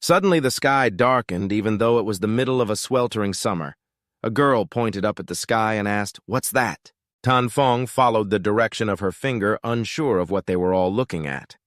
Suddenly the sky darkened even though it was the middle of a sweltering summer. A girl pointed up at the sky and asked, "What's that?" Tan Fong followed the direction of her finger, unsure of what they were all looking at.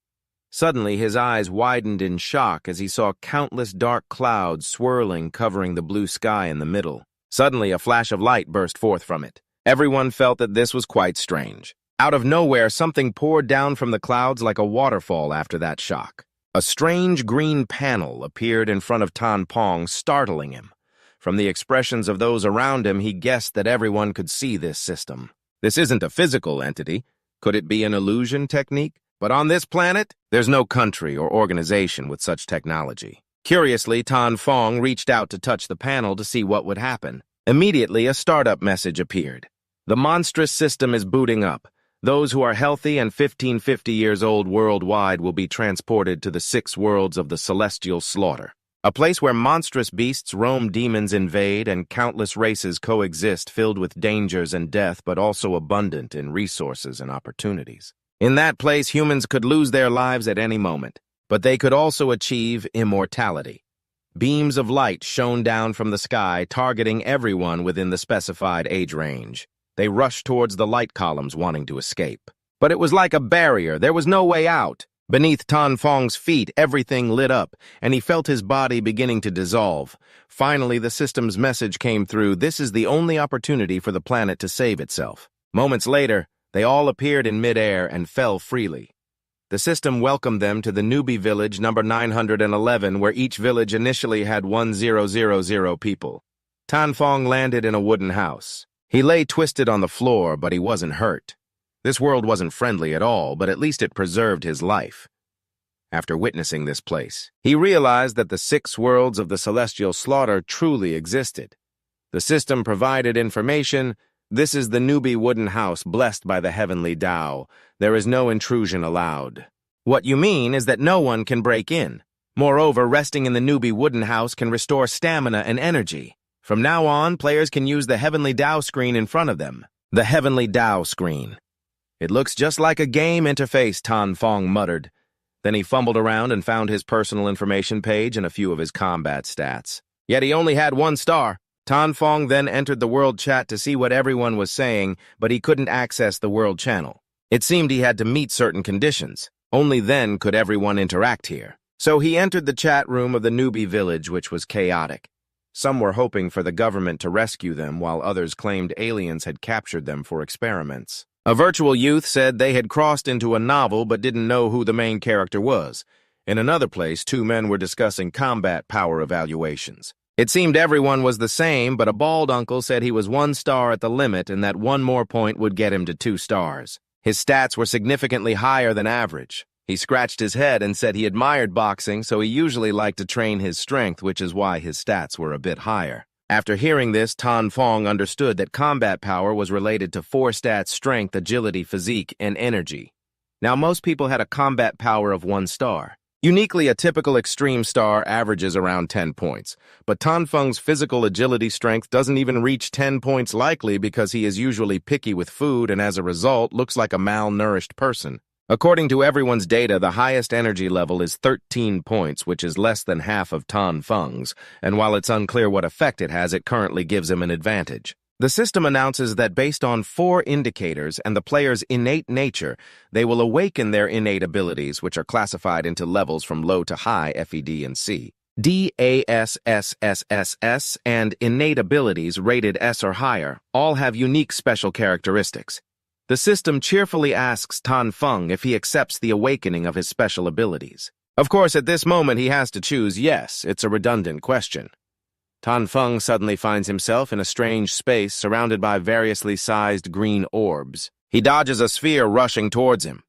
Suddenly his eyes widened in shock as he saw countless dark clouds swirling, covering the blue sky in the middle. Suddenly a flash of light burst forth from it. Everyone felt that this was quite strange. Out of nowhere, something poured down from the clouds like a waterfall after that shock. A strange green panel appeared in front of Tan Fong, startling him. From the expressions of those around him, he guessed that everyone could see this system. This isn't a physical entity. Could it be an illusion technique? But on this planet, there's no country or organization with such technology. Curiously, Tan Fong reached out to touch the panel to see what would happen. Immediately, a startup message appeared. The monstrous system is booting up. Those who are healthy and 1550 years old worldwide will be transported to the 6 worlds of the celestial slaughter, a place where monstrous beasts roam, demons invade, and countless races coexist, filled with dangers and death, but also abundant in resources and opportunities. In that place, humans could lose their lives at any moment, but they could also achieve immortality. Beams of light shone down from the sky, targeting everyone within the specified age range. They rushed towards the light columns, wanting to escape. But it was like a barrier. There was no way out. Beneath Tan Fong's feet, everything lit up, and he felt his body beginning to dissolve. Finally, the system's message came through. This is the only opportunity for the planet to save itself. Moments later, they all appeared in midair and fell freely. The system welcomed them to the newbie village number 911, where each village initially had 1000 people. Tan Fong landed in a wooden house. He lay twisted on the floor, but he wasn't hurt. This world wasn't friendly at all, but at least it preserved his life. After witnessing this place, he realized that the 6 worlds of the celestial slaughter truly existed. The system provided information. This is the newbie wooden house blessed by the heavenly Tao. There is no intrusion allowed. What you mean is that no one can break in. Moreover, resting in the newbie wooden house can restore stamina and energy. From now on, players can use the Heavenly Tao screen in front of them. The Heavenly Tao screen. It looks just like a game interface, Tan Fong muttered. Then he fumbled around and found his personal information page and a few of his combat stats. Yet he only had 1 star. Tan Fong then entered the world chat to see what everyone was saying, but he couldn't access the world channel. It seemed he had to meet certain conditions. Only then could everyone interact here. So he entered the chat room of the newbie village, which was chaotic. Some were hoping for the government to rescue them, while others claimed aliens had captured them for experiments. A virtual youth said they had crossed into a novel but didn't know who the main character was. In another place, 2 men were discussing combat power evaluations. It seemed everyone was the same, but a bald uncle said he was 1 star at the limit and that 1 more point would get him to 2 stars. His stats were significantly higher than average. He scratched his head and said he admired boxing, so he usually liked to train his strength, which is why his stats were a bit higher. After hearing this, Tan Fong understood that combat power was related to 4 stats: strength, agility, physique, and energy. Now, most people had a combat power of 1 star. Uniquely, a typical extreme star averages around 10 points, but Tan Feng's physical agility strength doesn't even reach 10 points, likely because he is usually picky with food and as a result looks like a malnourished person. According to everyone's data, the highest energy level is 13 points, which is less than half of Tan Feng's, and while it's unclear what effect it has, it currently gives him an advantage. The system announces that based on 4 indicators and the player's innate nature, they will awaken their innate abilities, which are classified into levels from low to high, FED and C. D, A, S, S, S, S, S, and innate abilities rated S or higher all have unique special characteristics. The system cheerfully asks Tan Feng if he accepts the awakening of his special abilities. Of course, at this moment he has to choose yes. It's a redundant question. Tan Feng suddenly finds himself in a strange space surrounded by variously sized green orbs. He dodges a sphere rushing towards him.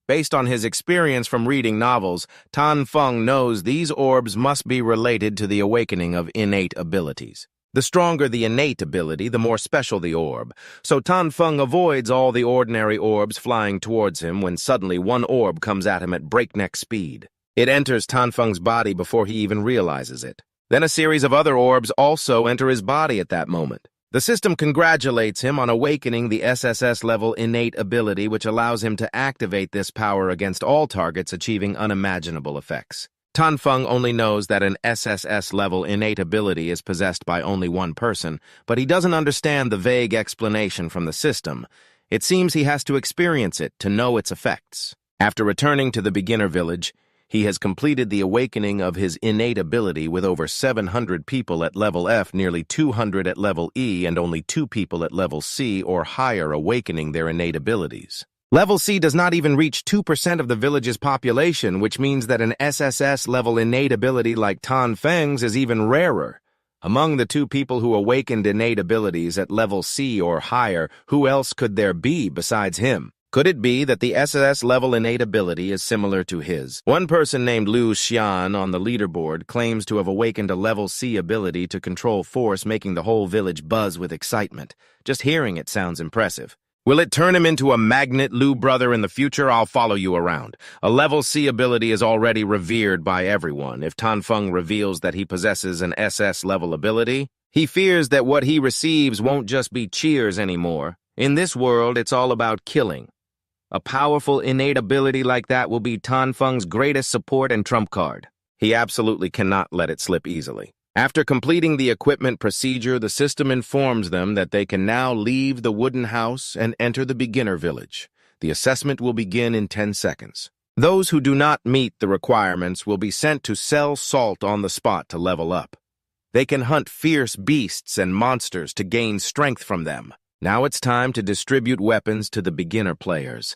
Based on his experience from reading novels, Tan Feng knows these orbs must be related to the awakening of innate abilities. The stronger the innate ability, the more special the orb. So Tan Feng avoids all the ordinary orbs flying towards him when suddenly 1 orb comes at him at breakneck speed. It enters Tan Feng's body before he even realizes it. Then a series of other orbs also enter his body at that moment. The system congratulates him on awakening the SSS level innate ability, which allows him to activate this power against all targets, achieving unimaginable effects. Tan Feng only knows that an SSS-level innate ability is possessed by only one person, but he doesn't understand the vague explanation from the system. It seems he has to experience it to know its effects. After returning to the beginner village, he has completed the awakening of his innate ability with over 700 people at level F, nearly 200 at level E, and only 2 people at level C or higher awakening their innate abilities. Level C does not even reach 2% of the village's population, which means that an SSS-level innate ability like Tan Feng's is even rarer. Among the 2 people who awakened innate abilities at level C or higher, who else could there be besides him? Could it be that the SSS-level innate ability is similar to his? One person named Liu Xian on the leaderboard claims to have awakened a level C ability to control force, making the whole village buzz with excitement. Just hearing it sounds impressive. Will it turn him into a magnet, Liu brother, in the future? I'll follow you around. A level C ability is already revered by everyone. If Tan Feng reveals that he possesses an SS-level ability, he fears that what he receives won't just be cheers anymore. In this world, it's all about killing. A powerful innate ability like that will be Tan Feng's greatest support and trump card. He absolutely cannot let it slip easily. After completing the equipment procedure, the system informs them that they can now leave the wooden house and enter the beginner village. The assessment will begin in 10 seconds. Those who do not meet the requirements will be sent to sell salt on the spot to level up. They can hunt fierce beasts and monsters to gain strength from them. Now it's time to distribute weapons to the beginner players.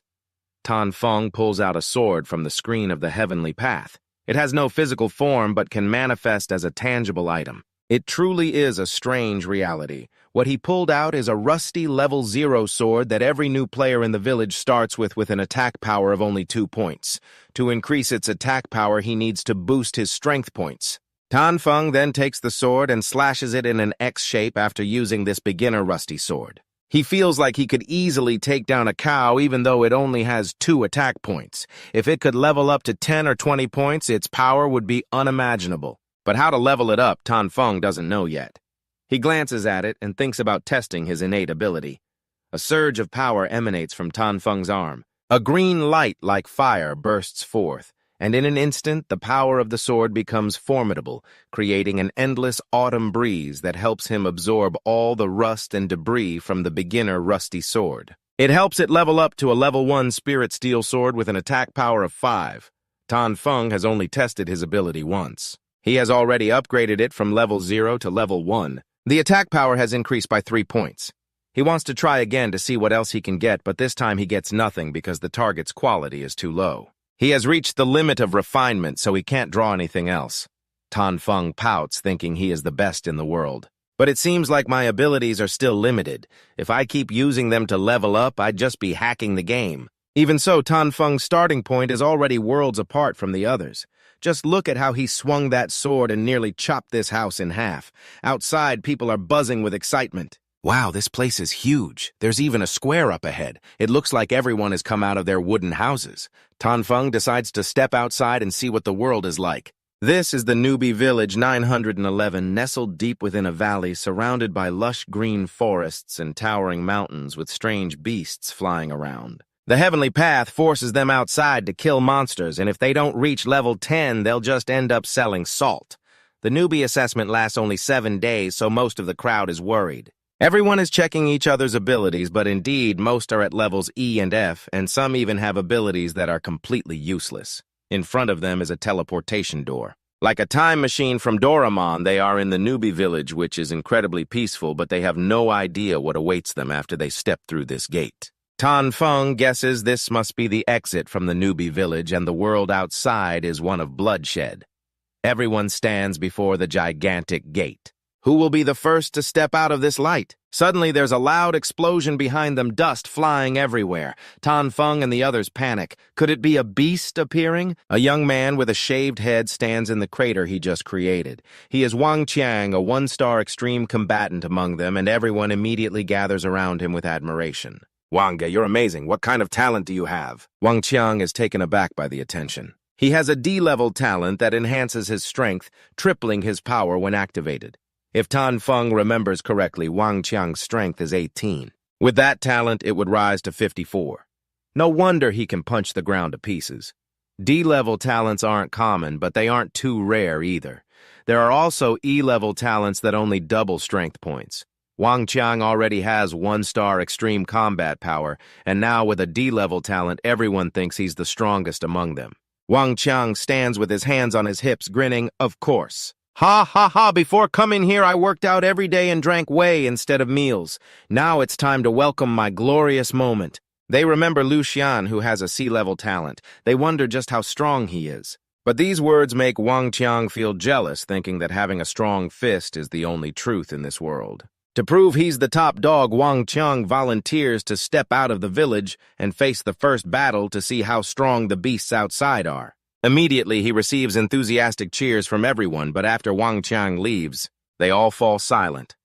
Tan Feng pulls out a sword from the screen of the heavenly path. It has no physical form but can manifest as a tangible item. It truly is a strange reality. What he pulled out is a rusty level 0 sword that every new player in the village starts with an attack power of only 2 points. To increase its attack power, he needs to boost his strength points. Tan Feng then takes the sword and slashes it in an X shape after using this beginner rusty sword. He feels like he could easily take down a cow even though it only has 2 attack points. If it could level up to 10 or 20 points, its power would be unimaginable. But how to level it up, Tan Feng doesn't know yet. He glances at it and thinks about testing his innate ability. A surge of power emanates from Tan Feng's arm. A green light like fire bursts forth, and in an instant the power of the sword becomes formidable, creating an endless autumn breeze that helps him absorb all the rust and debris from the beginner rusty sword. It helps it level up to a level 1 spirit steel sword with an attack power of 5. Tan Feng has only tested his ability once. He has already upgraded it from level 0 to level 1. The attack power has increased by 3 points. He wants to try again to see what else he can get, but this time he gets nothing because the target's quality is too low. He has reached the limit of refinement, so he can't draw anything else. Tan Feng pouts, thinking he is the best in the world. But it seems like my abilities are still limited. If I keep using them to level up, I'd just be hacking the game. Even so, Tan Feng's starting point is already worlds apart from the others. Just look at how he swung that sword and nearly chopped this house in half. Outside, people are buzzing with excitement. Wow, this place is huge. There's even a square up ahead. It looks like everyone has come out of their wooden houses. Tan Feng decides to step outside and see what the world is like. This is the newbie village 911, nestled deep within a valley surrounded by lush green forests and towering mountains with strange beasts flying around. The heavenly path forces them outside to kill monsters, and if they don't reach level 10, they'll just end up selling salt. The newbie assessment lasts only 7 days, so most of the crowd is worried. Everyone is checking each other's abilities, but indeed, most are at levels E and F, and some even have abilities that are completely useless. In front of them is a teleportation door. Like a time machine from Doraemon, they are in the newbie village, which is incredibly peaceful, but they have no idea what awaits them after they step through this gate. Tan Feng guesses this must be the exit from the newbie village, and the world outside is one of bloodshed. Everyone stands before the gigantic gate. Who will be the first to step out of this light? Suddenly, there's a loud explosion behind them, dust flying everywhere. Tan Feng and the others panic. Could it be a beast appearing? A young man with a shaved head stands in the crater he just created. He is Wang Qiang, a 1-star extreme combatant among them, and everyone immediately gathers around him with admiration. Wanga, you're amazing. What kind of talent do you have? Wang Qiang is taken aback by the attention. He has a D-level talent that enhances his strength, tripling his power when activated. If Tan Feng remembers correctly, Wang Qiang's strength is 18. With that talent, it would rise to 54. No wonder he can punch the ground to pieces. D-level talents aren't common, but they aren't too rare either. There are also E-level talents that only double strength points. Wang Qiang already has 1-star extreme combat power, and now with a D-level talent, everyone thinks he's the strongest among them. Wang Qiang stands with his hands on his hips, grinning, of course. Ha ha ha, before coming here I worked out every day and drank whey instead of meals. Now it's time to welcome my glorious moment. They remember Lu Xian, who has a C-level talent. They wonder just how strong he is. But these words make Wang Qiang feel jealous, thinking that having a strong fist is the only truth in this world. To prove he's the top dog, Wang Qiang volunteers to step out of the village and face the first battle to see how strong the beasts outside are. Immediately, he receives enthusiastic cheers from everyone, but after Wang Qiang leaves, they all fall silent.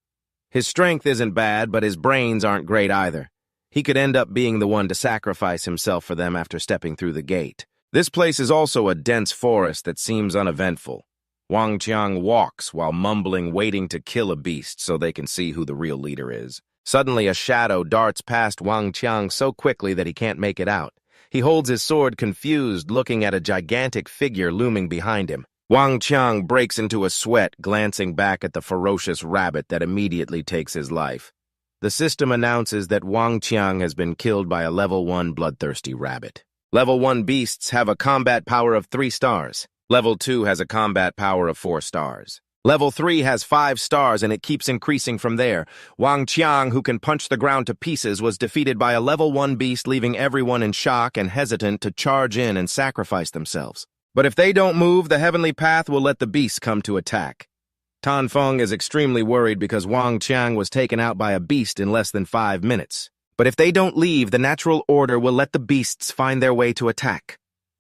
His strength isn't bad, but his brains aren't great either. He could end up being the one to sacrifice himself for them after stepping through the gate. This place is also a dense forest that seems uneventful. Wang Qiang walks while mumbling, waiting to kill a beast so they can see who the real leader is. Suddenly, a shadow darts past Wang Qiang so quickly that he can't make it out. He holds his sword confused, looking at a gigantic figure looming behind him. Wang Qiang breaks into a sweat, glancing back at the ferocious rabbit that immediately takes his life. The system announces that Wang Qiang has been killed by a level 1 bloodthirsty rabbit. Level 1 beasts have a combat power of 3 stars. Level 2 has a combat power of 4 stars. Level 3 has 5 stars and it keeps increasing from there. Wang Qiang, who can punch the ground to pieces, was defeated by a level 1 beast, leaving everyone in shock and hesitant to charge in and sacrifice themselves. But if they don't move, the heavenly path will let the beasts come to attack. Tan Feng is extremely worried because Wang Qiang was taken out by a beast in less than 5 minutes. But if they don't leave, the natural order will let the beasts find their way to attack.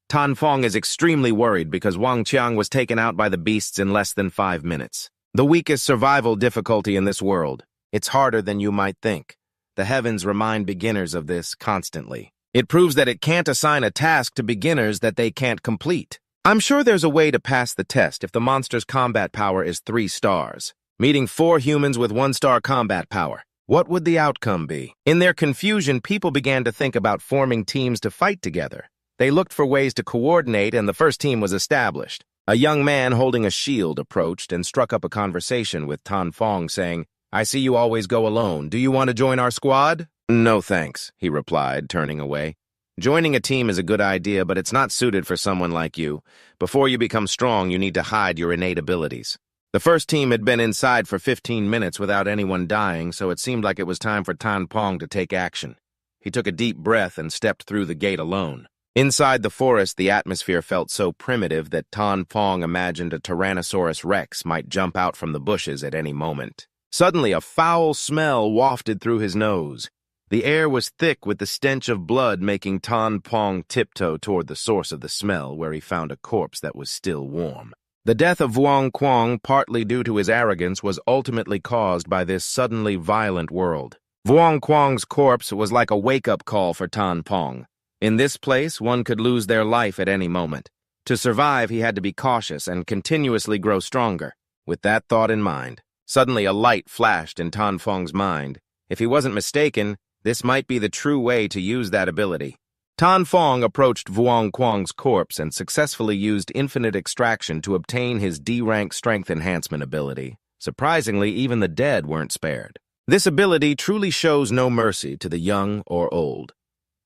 Tan Feng is extremely worried because Wang Qiang was taken out by the beasts in less than 5 minutes. The weakest survival difficulty in this world. It's harder than you might think. The heavens remind beginners of this constantly. It proves that it can't assign a task to beginners that they can't complete. I'm sure there's a way to pass the test if the monster's combat power is 3 stars. Meeting 4 humans with 1-star combat power. What would the outcome be? In their confusion, people began to think about forming teams to fight together. They looked for ways to coordinate, and the first team was established. A young man holding a shield approached and struck up a conversation with Tan Feng, saying, "I see you always go alone. Do you want to join our squad?" "No, thanks," he replied, turning away. "Joining a team is a good idea, but it's not suited for someone like you. Before you become strong, you need to hide your innate abilities." The first team had been inside for 15 minutes without anyone dying, so it seemed like it was time for Tan Feng to take action. He took a deep breath and stepped through the gate alone. Inside the forest, the atmosphere felt so primitive that Tan Feng imagined a Tyrannosaurus Rex might jump out from the bushes at any moment. Suddenly, a foul smell wafted through his nose. The air was thick with the stench of blood, making Tan Feng tiptoe toward the source of the smell, where he found a corpse that was still warm. The death of Wang Qiang, partly due to his arrogance, was ultimately caused by this suddenly violent world. Wang Qiang's corpse was like a wake-up call for Tan Feng. In this place, one could lose their life at any moment. To survive, he had to be cautious and continuously grow stronger. With that thought in mind, suddenly a light flashed in Tan Feng's mind. If he wasn't mistaken, this might be the true way to use that ability. Tan Feng approached Wang Qiang's corpse and successfully used infinite extraction to obtain his D-rank strength enhancement ability. Surprisingly, even the dead weren't spared. This ability truly shows no mercy to the young or old.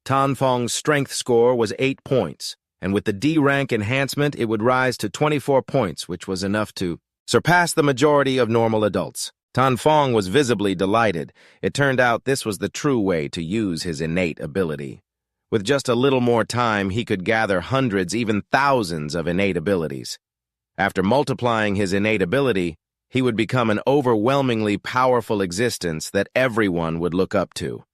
Tan Feng's strength score was 8 points, and with the D-rank enhancement, it would rise to 24 points, which was enough to surpass the majority of normal adults. Tan Feng was visibly delighted. It turned out this was the true way to use his innate ability. With just a little more time, he could gather hundreds, even thousands of innate abilities. After multiplying his innate ability, he would become an overwhelmingly powerful existence that everyone would look up to.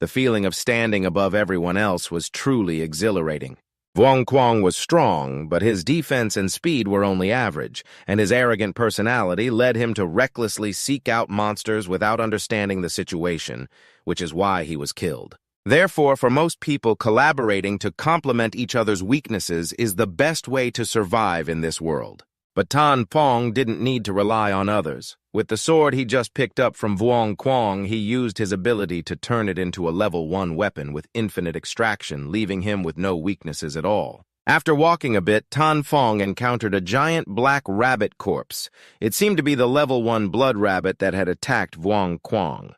The feeling of standing above everyone else was truly exhilarating. Wang Qiang was strong, but his defense and speed were only average, and his arrogant personality led him to recklessly seek out monsters without understanding the situation, which is why he was killed. Therefore, for most people, collaborating to complement each other's weaknesses is the best way to survive in this world. But Tan Feng didn't need to rely on others. With the sword he just picked up from Wang Qiang, he used his ability to turn it into a level 1 weapon with infinite extraction, leaving him with no weaknesses at all. After walking a bit, Tan Fong encountered a giant black rabbit corpse. It seemed to be the level 1 blood rabbit that had attacked Vuong Quang.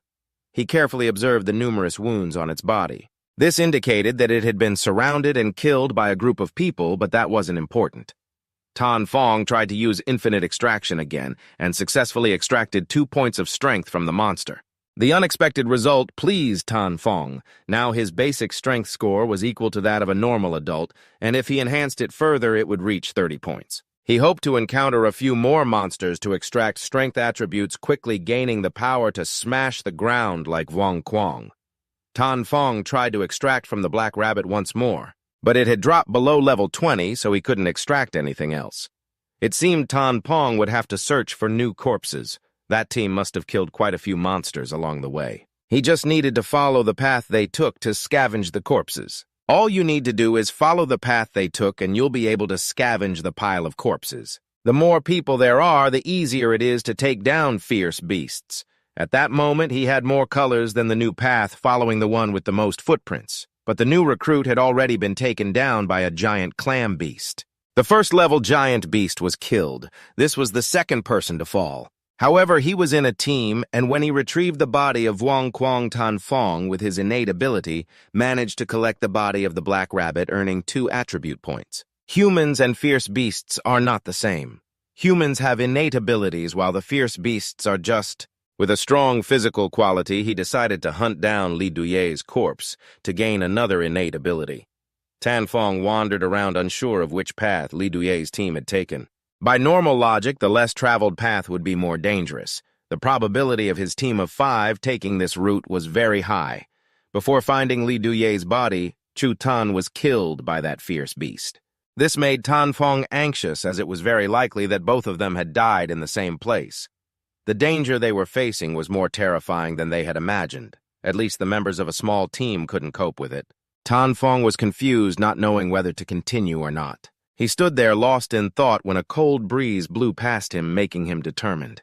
He carefully observed the numerous wounds on its body. This indicated that it had been surrounded and killed by a group of people, but that wasn't important. Tan Fong tried to use infinite extraction again and successfully extracted 2 points of strength from the monster. The unexpected result pleased Tan Fong. Now his basic strength score was equal to that of a normal adult, and if he enhanced it further, it would reach 30 points. He hoped to encounter a few more monsters to extract strength attributes, quickly gaining the power to smash the ground like Vuong Quang. Tan Fong tried to extract from the black rabbit once more, but it had dropped below level 20, so he couldn't extract anything else. It seemed Tan Fong would have to search for new corpses. That team must have killed quite a few monsters along the way. He just needed to follow the path they took to scavenge the corpses. All you need to do is follow the path they took and you'll be able to scavenge the pile of corpses. The more people there are, the easier it is to take down fierce beasts. At that moment, he had more colors than the new path following the one with the most footprints. But the new recruit had already been taken down by a giant clam beast. The first-level giant beast was killed. This was the second person to fall. However, he was in a team, and when he retrieved the body of Vuong Quang, Tan Fong, with his innate ability, managed to collect the body of the black rabbit, earning 2 attribute points. Humans and fierce beasts are not the same. Humans have innate abilities, while the fierce beasts are just... With a strong physical quality, he decided to hunt down Li Duye's corpse to gain another innate ability. Tan Fong wandered around unsure of which path Li Duye's team had taken. By normal logic, the less traveled path would be more dangerous. The probability of his team of 5 taking this route was very high. Before finding Li Duye's body, Chu Tan was killed by that fierce beast. This made Tan Fong anxious, as it was very likely that both of them had died in the same place. The danger they were facing was more terrifying than they had imagined. At least the members of a small team couldn't cope with it. Tan Fong was confused, not knowing whether to continue or not. He stood there lost in thought when a cold breeze blew past him, making him determined.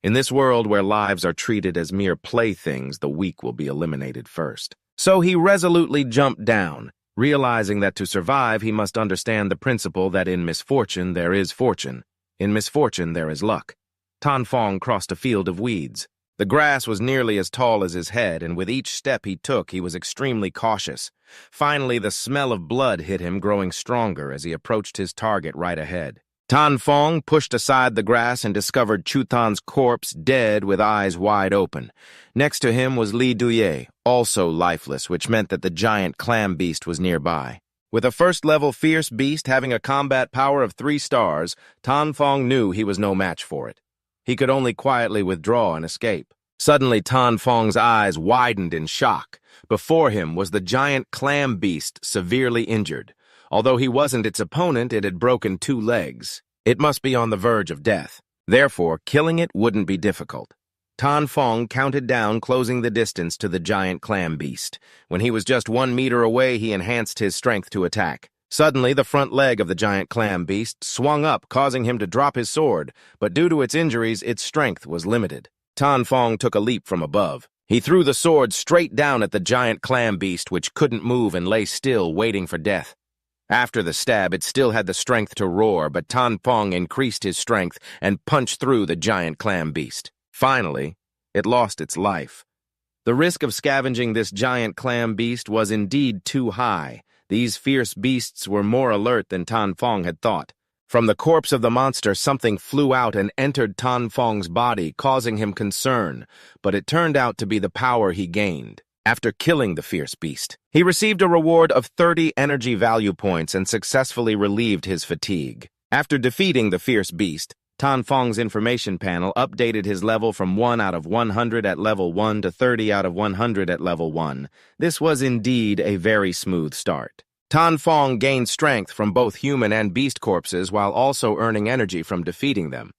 In this world where lives are treated as mere playthings, the weak will be eliminated first. So he resolutely jumped down, realizing that to survive he must understand the principle that in misfortune there is fortune. In misfortune there is luck. Tan Fong crossed a field of weeds. The grass was nearly as tall as his head, and with each step he took, he was extremely cautious. Finally, the smell of blood hit him, growing stronger as he approached his target right ahead. Tan Fong pushed aside the grass and discovered Chu Tan's corpse, dead with eyes wide open. Next to him was Li Duye, also lifeless, which meant that the giant clam beast was nearby. With a first-level fierce beast having a combat power of 3 stars, Tan Fong knew he was no match for it. He could only quietly withdraw and escape. Suddenly, Tan Fong's eyes widened in shock. Before him was the giant clam beast, severely injured. Although he wasn't its opponent, it had broken 2 legs. It must be on the verge of death. Therefore, killing it wouldn't be difficult. Tan Fong counted down, closing the distance to the giant clam beast. When he was just 1 meter away, he enhanced his strength to attack. Suddenly, the front leg of the giant clam beast swung up, causing him to drop his sword, but due to its injuries, its strength was limited. Tan Fong took a leap from above. He threw the sword straight down at the giant clam beast, which couldn't move and lay still, waiting for death. After the stab, it still had the strength to roar, but Tan Fong increased his strength and punched through the giant clam beast. Finally, it lost its life. The risk of scavenging this giant clam beast was indeed too high. These fierce beasts were more alert than Tan Fong had thought. From the corpse of the monster, something flew out and entered Tan Fong's body, causing him concern, but it turned out to be the power he gained. After killing the fierce beast, he received a reward of 30 energy value points and successfully relieved his fatigue. After defeating the fierce beast, Tan Fong's information panel updated his level from 1 out of 100 at level 1 to 30 out of 100 at level 1. This was indeed a very smooth start. Tan Fong gained strength from both human and beast corpses while also earning energy from defeating them.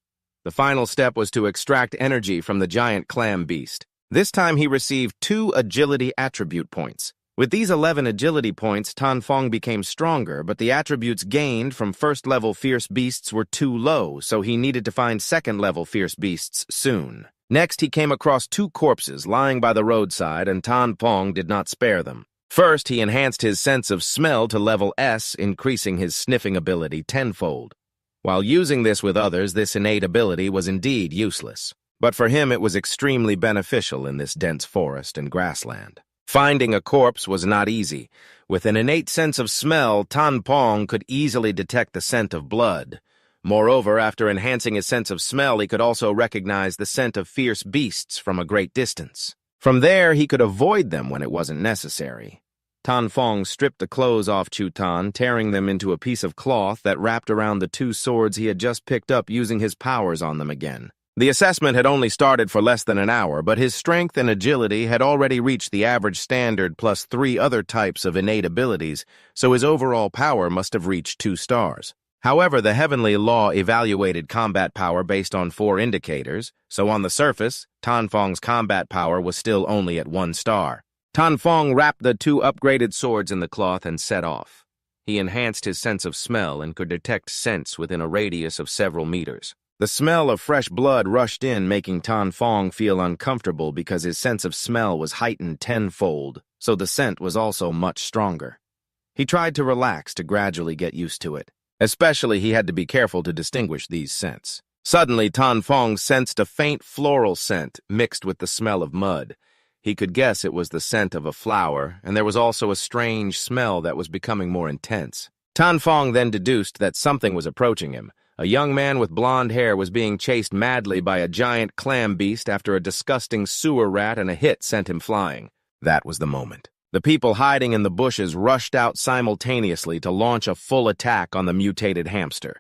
The final step was to extract energy from the giant clam beast. This time he received 2 agility attribute points. With these 11 agility points, Tan Fong became stronger, but the attributes gained from first-level fierce beasts were too low, so he needed to find second-level fierce beasts soon. Next, he came across 2 corpses lying by the roadside, and Tan Fong did not spare them. First, he enhanced his sense of smell to level S, increasing his sniffing ability tenfold. While using this with others, this innate ability was indeed useless. But for him, it was extremely beneficial in this dense forest and grassland. Finding a corpse was not easy. With an innate sense of smell, Tan Pong could easily detect the scent of blood. Moreover, after enhancing his sense of smell, he could also recognize the scent of fierce beasts from a great distance. From there, he could avoid them when it wasn't necessary. Tan Fong stripped the clothes off Chu Tan, tearing them into a piece of cloth that wrapped around the two swords he had just picked up, using his powers on them again. The assessment had only started for less than an hour, but his strength and agility had already reached the average standard plus 3 other types of innate abilities, so his overall power must have reached 2 stars. However, the Heavenly Law evaluated combat power based on 4 indicators, so on the surface, Tan Fong's combat power was still only at 1 star. Tan Fong wrapped the 2 upgraded swords in the cloth and set off. He enhanced his sense of smell and could detect scents within a radius of several meters. The smell of fresh blood rushed in, making Tan Fong feel uncomfortable because his sense of smell was heightened tenfold, so the scent was also much stronger. He tried to relax to gradually get used to it. Especially, he had to be careful to distinguish these scents. Suddenly, Tan Fong sensed a faint floral scent mixed with the smell of mud. He could guess it was the scent of a flower, and there was also a strange smell that was becoming more intense. Tan Fong then deduced that something was approaching him. A young man with blonde hair was being chased madly by a giant clam beast after a disgusting sewer rat and a hit sent him flying. That was the moment. The people hiding in the bushes rushed out simultaneously to launch a full attack on the mutated hamster.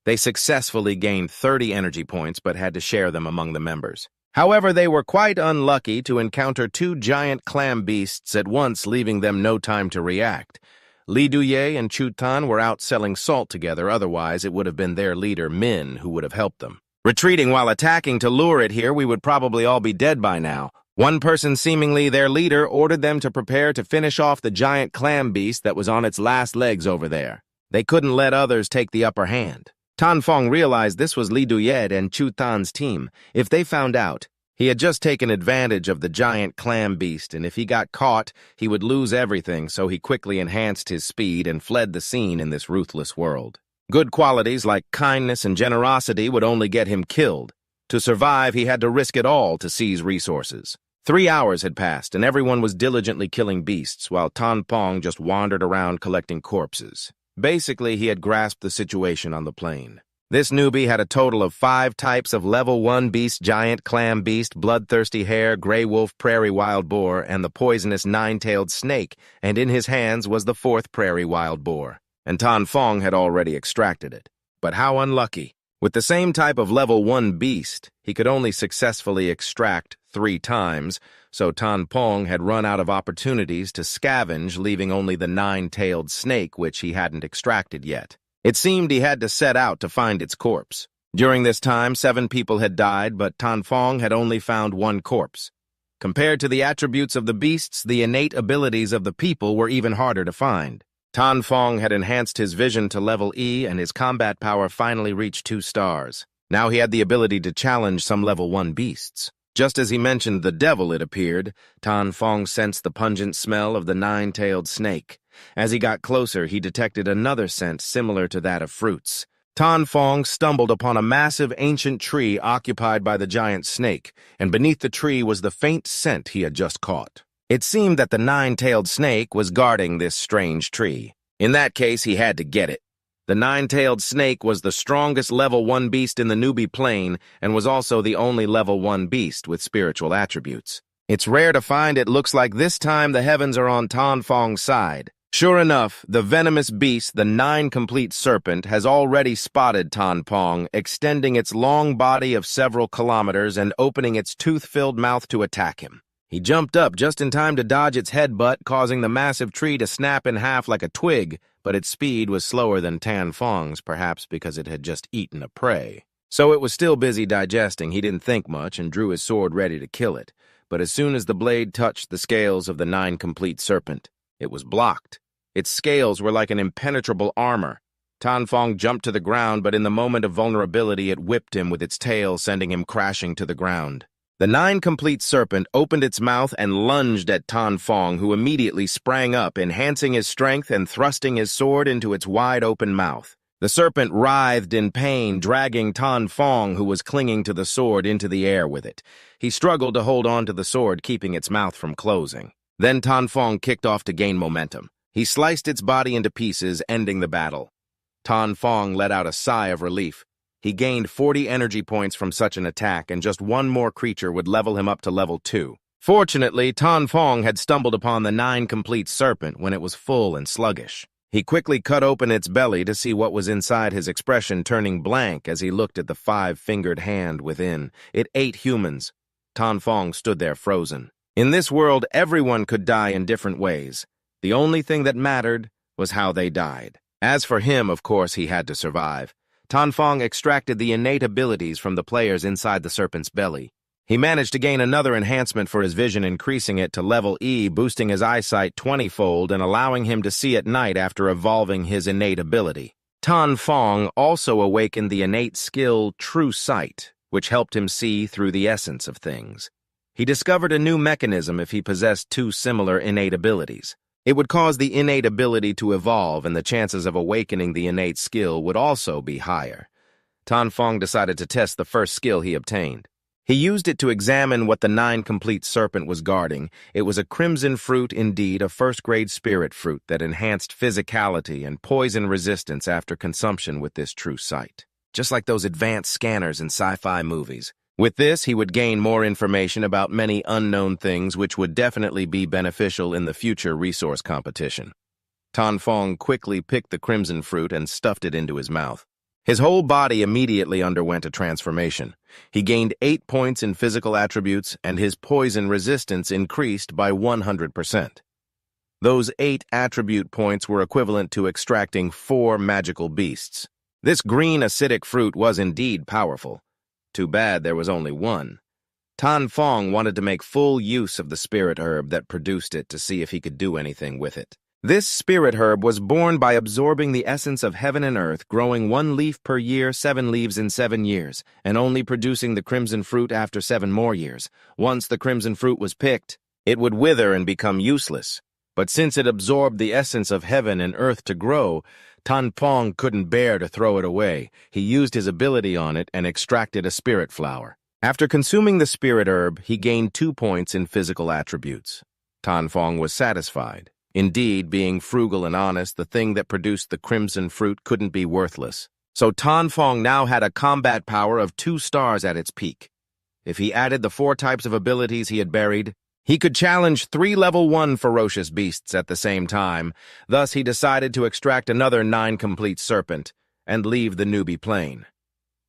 They successfully gained 30 energy points but had to share them among the members. However, they were quite unlucky to encounter 2 giant clam beasts at once, leaving them no time to react. Li Duye and Chu Tan were out selling salt together, otherwise it would have been their leader Min who would have helped them. Retreating while attacking to lure it here, we would probably all be dead by now. One person, seemingly their leader, ordered them to prepare to finish off the giant clam beast that was on its last legs over there. They couldn't let others take the upper hand. Tan Fong realized this was Li Duyed and Chu Tan's team. If they found out, he had just taken advantage of the giant clam beast, and if he got caught, he would lose everything, so he quickly enhanced his speed and fled the scene in this ruthless world. Good qualities like kindness and generosity would only get him killed. To survive, he had to risk it all to seize resources. 3 hours had passed, and everyone was diligently killing beasts, while Tan Fong just wandered around collecting corpses. Basically, he had grasped the situation on the plain. This newbie had a total of 5 types of level 1 beast: giant clam beast, bloodthirsty hare, gray wolf, prairie wild boar, and the poisonous 9-tailed snake, and in his hands was the 4th prairie wild boar. And Tan Fong had already extracted it. But how unlucky. With the same type of level 1 beast, he could only successfully extract 3 times, so Tan Fong had run out of opportunities to scavenge, leaving only the 9-tailed snake, which he hadn't extracted yet. It seemed he had to set out to find its corpse. During this time, 7 people had died, but Tan Fong had only found 1 corpse. Compared to the attributes of the beasts, the innate abilities of the people were even harder to find. Tan Fong had enhanced his vision to level E, and his combat power finally reached 2 stars. Now he had the ability to challenge some level 1 beasts. Just as he mentioned the devil, it appeared, Tan Fong sensed the pungent smell of the 9-tailed snake. As he got closer, he detected another scent similar to that of fruits. Tan Fong stumbled upon a massive ancient tree occupied by the giant snake, and beneath the tree was the faint scent he had just caught. It seemed that the 9-tailed snake was guarding this strange tree. In that case, he had to get it. The 9-tailed snake was the strongest level 1 beast in the newbie plane and was also the only level 1 beast with spiritual attributes. It's rare to find. It looks like this time the heavens are on Tan Fong's side. Sure enough, the venomous beast, the 9-complete serpent, has already spotted Tan Fong, extending its long body of several kilometers and opening its tooth-filled mouth to attack him. He jumped up just in time to dodge its headbutt, causing the massive tree to snap in half like a twig, but its speed was slower than Tan Fong's, perhaps because it had just eaten a prey. So it was still busy digesting. He didn't think much and drew his sword ready to kill it. But as soon as the blade touched the scales of the 9-complete serpent, it was blocked. Its scales were like an impenetrable armor. Tan Fong jumped to the ground, but in the moment of vulnerability, it whipped him with its tail, sending him crashing to the ground. The nine-complete serpent opened its mouth and lunged at Tan Fong, who immediately sprang up, enhancing his strength and thrusting his sword into its wide-open mouth. The serpent writhed in pain, dragging Tan Fong, who was clinging to the sword, into the air with it. He struggled to hold on to the sword, keeping its mouth from closing. Then Tan Fong kicked off to gain momentum. He sliced its body into pieces, ending the battle. Tan Fong let out a sigh of relief. He gained 40 energy points from such an attack, and just one more creature would level him up to level 2. Fortunately, Tan Fong had stumbled upon the nine-complete serpent when it was full and sluggish. He quickly cut open its belly to see what was inside, his expression turning blank as he looked at the 5-fingered hand within. It ate humans. Tan Fong stood there frozen. In this world, everyone could die in different ways. The only thing that mattered was how they died. As for him, of course, he had to survive. Tan Fong extracted the innate abilities from the players inside the serpent's belly. He managed to gain another enhancement for his vision, increasing it to level E, boosting his eyesight 20-fold and allowing him to see at night after evolving his innate ability. Tan Fong also awakened the innate skill True Sight, which helped him see through the essence of things. He discovered a new mechanism if he possessed two similar innate abilities. It would cause the innate ability to evolve, and the chances of awakening the innate skill would also be higher. Tan Fong decided to test the first skill he obtained. He used it to examine what the nine-complete serpent was guarding. It was a crimson fruit, indeed, a first-grade spirit fruit that enhanced physicality and poison resistance after consumption with this True Sight. Just like those advanced scanners in sci-fi movies. With this, he would gain more information about many unknown things which would definitely be beneficial in the future resource competition. Tan Fong quickly picked the crimson fruit and stuffed it into his mouth. His whole body immediately underwent a transformation. He gained 8 points in physical attributes, and his poison resistance increased by 100%. Those 8 attribute points were equivalent to extracting 4 magical beasts. This green acidic fruit was indeed powerful. Too bad there was only one. Tan Fong wanted to make full use of the spirit herb that produced it to see if he could do anything with it. This spirit herb was born by absorbing the essence of heaven and earth, growing 1 leaf per year, 7 leaves in 7 years, and only producing the crimson fruit after 7 more years. Once the crimson fruit was picked, it would wither and become useless. But since it absorbed the essence of heaven and earth to grow, Tan Fong couldn't bear to throw it away. He used his ability on it and extracted a spirit flower. After consuming the spirit herb, he gained 2 points in physical attributes. Tan Fong was satisfied. Indeed, being frugal and honest, the thing that produced the crimson fruit couldn't be worthless. So Tan Fong now had a combat power of 2 stars at its peak. If he added the 4 types of abilities he had buried, he could challenge 3 level 1 ferocious beasts at the same time. Thus, he decided to extract another 9-complete serpent and leave the newbie plane.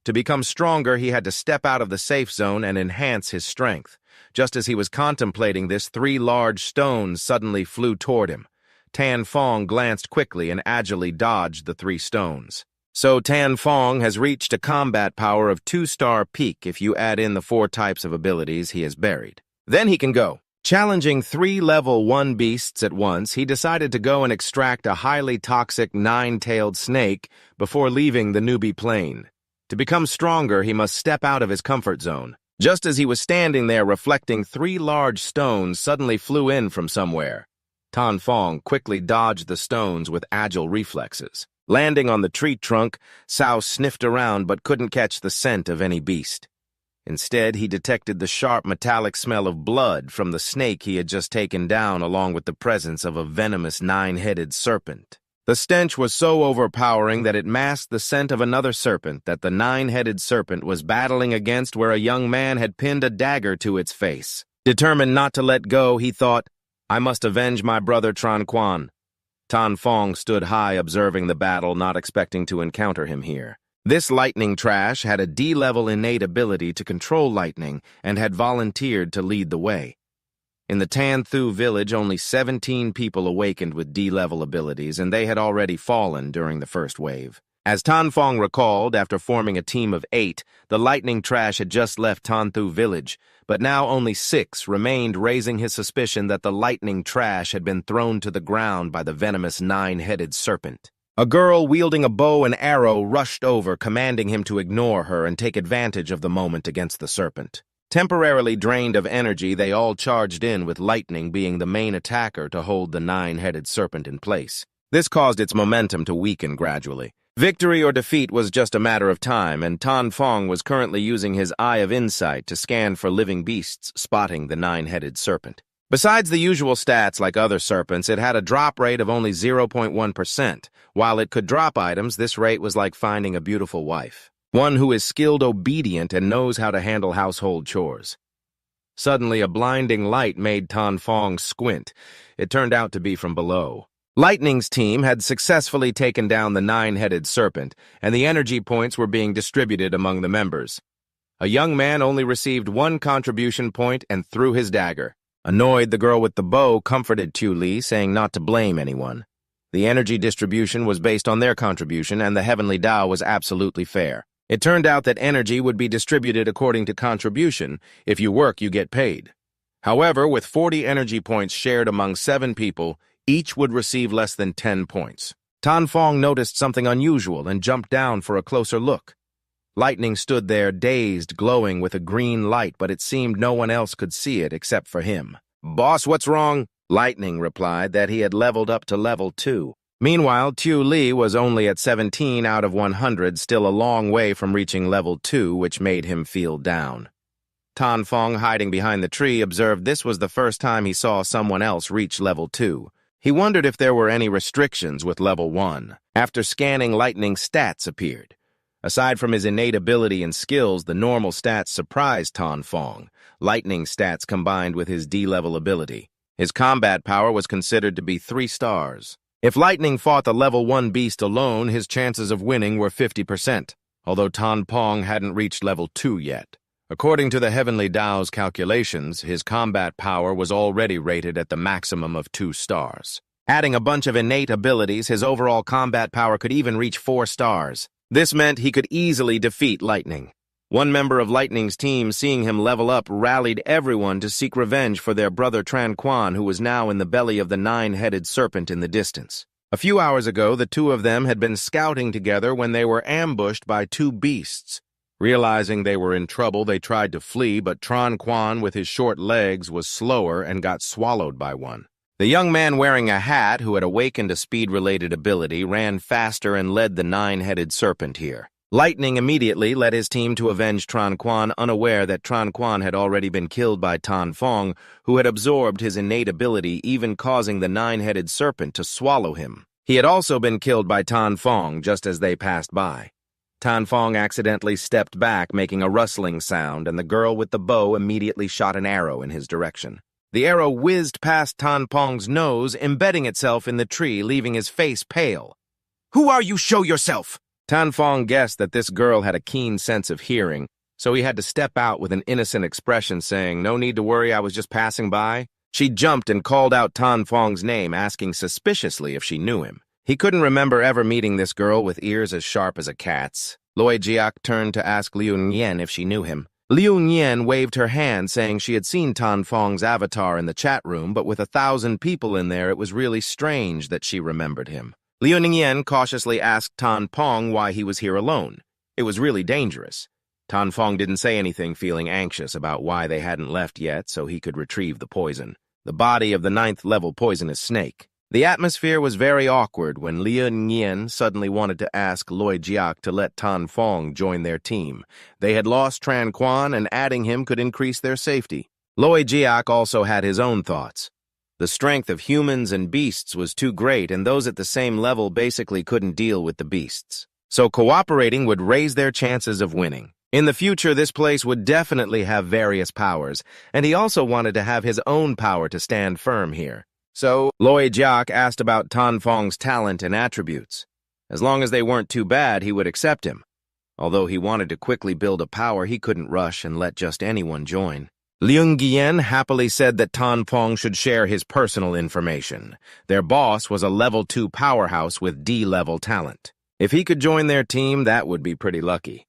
To become stronger, he had to step out of the safe zone and enhance his strength. Just as he was contemplating this, 3 large stones suddenly flew toward him. Tan Fong glanced quickly and agilely dodged the 3 stones. So Tan Fong has reached a combat power of 2-star peak if you add in the 4 types of abilities he has buried. Then he can go. Challenging 3 level 1 beasts at once, he decided to go and extract a highly toxic 9-tailed snake before leaving the newbie plane. To become stronger, he must step out of his comfort zone. Just as he was standing there reflecting, 3 large stones suddenly flew in from somewhere. Tan Fong quickly dodged the stones with agile reflexes. Landing on the tree trunk, Cao sniffed around but couldn't catch the scent of any beast. Instead, he detected the sharp metallic smell of blood from the snake he had just taken down, along with the presence of a venomous 9-headed serpent. The stench was so overpowering that it masked the scent of another serpent that the 9-headed serpent was battling against, where a young man had pinned a dagger to its face. Determined not to let go, he thought, "I must avenge my brother Tran Quan." Tan Fong stood high observing the battle, not expecting to encounter him here. This lightning trash had a D-level innate ability to control lightning and had volunteered to lead the way. In the Tan Thu village, only 17 people awakened with D-level abilities, and they had already fallen during the first wave. As Tan Fong recalled, after forming a team of 8, the lightning trash had just left Tan Thu village, but now only 6 remained, raising his suspicion that the lightning trash had been thrown to the ground by the venomous 9-headed serpent. A girl wielding a bow and arrow rushed over, commanding him to ignore her and take advantage of the moment against the serpent. Temporarily drained of energy, they all charged in, with Lightning being the main attacker to hold the nine-headed serpent in place. This caused its momentum to weaken gradually. Victory or defeat was just a matter of time, and Tan Fong was currently using his Eye of Insight to scan for living beasts, spotting the nine-headed serpent. Besides the usual stats like other serpents, it had a drop rate of only 0.1%. While it could drop items, this rate was like finding a beautiful wife. One who is skilled, obedient, and knows how to handle household chores. Suddenly, a blinding light made Tan Fong squint. It turned out to be from below. Lightning's team had successfully taken down the nine-headed serpent, and the energy points were being distributed among the members. A young man only received one contribution point and threw his dagger. Annoyed, the girl with the bow comforted Tu Li, saying not to blame anyone. The energy distribution was based on their contribution, and the Heavenly Tao was absolutely fair. It turned out that energy would be distributed according to contribution. If you work, you get paid. However, with 40 energy points shared among 7 people, each would receive less than 10 points. Tan Fong noticed something unusual and jumped down for a closer look. Lightning stood there, dazed, glowing with a green light, but it seemed no one else could see it except for him. "Boss, what's wrong?" Lightning replied that he had leveled up to level 2. Meanwhile, Tu Li was only at 17 out of 100, still a long way from reaching level 2, which made him feel down. Tan Fong, hiding behind the tree, observed this was the first time he saw someone else reach level 2. He wondered if there were any restrictions with level 1. After scanning, Lightning's stats appeared. Aside from his innate ability and skills, the normal stats surprised Tan Fong. Lightning's stats combined with his D-level ability. His combat power was considered to be 3 stars. If Lightning fought the level 1 beast alone, his chances of winning were 50%, although Tan Fong hadn't reached level 2 yet. According to the Heavenly Tao's calculations, his combat power was already rated at the maximum of 2 stars. Adding a bunch of innate abilities, his overall combat power could even reach 4 stars. This meant he could easily defeat Lightning. One member of Lightning's team, seeing him level up, rallied everyone to seek revenge for their brother Tran Quan, who was now in the belly of the nine-headed serpent in the distance. A few hours ago, the two of them had been scouting together when they were ambushed by 2 beasts. Realizing they were in trouble, they tried to flee, but Tran Quan, with his short legs, was slower and got swallowed by one. The young man wearing a hat, who had awakened a speed-related ability, ran faster and led the nine-headed serpent here. Lightning immediately led his team to avenge Tran Quan, unaware that Tran Quan had already been killed by Tan Fong, who had absorbed his innate ability, even causing the nine-headed serpent to swallow him. He had also been killed by Tan Fong just as they passed by. Tan Fong accidentally stepped back, making a rustling sound, and the girl with the bow immediately shot an arrow in his direction. The arrow whizzed past Tan Fong's nose, embedding itself in the tree, leaving his face pale. "Who are you? Show yourself!" Tan Fong guessed that this girl had a keen sense of hearing, so he had to step out with an innocent expression, saying, "No need to worry, I was just passing by." She jumped and called out Tan Fong's name, asking suspiciously if she knew him. He couldn't remember ever meeting this girl with ears as sharp as a cat's. Loi Jiak turned to ask Liu Nian if she knew him. Liu Nian waved her hand, saying she had seen Tan Fong's avatar in the chat room, but with 1,000 people in there, it was really strange that she remembered him. Liu Nian cautiously asked Tan Fong why he was here alone. It was really dangerous. Tan Fong didn't say anything, feeling anxious about why they hadn't left yet so he could retrieve the poison. The body of the 9th-level poisonous snake. The atmosphere was very awkward when Liu Nian suddenly wanted to ask Loi Jiak to let Tan Fong join their team. They had lost Tran Quan, and adding him could increase their safety. Loi Jiak also had his own thoughts. The strength of humans and beasts was too great, and those at the same level basically couldn't deal with the beasts. So cooperating would raise their chances of winning. In the future, this place would definitely have various powers, and he also wanted to have his own power to stand firm here. So, Loi Jiak asked about Tan Fong's talent and attributes. As long as they weren't too bad, he would accept him. Although he wanted to quickly build a power, he couldn't rush and let just anyone join. Liu Gian happily said that Tan Fong should share his personal information. Their boss was a level 2 powerhouse with D-level talent. If he could join their team, that would be pretty lucky.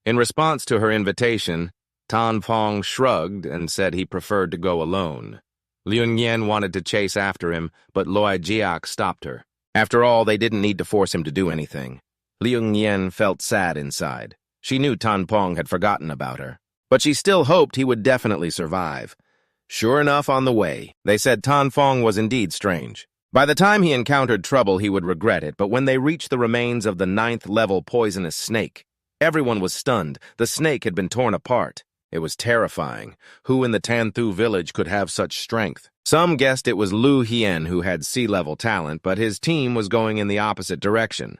In response to her invitation, Tan Fong shrugged and said he preferred to go alone. Liu Nian wanted to chase after him, but Loi Jiak stopped her. After all, they didn't need to force him to do anything. Liu Nian felt sad inside. She knew Tan Fong had forgotten about her. but she still hoped he would definitely survive. Sure enough, on the way, they said Tan Fong was indeed strange. By the time he encountered trouble, he would regret it, but when they reached the remains of the 9th-level poisonous snake, everyone was stunned. The snake had been torn apart. It was terrifying. Who in the Tanthu village could have such strength? Some guessed it was Lu Hien who had sea-level talent, but his team was going in the opposite direction.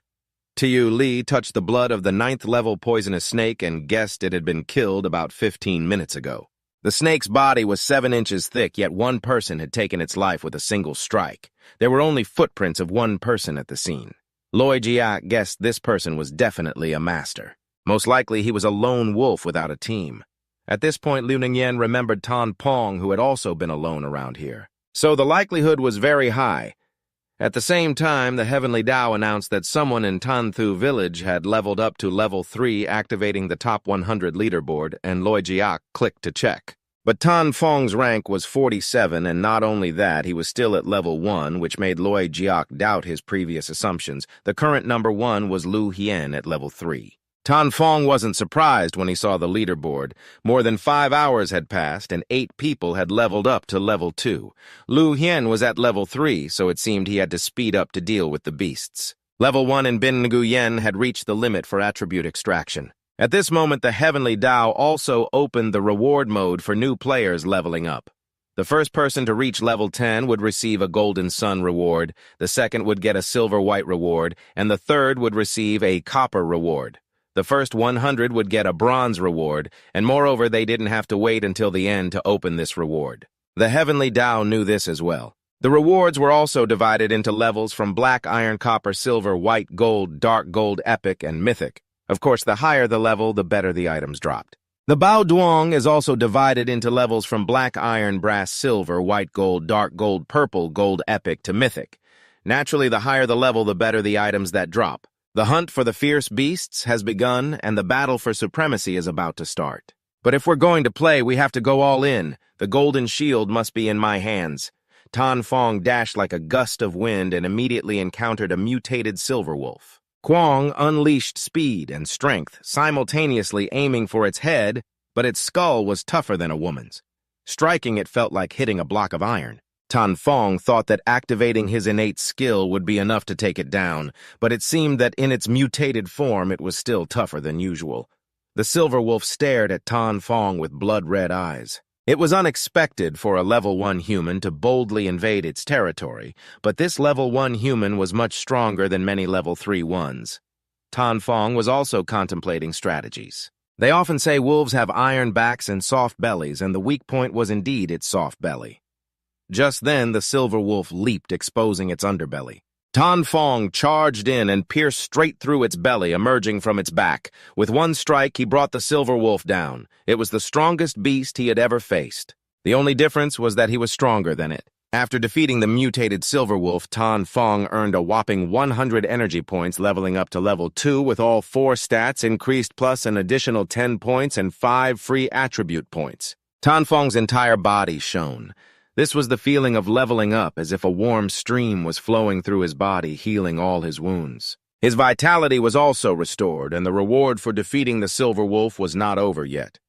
Tiu Li touched the blood of the 9th-level poisonous snake and guessed it had been killed about 15 minutes ago. The snake's body was 7 inches thick, yet one person had taken its life with a single strike. There were only footprints of one person at the scene. Loi Jiak guessed this person was definitely a master. Most likely he was a lone wolf without a team. At this point, Liu Ningyan remembered Tan Pong, who had also been alone around here. So the likelihood was very high. At the same time, the Heavenly Dao announced that someone in Tanthu village had leveled up to level 3, activating the top 100 leaderboard, and Loi Jiak clicked to check. But Tan Fong's rank was 47, and not only that, he was still at level 1, which made Loi Jiak doubt his previous assumptions. The current number 1 was Lu Hien at level 3. Tan Fong wasn't surprised when he saw the leaderboard. More than 5 hours had passed, and 8 people had leveled up to level 2. Lu Hien was at level 3, so it seemed he had to speed up to deal with the beasts. Level 1 in Bin Nguyen had reached the limit for attribute extraction. At this moment, the Heavenly Dao also opened the reward mode for new players leveling up. The first person to reach level 10 would receive a Golden Sun reward, the second would get a Silver White reward, and the third would receive a Copper reward. The first 100 would get a Bronze reward, and moreover, they didn't have to wait until the end to open this reward. The Heavenly Dao knew this as well. The rewards were also divided into levels from Black, Iron, Copper, Silver, White, Gold, Dark Gold, Epic, and Mythic. Of course, the higher the level, the better the items dropped. The Bao Duong is also divided into levels from Black, Iron, Brass, Silver, White Gold, Dark Gold, Purple, Gold, Epic to Mythic. Naturally, the higher the level, the better the items that drop. The hunt for the fierce beasts has begun, and the battle for supremacy is about to start. But if we're going to play, we have to go all in. The golden shield must be in my hands. Tan Fong dashed like a gust of wind and immediately encountered a mutated silver wolf. Kwong unleashed speed and strength, simultaneously aiming for its head, but its skull was tougher than a woman's. Striking it felt like hitting a block of iron. Tan Fong thought that activating his innate skill would be enough to take it down, but it seemed that in its mutated form it was still tougher than usual. The silver wolf stared at Tan Fong with blood-red eyes. It was unexpected for a level 1 human to boldly invade its territory, but this level 1 human was much stronger than many level 3 ones. Tan Fong was also contemplating strategies. They often say wolves have iron backs and soft bellies, and the weak point was indeed its soft belly. Just then, the silver wolf leaped, exposing its underbelly. Tan Fong charged in and pierced straight through its belly, emerging from its back. With one strike, he brought the silver wolf down. It was the strongest beast he had ever faced. The only difference was that he was stronger than it. After defeating the mutated silver wolf, Tan Fong earned a whopping 100 energy points, leveling up to level 2 with all 4 stats increased plus an additional 10 points and 5 free attribute points. Tan Fong's entire body shone. This was the feeling of leveling up, as if a warm stream was flowing through his body, healing all his wounds. His vitality was also restored, and the reward for defeating the silver wolf was not over yet.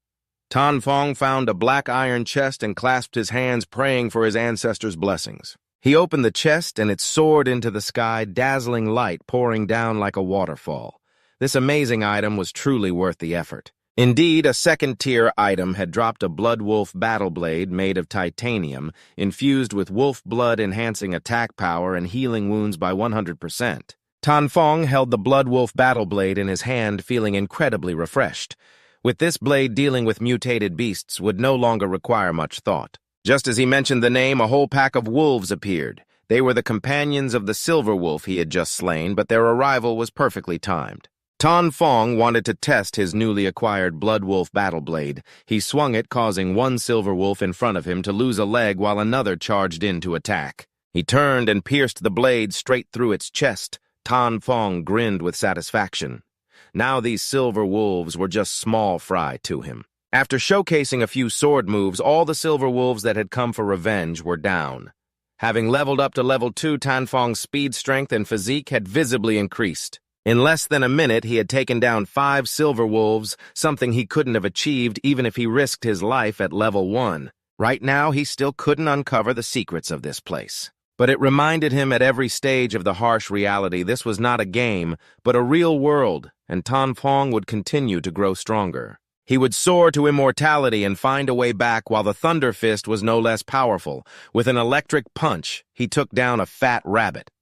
Tan Fong found a black iron chest and clasped his hands, praying for his ancestors' blessings. He opened the chest, and it soared into the sky, dazzling light pouring down like a waterfall. This amazing item was truly worth the effort. Indeed, a second-tier item had dropped a Blood Wolf battle blade made of titanium, infused with wolf blood, enhancing attack power and healing wounds by 100%. Tan Fong held the Blood Wolf battle blade in his hand, feeling incredibly refreshed. With this blade, dealing with mutated beasts would no longer require much thought. Just as he mentioned the name, a whole pack of wolves appeared. They were the companions of the silver wolf he had just slain, but their arrival was perfectly timed. Tan Fong wanted to test his newly acquired Blood Wolf battle blade. He swung it, causing one silver wolf in front of him to lose a leg while another charged in to attack. He turned and pierced the blade straight through its chest. Tan Fong grinned with satisfaction. Now these silver wolves were just small fry to him. After showcasing a few sword moves, all the silver wolves that had come for revenge were down. Having leveled up to level 2, Tan Fong's speed, strength, and physique had visibly increased. In less than a minute, he had taken down 5 silver wolves, something he couldn't have achieved even if he risked his life at level 1. Right now, he still couldn't uncover the secrets of this place. But it reminded him at every stage of the harsh reality this was not a game, but a real world, and Tan Phong would continue to grow stronger. He would soar to immortality and find a way back while the Thunder Fist was no less powerful. With an electric punch, he took down a fat rabbit.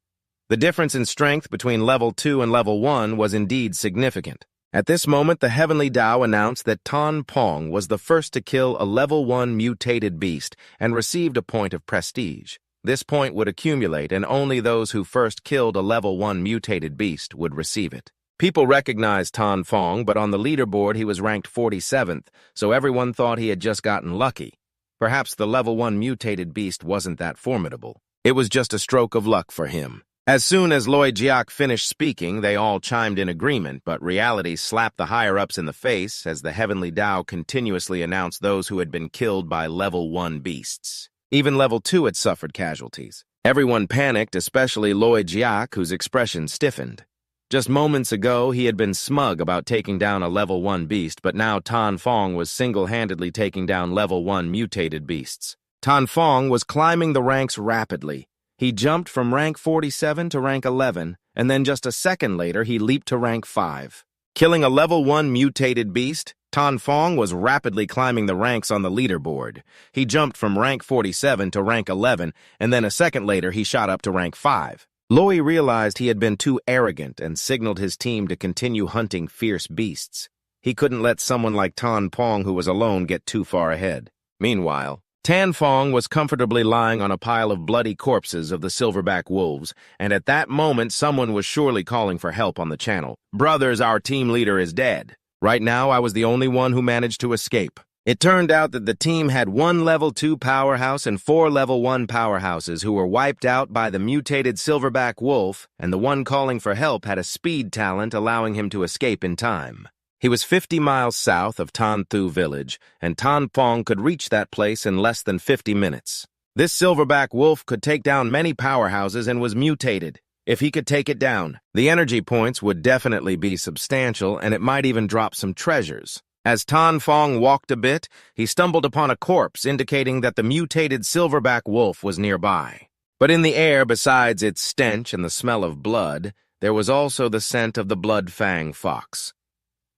The difference in strength between level 2 and level 1 was indeed significant. At this moment, the Heavenly Tao announced that Tan Phong was the first to kill a level 1 mutated beast and received a point of prestige. This point would accumulate, and only those who first killed a level 1 mutated beast would receive it. People recognized Tan Phong, but on the leaderboard he was ranked 47th, so everyone thought he had just gotten lucky. Perhaps the level 1 mutated beast wasn't that formidable. It was just a stroke of luck for him. As soon as Loi Jiak finished speaking, they all chimed in agreement, but reality slapped the higher-ups in the face as the Heavenly Tao continuously announced those who had been killed by level 1 beasts. Even level 2 had suffered casualties. Everyone panicked, especially Loi Jiak, whose expression stiffened. Just moments ago, he had been smug about taking down a level 1 beast, but now Tan Phong was single-handedly taking down level 1 mutated beasts. Tan Phong was climbing the ranks rapidly. He jumped from rank 47 to rank 11, and then just a second later, he leaped to rank 5. Killing a level 1 mutated beast, Tan Phong was rapidly climbing the ranks on the leaderboard. He jumped from rank 47 to rank 11, and then a second later, he shot up to rank 5. Loi realized he had been too arrogant and signaled his team to continue hunting fierce beasts. He couldn't let someone like Tan Phong, who was alone, get too far ahead. Meanwhile, Tan Phong was comfortably lying on a pile of bloody corpses of the silverback wolves, and at that moment someone was surely calling for help on the channel. "Brothers, our team leader is dead." Right now, I was the only one who managed to escape. It turned out that the team had 1 level 2 powerhouse and 4 level 1 powerhouses who were wiped out by the mutated silverback wolf, and the one calling for help had a speed talent allowing him to escape in time. He was 50 miles south of Tan Thu village, and Tan Phong could reach that place in less than 50 minutes. This silverback wolf could take down many powerhouses and was mutated. If he could take it down, the energy points would definitely be substantial, and it might even drop some treasures. As Tan Phong walked a bit, he stumbled upon a corpse, indicating that the mutated silverback wolf was nearby. But in the air, besides its stench and the smell of blood, there was also the scent of the blood-fang fox.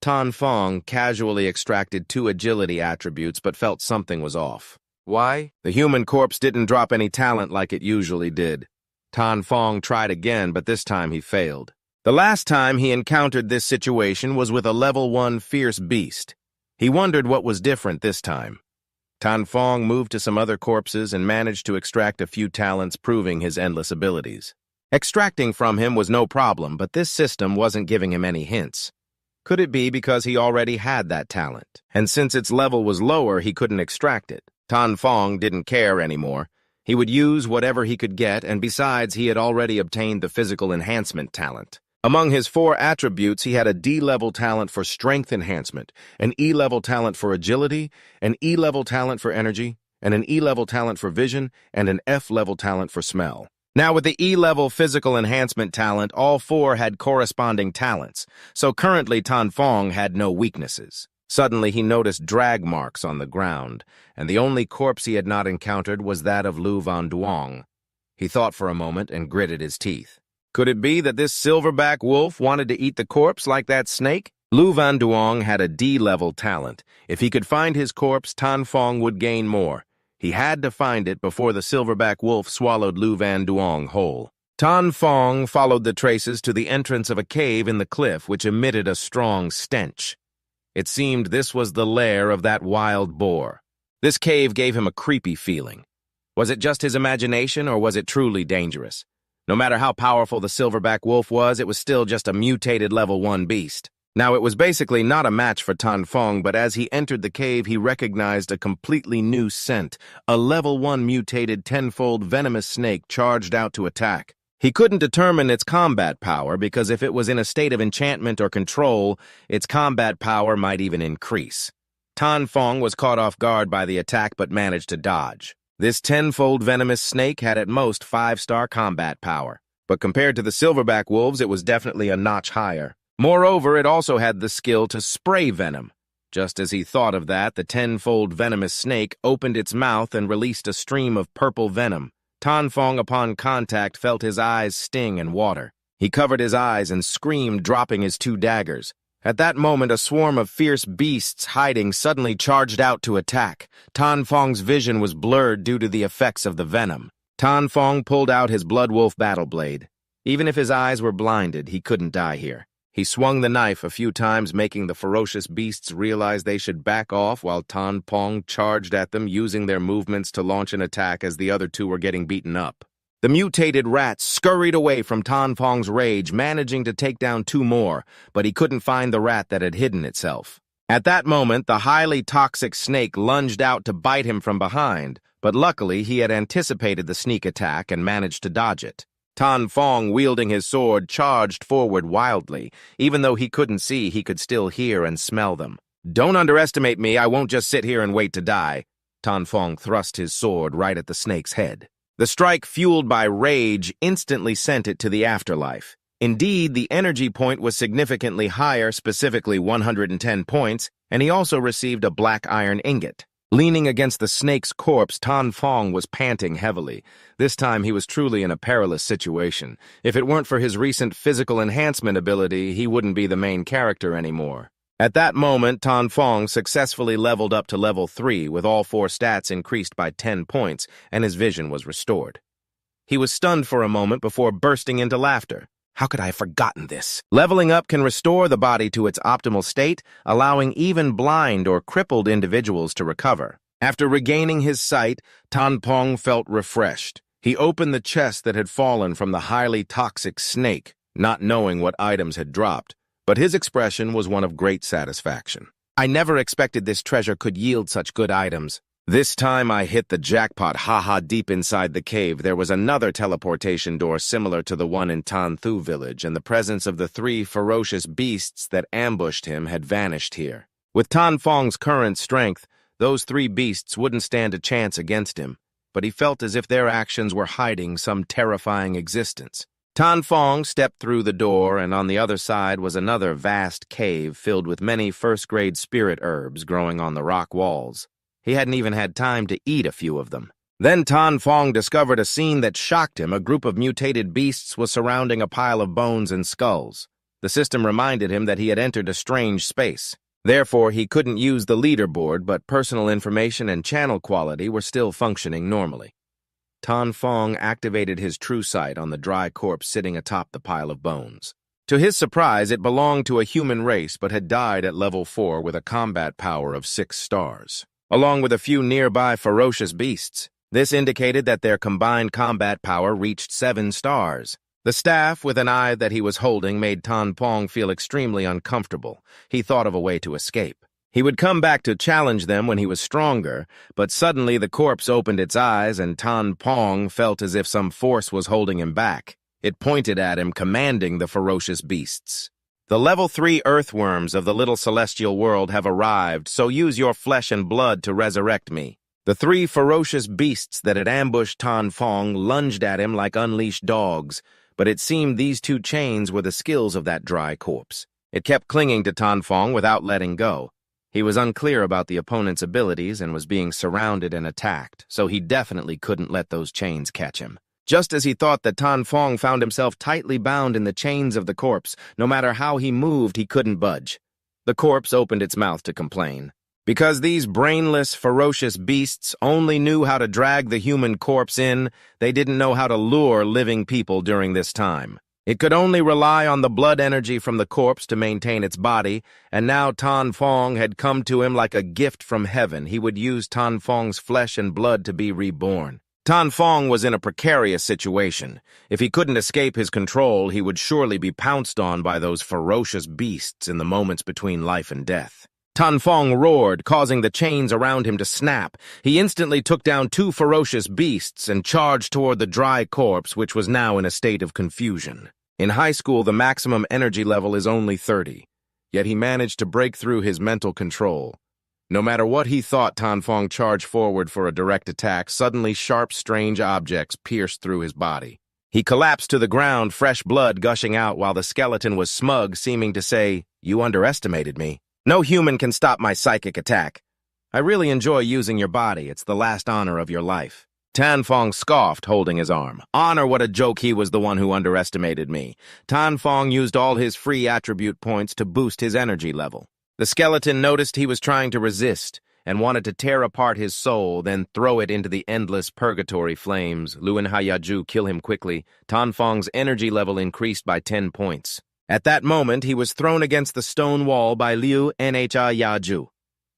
Tan Phong casually extracted 2 agility attributes but felt something was off. Why? The human corpse didn't drop any talent like it usually did. Tan Phong tried again, but this time he failed. The last time he encountered this situation was with a level 1 fierce beast. He wondered what was different this time. Tan Phong moved to some other corpses and managed to extract a few talents, proving his endless abilities. Extracting from him was no problem, but this system wasn't giving him any hints. Could it be because he already had that talent? And since its level was lower, he couldn't extract it. Tan Phong didn't care anymore. He would use whatever he could get, and besides, he had already obtained the physical enhancement talent. Among his 4 attributes, he had a D-level talent for strength enhancement, an E-level talent for agility, an E-level talent for energy, and an E-level talent for vision, and an F-level talent for smell. Now, with the E-level physical enhancement talent, all 4 had corresponding talents, so currently Tan Phong had no weaknesses. Suddenly, he noticed drag marks on the ground, and the only corpse he had not encountered was that of Lu Van Duong. He thought for a moment and gritted his teeth. Could it be that this silverback wolf wanted to eat the corpse like that snake? Lu Van Duong had a D-level talent. If he could find his corpse, Tan Phong would gain more. He had to find it before the silverback wolf swallowed Lu Van Duong whole. Tan Phong followed the traces to the entrance of a cave in the cliff which emitted a strong stench. It seemed this was the lair of that wild boar. This cave gave him a creepy feeling. Was it just his imagination, or was it truly dangerous? No matter how powerful the silverback wolf was, it was still just a mutated level 1 beast. Now, it was basically not a match for Tan Phong, but as he entered the cave, he recognized a completely new scent. A level 1 mutated 10-fold venomous snake charged out to attack. He couldn't determine its combat power because if it was in a state of enchantment or control, its combat power might even increase. Tan Phong was caught off guard by the attack but managed to dodge. This 10-fold venomous snake had at most 5-star combat power, but compared to the silverback wolves, it was definitely a notch higher. Moreover, it also had the skill to spray venom. Just as he thought of that, the tenfold venomous snake opened its mouth and released a stream of purple venom. Tan Fong, upon contact, felt his eyes sting and water. He covered his eyes and screamed, dropping his 2 daggers. At that moment, a swarm of fierce beasts hiding suddenly charged out to attack. Tan Fong's vision was blurred due to the effects of the venom. Tan Fong pulled out his Blood Wolf battle blade. Even if his eyes were blinded, he couldn't die here. He swung the knife a few times, making the ferocious beasts realize they should back off while Tan Fong charged at them, using their movements to launch an attack as the other 2 were getting beaten up. The mutated rats scurried away from Tan Fong's rage, managing to take down 2 more, but he couldn't find the rat that had hidden itself. At that moment, the highly toxic snake lunged out to bite him from behind, but luckily he had anticipated the sneak attack and managed to dodge it. Tan Fong, wielding his sword, charged forward wildly. Even though he couldn't see, he could still hear and smell them. "Don't underestimate me, I won't just sit here and wait to die." Tan Fong thrust his sword right at the snake's head. The strike, fueled by rage, instantly sent it to the afterlife. Indeed, the energy point was significantly higher, specifically 110 points, and he also received a black iron ingot. Leaning against the snake's corpse, Tan Fong was panting heavily. This time he was truly in a perilous situation. If it weren't for his recent physical enhancement ability, he wouldn't be the main character anymore. At that moment, Tan Fong successfully leveled up to level 3 with all 4 stats increased by 10 points, and his vision was restored. He was stunned for a moment before bursting into laughter. How could I have forgotten this? Leveling up can restore the body to its optimal state, allowing even blind or crippled individuals to recover. After regaining his sight, Tan Fong felt refreshed. He opened the chest that had fallen from the highly toxic snake, not knowing what items had dropped, but his expression was one of great satisfaction. "I never expected this treasure could yield such good items. This time I hit the jackpot, haha." Deep inside the cave, there was another teleportation door similar to the one in Tan Thu village, and the presence of the 3 ferocious beasts that ambushed him had vanished here. With Tan Fong's current strength, those 3 beasts wouldn't stand a chance against him, but he felt as if their actions were hiding some terrifying existence. Tan Fong stepped through the door, and on the other side was another vast cave filled with many first-grade spirit herbs growing on the rock walls. He hadn't even had time to eat a few of them. Then Tan Fong discovered a scene that shocked him. A group of mutated beasts was surrounding a pile of bones and skulls. The system reminded him that he had entered a strange space. Therefore, he couldn't use the leaderboard, but personal information and channel quality were still functioning normally. Tan Fong activated his true sight on the dry corpse sitting atop the pile of bones. To his surprise, it belonged to a human race but had died at level 4 with a combat power of 6 stars. Along with a few nearby ferocious beasts. This indicated that their combined combat power reached 7 stars. The staff with an eye that he was holding made Tan Fong feel extremely uncomfortable. He thought of a way to escape. He would come back to challenge them when he was stronger, but suddenly the corpse opened its eyes and Tan Fong felt as if some force was holding him back. It pointed at him, commanding the ferocious beasts. "The level 3 earthworms of the little celestial world have arrived, so use your flesh and blood to resurrect me." The 3 ferocious beasts that had ambushed Tan Fong lunged at him like unleashed dogs, but it seemed these 2 chains were the skills of that dry corpse. It kept clinging to Tan Fong without letting go. He was unclear about the opponent's abilities and was being surrounded and attacked, so he definitely couldn't let those chains catch him. Just as he thought that, Tan Fong found himself tightly bound in the chains of the corpse. No matter how he moved, he couldn't budge. The corpse opened its mouth to complain. Because these brainless, ferocious beasts only knew how to drag the human corpse in, they didn't know how to lure living people during this time. It could only rely on the blood energy from the corpse to maintain its body, and now Tan Fong had come to him like a gift from heaven. He would use Tan Fong's flesh and blood to be reborn. Tan Fong was in a precarious situation. If he couldn't escape his control, he would surely be pounced on by those ferocious beasts in the moments between life and death. Tan Fong roared, causing the chains around him to snap. He instantly took down 2 ferocious beasts and charged toward the dry corpse, which was now in a state of confusion. In high school, the maximum energy level is only 30, yet he managed to break through his mental control. No matter what he thought, Tan Fong charged forward for a direct attack. Suddenly, sharp, strange objects pierced through his body. He collapsed to the ground, fresh blood gushing out while the skeleton was smug, seeming to say, "You underestimated me. No human can stop my psychic attack. I really enjoy using your body. It's the last honor of your life." Tan Fong scoffed, holding his arm. Honor, what a joke. He was the one who underestimated me. Tan Fong used all his free attribute points to boost his energy level. The skeleton noticed he was trying to resist and wanted to tear apart his soul, then throw it into the endless purgatory flames. Luen Hayaju kill him quickly. Tan Fong's energy level increased by 10 points. At that moment, he was thrown against the stone wall by Liu Nhayaju.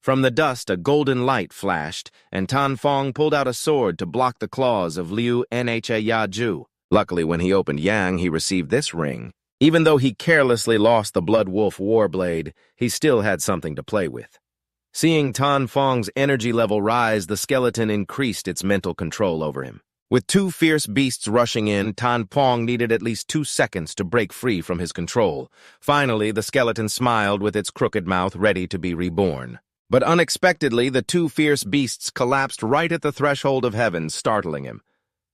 From the dust, a golden light flashed, and Tan Fong pulled out a sword to block the claws of Liu Nhayaju. Luckily, when he opened Yang, he received this ring. Even though he carelessly lost the Blood Wolf Warblade, he still had something to play with. Seeing Tan Fong's energy level rise, the skeleton increased its mental control over him. With two fierce beasts rushing in, Tan Fong needed at least 2 seconds to break free from his control. Finally, the skeleton smiled with its crooked mouth, ready to be reborn. But unexpectedly, the two fierce beasts collapsed right at the threshold of heaven, startling him.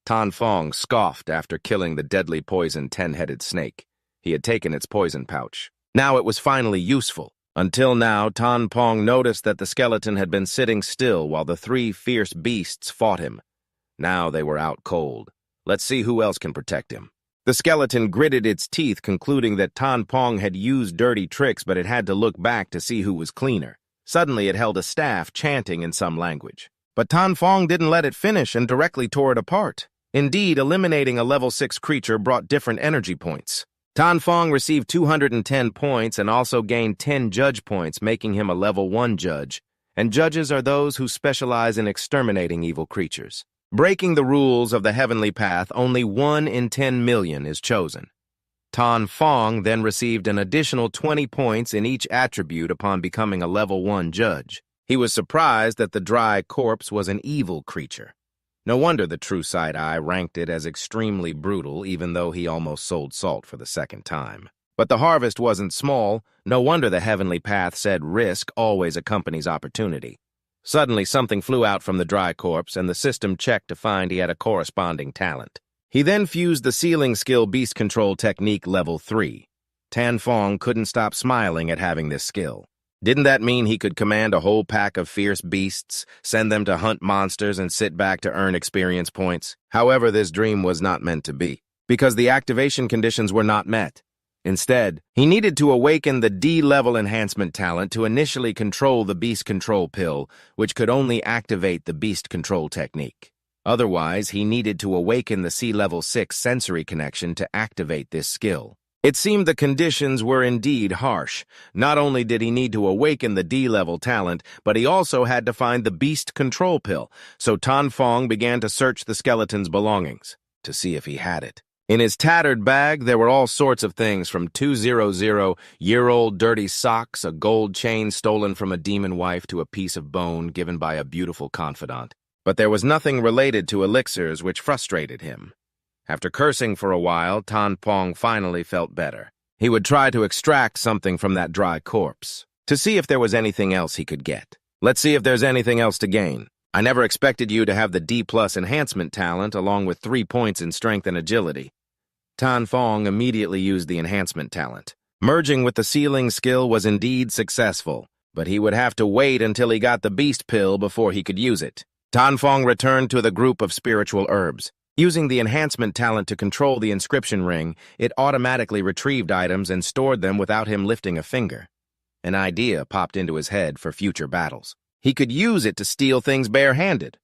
Tan Fong scoffed after killing the deadly poison 10-headed snake. He had taken its poison pouch. Now it was finally useful. Until now, Tan Fong noticed that the skeleton had been sitting still while the 3 fierce beasts fought him. Now they were out cold. Let's see who else can protect him. The skeleton gritted its teeth, concluding that Tan Fong had used dirty tricks, but it had to look back to see who was cleaner. Suddenly it held a staff, chanting in some language. But Tan Fong didn't let it finish and directly tore it apart. Indeed, eliminating a level 6 creature brought different energy points. Tan Fong received 210 points and also gained 10 judge points, making him a level 1 judge. And judges are those who specialize in exterminating evil creatures. Breaking the rules of the heavenly path, only 1 in 10 million is chosen. Tan Fong then received an additional 20 points in each attribute upon becoming a level 1 judge. He was surprised that the dry corpse was an evil creature. No wonder the true side-eye ranked it as extremely brutal, even though he almost sold salt for the 2nd time. But the harvest wasn't small. No wonder the heavenly path said risk always accompanies opportunity. Suddenly, something flew out from the dry corpse, and the system checked to find he had a corresponding talent. He then fused the sealing skill Beast Control Technique Level 3. Tan Fong couldn't stop smiling at having this skill. Didn't that mean he could command a whole pack of fierce beasts, send them to hunt monsters, and sit back to earn experience points? However, this dream was not meant to be, because the activation conditions were not met. Instead, he needed to awaken the D-level enhancement talent to initially control the Beast Control Pill, which could only activate the Beast Control Technique. Otherwise, he needed to awaken the C-level 6 sensory connection to activate this skill. It seemed the conditions were indeed harsh. Not only did he need to awaken the D-level talent, but he also had to find the Beast Control Pill, so Tan Fong began to search the skeleton's belongings to see if he had it. In his tattered bag, there were all sorts of things, from 200-year-old dirty socks, a gold chain stolen from a demon wife, to a piece of bone given by a beautiful confidant. But there was nothing related to elixirs, which frustrated him. After cursing for a while, Tan Fong finally felt better. He would try to extract something from that dry corpse, to see if there was anything else he could get. Let's see if there's anything else to gain. I never expected you to have the D+ enhancement talent, along with 3 points in strength and agility. Tan Fong immediately used the enhancement talent. Merging with the sealing skill was indeed successful, but he would have to wait until he got the beast pill before he could use it. Tan Fong returned to the group of spiritual herbs. Using the enhancement talent to control the inscription ring, it automatically retrieved items and stored them without him lifting a finger. An idea popped into his head for future battles. He could use it to steal things barehanded.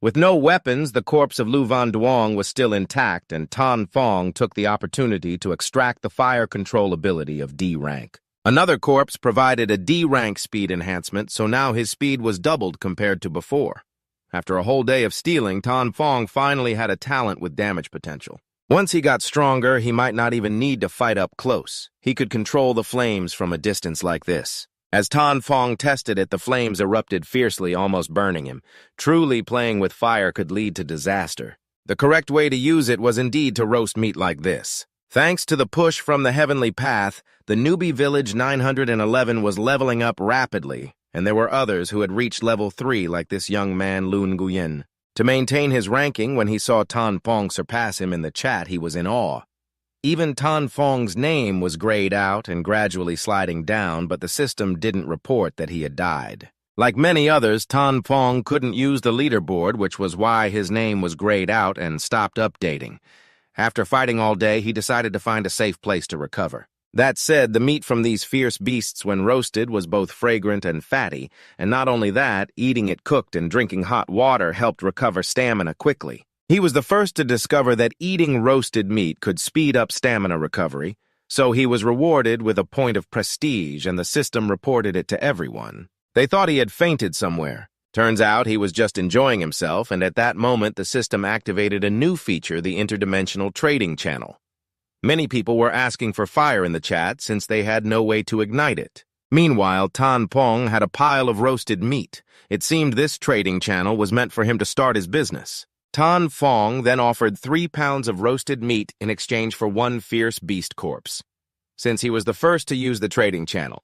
With no weapons, the corpse of Lu Van Duong was still intact, and Tan Fong took the opportunity to extract the fire control ability of D rank. Another corpse provided a D rank speed enhancement, so now his speed was doubled compared to before. After a whole day of stealing, Tan Fong finally had a talent with damage potential. Once he got stronger, he might not even need to fight up close. He could control the flames from a distance like this. As Tan Fong tested it, the flames erupted fiercely, almost burning him. Truly, playing with fire could lead to disaster. The correct way to use it was indeed to roast meat like this. Thanks to the push from the heavenly path, the newbie village 911 was leveling up rapidly, and there were others who had reached level 3 like this young man Lun Guyen. To maintain his ranking, when he saw Tan Fong surpass him in the chat, he was in awe. Even Tan Fong's name was grayed out and gradually sliding down, but the system didn't report that he had died. Like many others, Tan Fong couldn't use the leaderboard, which was why his name was grayed out and stopped updating. After fighting all day, he decided to find a safe place to recover. That said, the meat from these fierce beasts when roasted was both fragrant and fatty, and not only that, eating it cooked and drinking hot water helped recover stamina quickly. He was the first to discover that eating roasted meat could speed up stamina recovery, so he was rewarded with a point of prestige, and the system reported it to everyone. They thought he had fainted somewhere. Turns out he was just enjoying himself, and at that moment the system activated a new feature, the interdimensional trading channel. Many people were asking for fire in the chat since they had no way to ignite it. Meanwhile, Tan Fong had a pile of roasted meat. It seemed this trading channel was meant for him to start his business. Tan Fong then offered 3 pounds of roasted meat in exchange for 1 fierce beast corpse. Since he was the first to use the trading channel,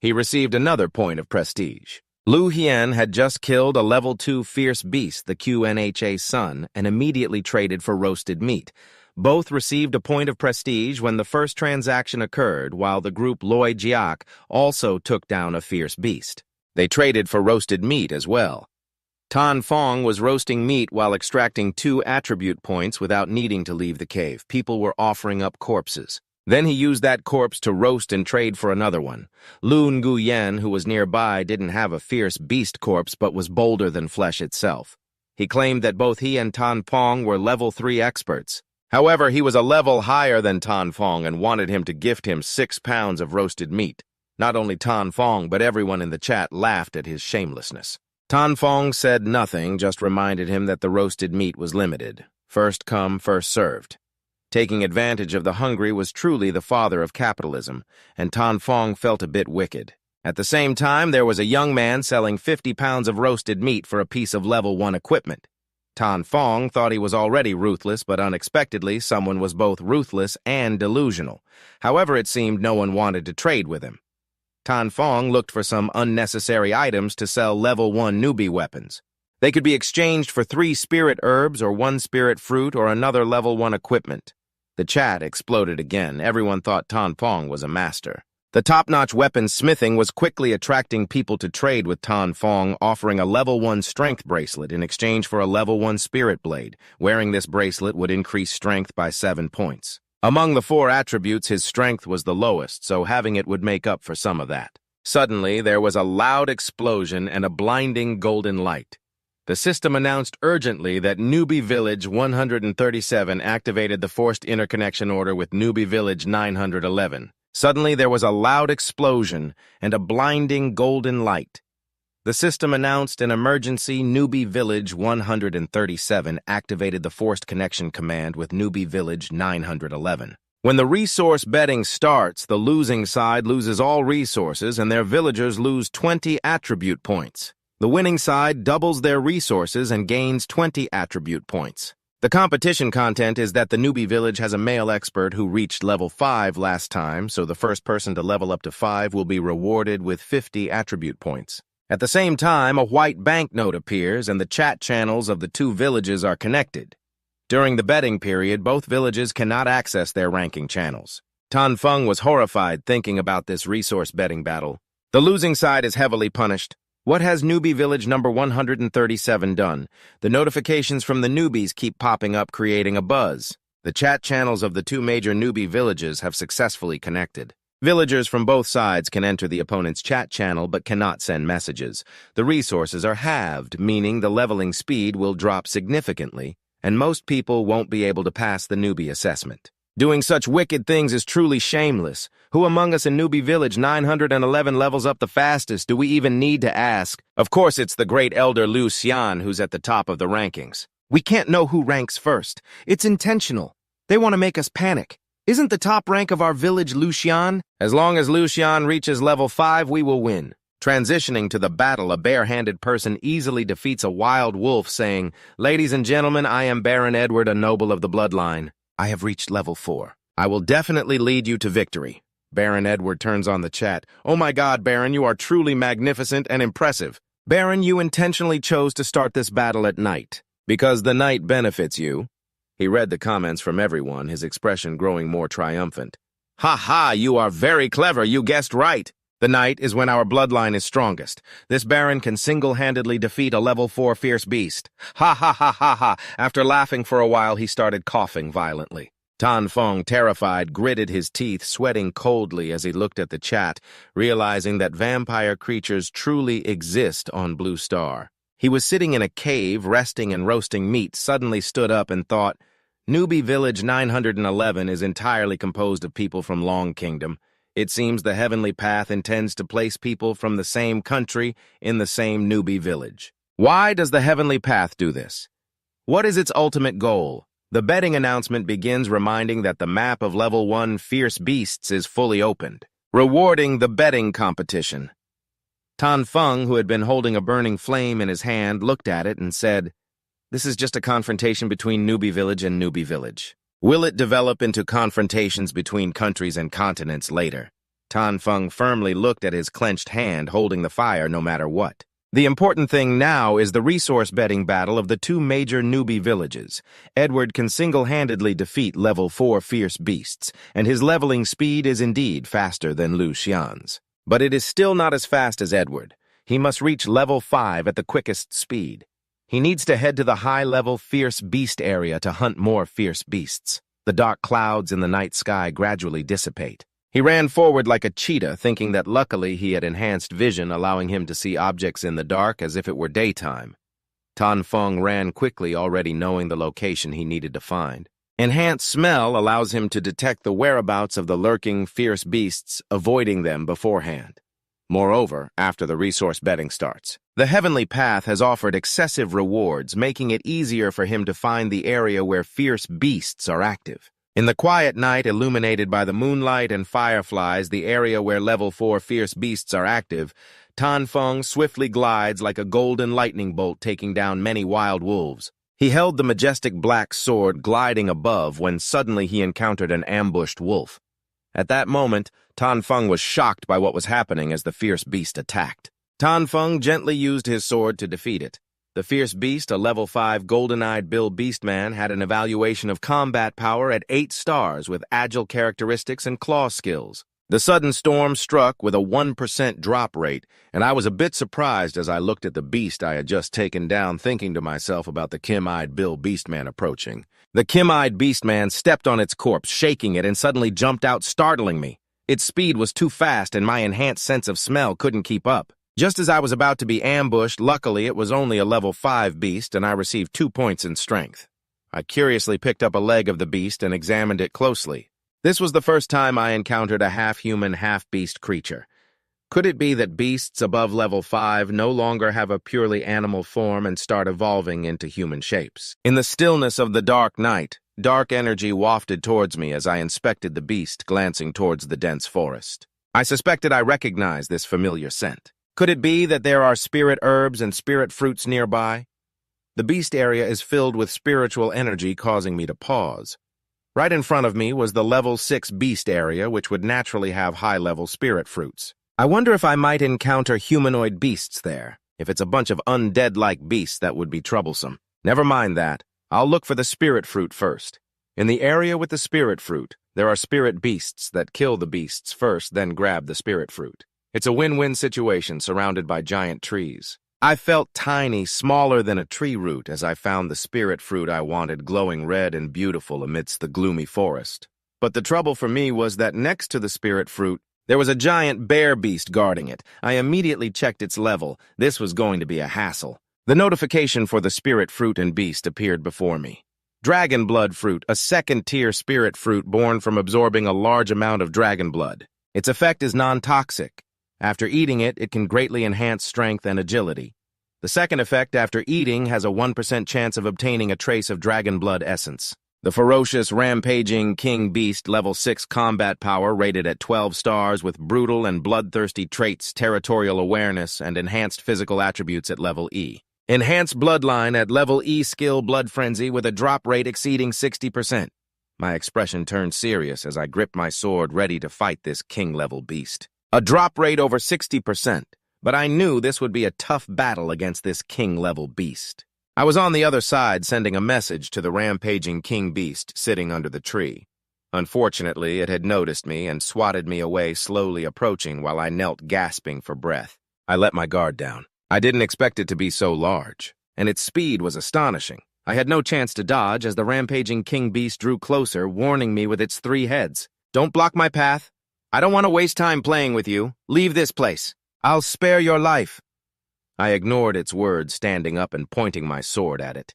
he received another point of prestige. Lu Hien had just killed a level 2 fierce beast, the QNHA Sun, and immediately traded for roasted meat. Both received a point of prestige when the first transaction occurred, while the group Loi Jiak also took down a fierce beast. They traded for roasted meat as well. Tan Fong was roasting meat while extracting 2 attribute points without needing to leave the cave. People were offering up corpses. Then he used that corpse to roast and trade for another one. Lun Guyen, who was nearby, didn't have a fierce beast corpse but was bolder than flesh itself. He claimed that both he and Tan Fong were level 3 experts. However, he was a level higher than Tan Fong and wanted him to gift him 6 pounds of roasted meat. Not only Tan Fong, but everyone in the chat laughed at his shamelessness. Tan Fong said nothing, just reminded him that the roasted meat was limited. First come, first served. Taking advantage of the hungry was truly the father of capitalism, and Tan Fong felt a bit wicked. At the same time, there was a young man selling 50 pounds of roasted meat for a piece of level 1 equipment. Tan Fong thought he was already ruthless, but unexpectedly, someone was both ruthless and delusional. However, it seemed no one wanted to trade with him. Tan Fong looked for some unnecessary items to sell level 1 newbie weapons. They could be exchanged for 3 spirit herbs or 1 spirit fruit or another level 1 equipment. The chat exploded again. Everyone thought Tan Fong was a master. The top-notch weapon smithing was quickly attracting people to trade with Tan Fong, offering a level 1 strength bracelet in exchange for a level 1 spirit blade. Wearing this bracelet would increase strength by 7 points. Among the 4 attributes, his strength was the lowest, so having it would make up for some of that. Suddenly, there was a loud explosion and a blinding golden light. The system announced urgently that Newbie Village 137 activated the forced interconnection order with Newbie Village 911. Suddenly, there was a loud explosion and a blinding golden light. The system announced an emergency. Newbie Village 137 activated the forced connection command with Newbie Village 911. When the resource betting starts, the losing side loses all resources and their villagers lose 20 attribute points. The winning side doubles their resources and gains 20 attribute points. The competition content is that the Newbie Village has a male expert who reached level 5 last time, so the first person to level up to 5 will be rewarded with 50 attribute points. At the same time, a white banknote appears and the chat channels of the 2 villages are connected. During the betting period, both villages cannot access their ranking channels. Tan Fong was horrified thinking about this resource betting battle. The losing side is heavily punished. What has Newbie Village number 137 done? The notifications from the newbies keep popping up, creating a buzz. The chat channels of the 2 major newbie villages have successfully connected. Villagers from both sides can enter the opponent's chat channel but cannot send messages. The resources are halved, meaning the leveling speed will drop significantly, and most people won't be able to pass the newbie assessment. Doing such wicked things is truly shameless. Who among us in Newbie Village 911 levels up the fastest? Do we even need to ask? Of course, it's the great elder Lu Xian who's at the top of the rankings. We can't know who ranks first. It's intentional. They want to make us panic. Isn't the top rank of our village Lu Xian? As long as Lu Xian reaches level 5, we will win. Transitioning to the battle, a bare-handed person easily defeats a wild wolf, saying, "Ladies and gentlemen, I am Baron Edward, a noble of the bloodline. I have reached level 4. I will definitely lead you to victory." Baron Edward turns on the chat. "Oh my God, Baron, you are truly magnificent and impressive. Baron, you intentionally chose to start this battle at night. Because the night benefits you. He read the comments from everyone, his expression growing more triumphant. Ha ha, you are very clever, you guessed right. The night is when our bloodline is strongest. This Baron can single-handedly defeat a level 4 fierce beast. Ha ha ha ha ha. After laughing for a while, he started coughing violently. Tan Feng, terrified, gritted his teeth, sweating coldly as he looked at the chat, realizing that vampire creatures truly exist on Blue Star. He was sitting in a cave, resting and roasting meat, suddenly stood up and thought, Newbie Village 911 is entirely composed of people from Long Kingdom. It seems the Heavenly Path intends to place people from the same country in the same Newbie Village. Why does the Heavenly Path do this? What is its ultimate goal? The betting announcement begins reminding that the map of Level 1 Fierce Beasts is fully opened, rewarding the betting competition. Tan Feng, who had been holding a burning flame in his hand, looked at it and said, This is just a confrontation between Newbie Village and Newbie Village. Will it develop into confrontations between countries and continents later? Tan Feng firmly looked at his clenched hand, holding the fire no matter what. The important thing now is the resource betting battle of the two major Newbie villages. Edward can single-handedly defeat level 4 fierce beasts, and his leveling speed is indeed faster than Lu Xian's. But it is still not as fast as Edward. He must reach level 5 at the quickest speed. He needs to head to the high-level fierce beast area to hunt more fierce beasts. The dark clouds in the night sky gradually dissipate. He ran forward like a cheetah, thinking that luckily he had enhanced vision, allowing him to see objects in the dark as if it were daytime. Tan Feng ran quickly, already knowing the location he needed to find. Enhanced smell allows him to detect the whereabouts of the lurking, fierce beasts, avoiding them beforehand. Moreover, after the resource betting starts, the Heavenly Path has offered excessive rewards, making it easier for him to find the area where fierce beasts are active. In the quiet night, illuminated by the moonlight and fireflies, the area where level 4 fierce beasts are active, Tan Feng swiftly glides like a golden lightning bolt, taking down many wild wolves. He held the majestic black sword gliding above when suddenly he encountered an ambushed wolf. At that moment, Tan Feng was shocked by what was happening as the fierce beast attacked. Tan Feng gently used his sword to defeat it. The fierce beast, a level 5 golden-eyed Bill Beastman, had an evaluation of combat power at 8 stars with agile characteristics and claw skills. The sudden storm struck with a 1% drop rate, and I was a bit surprised as I looked at the beast I had just taken down, thinking to myself about the Kim-eyed Bill Beastman approaching. The Kim-eyed Beastman stepped on its corpse, shaking it, and suddenly jumped out, startling me. Its speed was too fast, and my enhanced sense of smell couldn't keep up. Just as I was about to be ambushed, luckily it was only a level 5 beast, and I received 2 points in strength. I curiously picked up a leg of the beast and examined it closely. This was the first time I encountered a half-human, half-beast creature. Could it be that beasts above level 5 no longer have a purely animal form and start evolving into human shapes? In the stillness of the dark night, dark energy wafted towards me as I inspected the beast, glancing towards the dense forest. I suspected I recognized this familiar scent. Could it be that there are spirit herbs and spirit fruits nearby? The beast area is filled with spiritual energy, causing me to pause. Right in front of me was the level 6 beast area, which would naturally have high-level spirit fruits. I wonder if I might encounter humanoid beasts there. If it's a bunch of undead-like beasts, that would be troublesome. Never mind that. I'll look for the spirit fruit first. In the area with the spirit fruit, there are spirit beasts that kill the beasts first, then grab the spirit fruit. It's a win-win situation surrounded by giant trees. I felt tiny, smaller than a tree root as I found the spirit fruit I wanted glowing red and beautiful amidst the gloomy forest. But the trouble for me was that next to the spirit fruit, there was a giant bear beast guarding it. I immediately checked its level. This was going to be a hassle. The notification for the spirit fruit and beast appeared before me. Dragon blood fruit, a second-tier spirit fruit born from absorbing a large amount of dragon blood. Its effect is non-toxic. After eating it, it can greatly enhance strength and agility. The second effect after eating has a 1% chance of obtaining a trace of dragon blood essence. The ferocious, rampaging king beast level 6 combat power rated at 12 stars with brutal and bloodthirsty traits, territorial awareness, and enhanced physical attributes at level E. Enhanced bloodline at level E skill blood frenzy with a drop rate exceeding 60%. My expression turned serious as I gripped my sword ready to fight this king-level beast. A drop rate over 60%, but I knew this would be a tough battle against this king-level beast. I was on the other side sending a message to the rampaging king beast sitting under the tree. Unfortunately, it had noticed me and swatted me away, slowly approaching while I knelt gasping for breath. I let my guard down. I didn't expect it to be so large, and its speed was astonishing. I had no chance to dodge as the rampaging king beast drew closer, warning me with its 3 heads. "Don't block my path. I don't want to waste time playing with you. Leave this place. I'll spare your life." I ignored its words, standing up and pointing my sword at it.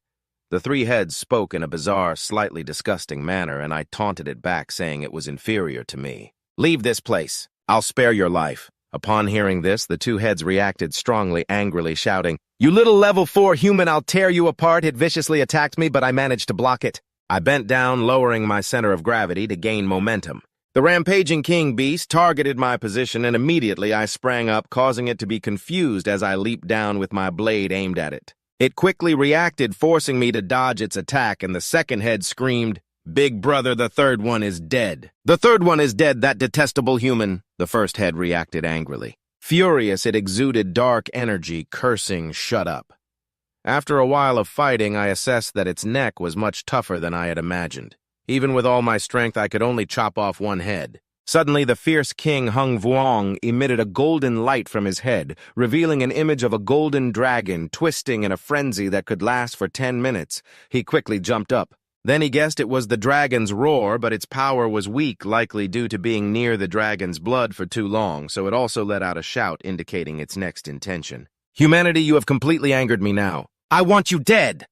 The 3 heads spoke in a bizarre, slightly disgusting manner, and I taunted it back, saying it was inferior to me. "Leave this place. I'll spare your life." Upon hearing this, the 2 heads reacted strongly, angrily shouting, "You little level 4 human, I'll tear you apart." It viciously attacked me, but I managed to block it. I bent down, lowering my center of gravity to gain momentum. The rampaging king beast targeted my position, and immediately I sprang up, causing it to be confused as I leaped down with my blade aimed at it. It quickly reacted, forcing me to dodge its attack, and the 2nd head screamed, "Big brother, the 3rd one is dead." "The 3rd one is dead, that detestable human," the 1st head reacted angrily. Furious, it exuded dark energy, cursing, "Shut up." After a while of fighting, I assessed that its neck was much tougher than I had imagined. Even with all my strength, I could only chop off 1 head. Suddenly, the fierce king Hung Vuong emitted a golden light from his head, revealing an image of a golden dragon twisting in a frenzy that could last for 10 minutes. He quickly jumped up. Then he guessed it was the dragon's roar, but its power was weak, likely due to being near the dragon's blood for too long, so it also let out a shout indicating its next intention. "Humanity, you have completely angered me now. I want you dead!"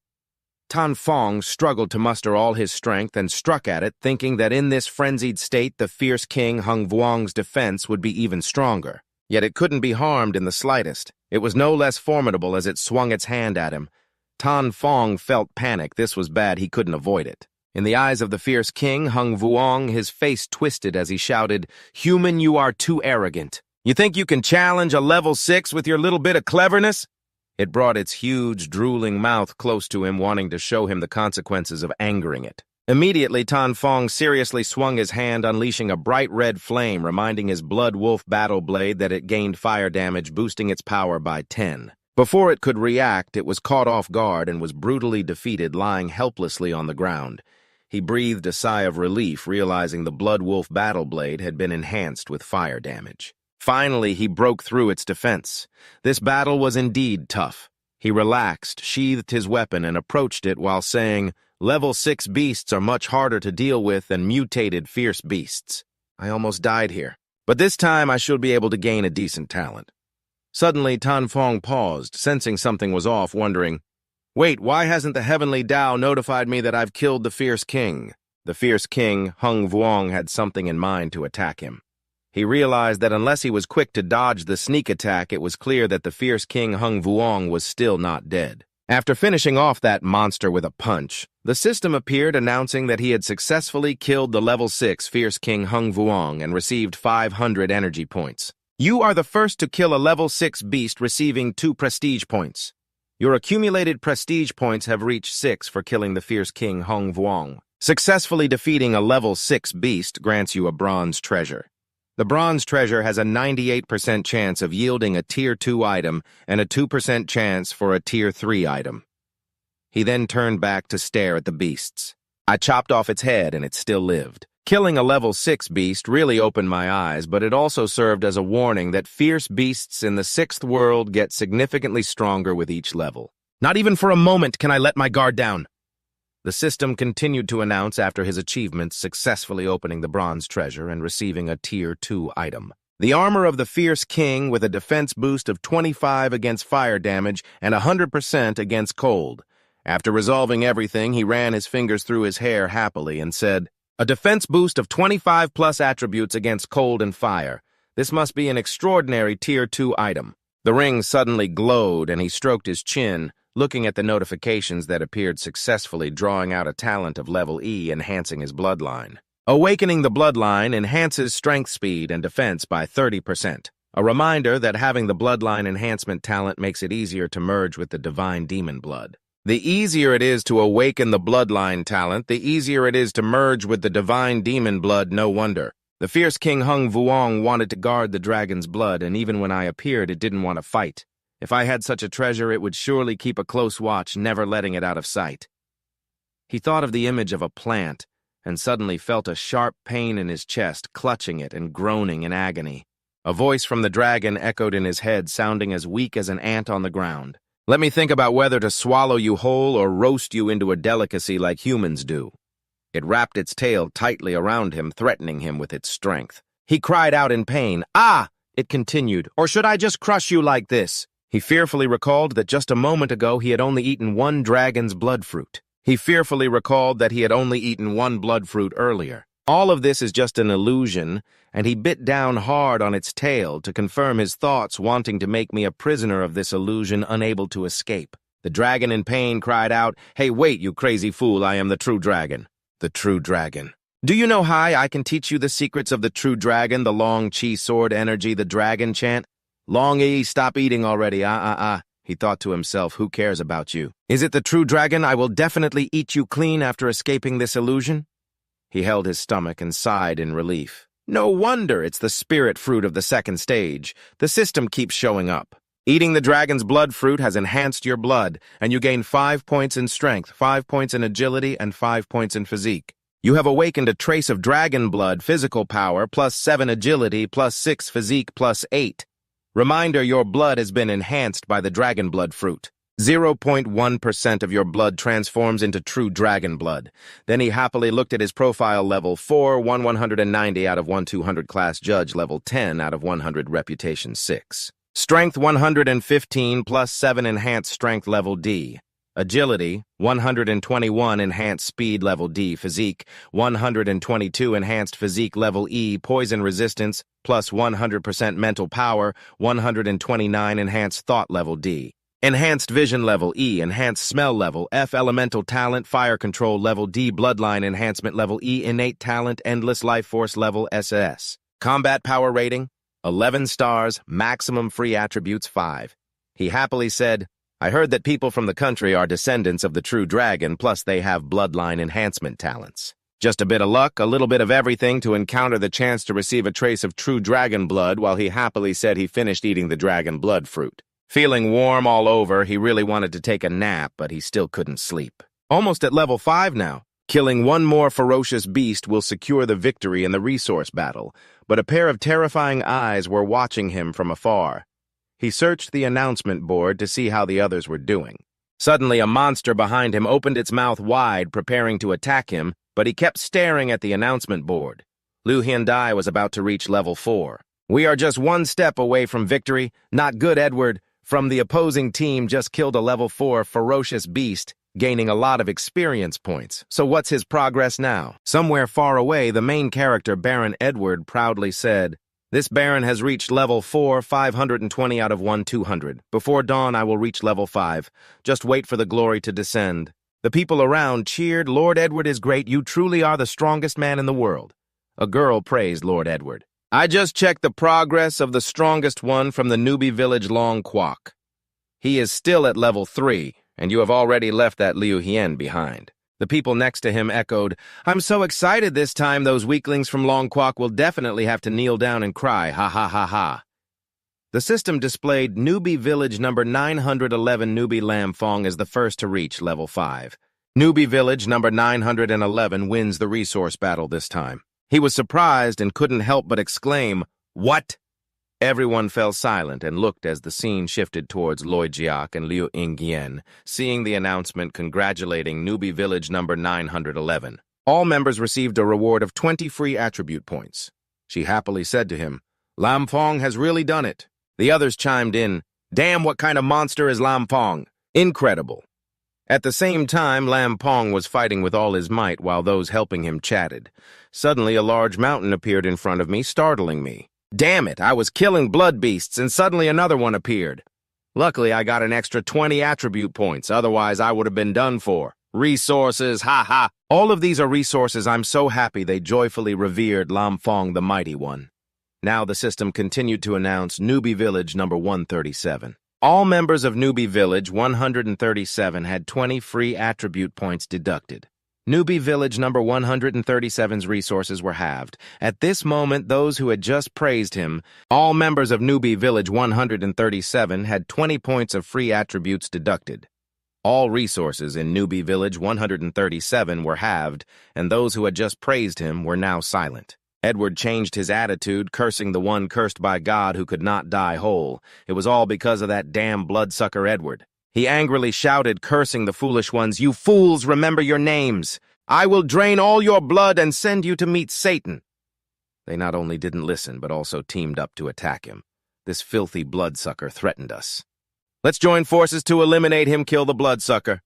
Tan Fong struggled to muster all his strength and struck at it, thinking that in this frenzied state the fierce king Hung Vuong's defense would be even stronger. Yet it couldn't be harmed in the slightest. It was no less formidable as it swung its hand at him. Tan Fong felt panic. This was bad. He couldn't avoid it. In the eyes of the fierce king Hung Vuong, his face twisted as he shouted, "Human, you are too arrogant. You think you can challenge a level 6 with your little bit of cleverness?" It brought its huge, drooling mouth close to him, wanting to show him the consequences of angering it. Immediately, Tan Fong seriously swung his hand, unleashing a bright red flame, reminding his Blood Wolf battle blade that it gained fire damage, boosting its power by 10. Before it could react, it was caught off guard and was brutally defeated, lying helplessly on the ground. He breathed a sigh of relief, realizing the Blood Wolf battle blade had been enhanced with fire damage. Finally, he broke through its defense. This battle was indeed tough. He relaxed, sheathed his weapon, and approached it while saying, "Level 6 beasts are much harder to deal with than mutated fierce beasts. I almost died here, but this time I should be able to gain a decent talent." Suddenly, Tan Fong paused, sensing something was off, wondering, "Wait, why hasn't the Heavenly Tao notified me that I've killed the fierce king?" The fierce king, Hung Vuong, had something in mind to attack him. He realized that unless he was quick to dodge the sneak attack, it was clear that the fierce king Hung Vuong was still not dead. After finishing off that monster with a punch, the system appeared announcing that he had successfully killed the level 6 fierce king Hung Vuong and received 500 energy points. "You are the first to kill a level 6 beast, receiving 2 prestige points. Your accumulated prestige points have reached 6 for killing the fierce king Hung Vuong. Successfully defeating a level 6 beast grants you a bronze treasure. The bronze treasure has a 98% chance of yielding a Tier 2 item and a 2% chance for a Tier 3 item." He then turned back to stare at the beasts. I chopped off its head and it still lived. Killing a level 6 beast really opened my eyes, but it also served as a warning that fierce beasts in the 6th world get significantly stronger with each level. Not even for a moment can I let my guard down. The system continued to announce after his achievements, successfully opening the bronze treasure and receiving a Tier 2 item. The armor of the fierce king with a defense boost of 25 against fire damage and 100% against cold. After resolving everything, he ran his fingers through his hair happily and said, "A defense boost of 25 plus attributes against cold and fire. This must be an extraordinary Tier 2 item." The ring suddenly glowed and he stroked his chin, looking at the notifications that appeared successfully, drawing out a talent of level E, enhancing his bloodline. Awakening the bloodline enhances strength, speed, and defense by 30%. A reminder that having the bloodline enhancement talent makes it easier to merge with the divine demon blood. The easier it is to awaken the bloodline talent, the easier it is to merge with the divine demon blood, no wonder. The fierce king Hung Vuong wanted to guard the dragon's blood, and even when I appeared, it didn't want to fight. If I had such a treasure, it would surely keep a close watch, never letting it out of sight. He thought of the image of a plant, and suddenly felt a sharp pain in his chest, clutching it and groaning in agony. A voice from the dragon echoed in his head, sounding as weak as an ant on the ground. Let me think about whether to swallow you whole or roast you into a delicacy like humans do. It wrapped its tail tightly around him, threatening him with its strength. He cried out in pain. Ah! It continued. Or should I just crush you like this? He fearfully recalled that just a moment ago he had only eaten one dragon's blood fruit. He fearfully recalled that he had only eaten one blood fruit earlier. All of this is just an illusion, and he bit down hard on its tail to confirm his thoughts, wanting to make me a prisoner of this illusion, unable to escape. The dragon in pain cried out, Hey, wait, you crazy fool, I am the true dragon. The true dragon. Do you know how I can teach you the secrets of the true dragon, the long chi sword energy, the dragon chant? Long E, stop eating already, He thought to himself, who cares about you? Is it the true dragon? I will definitely eat you clean after escaping this illusion. He held his stomach and sighed in relief. No wonder it's the spirit fruit of the second stage. The system keeps showing up. Eating the dragon's blood fruit has enhanced your blood, and you gain 5 points in strength, 5 points in agility, and 5 points in physique. You have awakened a trace of dragon blood, physical power, plus 7 agility, plus 6 physique, plus 8. Reminder, your blood has been enhanced by the dragon blood fruit. 0.1% of your blood transforms into true dragon blood. Then he happily looked at his profile: level 4, 190 out of 200 class judge, level 10 out of 100 reputation 6. Strength 115 plus 7 enhanced strength level D. Agility 121 enhanced speed level D. Physique 122 enhanced physique level E. Poison resistance plus 100% mental power 129 enhanced thought level D. Enhanced vision level E, enhanced smell level F, elemental talent, fire control level D, bloodline enhancement level E, innate talent, endless life force level SS. Combat power rating, 11 stars, maximum free attributes 5. He happily said, I heard that people from the country are descendants of the true dragon, plus they have bloodline enhancement talents. Just a bit of luck, a little bit of everything to encounter the chance to receive a trace of true dragon blood, while he happily said he finished eating the dragon blood fruit. Feeling warm all over, he really wanted to take a nap, but he still couldn't sleep. Almost at level 5 now. Killing one more ferocious beast will secure the victory in the resource battle, but a pair of terrifying eyes were watching him from afar. He searched the announcement board to see how the others were doing. Suddenly, a monster behind him opened its mouth wide, preparing to attack him, but he kept staring at the announcement board. Liu Hyundai was about to reach level 4. We are just one step away from victory. Not good, Edward. From the opposing team just killed a level 4 ferocious beast, gaining a lot of experience points. So what's his progress now? Somewhere far away, the main character, Baron Edward, proudly said, This Baron has reached level 4, 520 out of 200. Before dawn, I will reach level 5. Just wait for the glory to descend. The people around cheered, Lord Edward is great. You truly are the strongest man in the world. A girl praised Lord Edward. I just checked the progress of the strongest one from the newbie village Long Kwok. He is still at level 3, and you have already left that Liu Hien behind. The people next to him echoed, I'm so excited this time those weaklings from Long Kwok will definitely have to kneel down and cry, ha ha ha ha. The system displayed newbie village number 911 newbie Lam Fong as the first to reach level 5. Newbie village number 911 wins the resource battle this time. He was surprised and couldn't help but exclaim, What? Everyone fell silent and looked as the scene shifted towards Loi Jiak and Liu Yingyan, seeing the announcement congratulating newbie village number 911. All members received a reward of 20 free attribute points. She happily said to him, Lam Fong has really done it. The others chimed in, Damn, what kind of monster is Lam Fong? Incredible. At the same time, Lam Fong was fighting with all his might while those helping him chatted. Suddenly, a large mountain appeared in front of me, startling me. Damn it, I was killing blood beasts, and suddenly another one appeared. Luckily, I got an extra 20 attribute points, otherwise I would have been done for. Resources, ha ha. All of these are resources. I'm so happy they joyfully revered Lam Fong the Mighty One. Now the system continued to announce Newbie Village number 137. All members of Newbie Village 137 had 20 free attribute points deducted. Newbie Village number 137's resources were halved. At this moment, those who had just praised him, all members of Newbie Village 137 had 20 points of free attributes deducted. All resources in Newbie Village 137 were halved, and those who had just praised him were now silent. Edward changed his attitude, cursing the one cursed by God who could not die whole. It was all because of that damn bloodsucker Edward. He angrily shouted, cursing the foolish ones, "You fools, remember your names! I will drain all your blood and send you to meet Satan!" They not only didn't listen, but also teamed up to attack him. This filthy bloodsucker threatened us. "Let's join forces to eliminate him, kill the bloodsucker."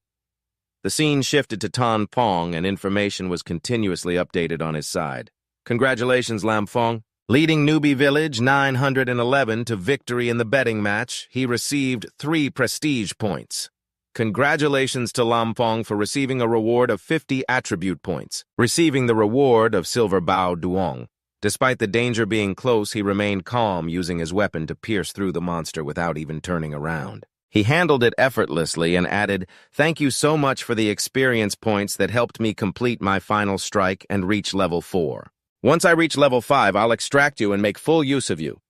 The scene shifted to Tan Pong, and information was continuously updated on his side. "Congratulations, Lam Fong. Leading Newbie Village 911 to victory in the betting match, he received 3 prestige points. Congratulations to Lam Fong for receiving a reward of 50 attribute points, receiving the reward of Silver Bao Duong. Despite the danger being close, he remained calm, using his weapon to pierce through the monster without even turning around. He handled it effortlessly and added, "Thank you so much for the experience points that helped me complete my final strike and reach level 4. Once I reach level 5, I'll extract you and make full use of you."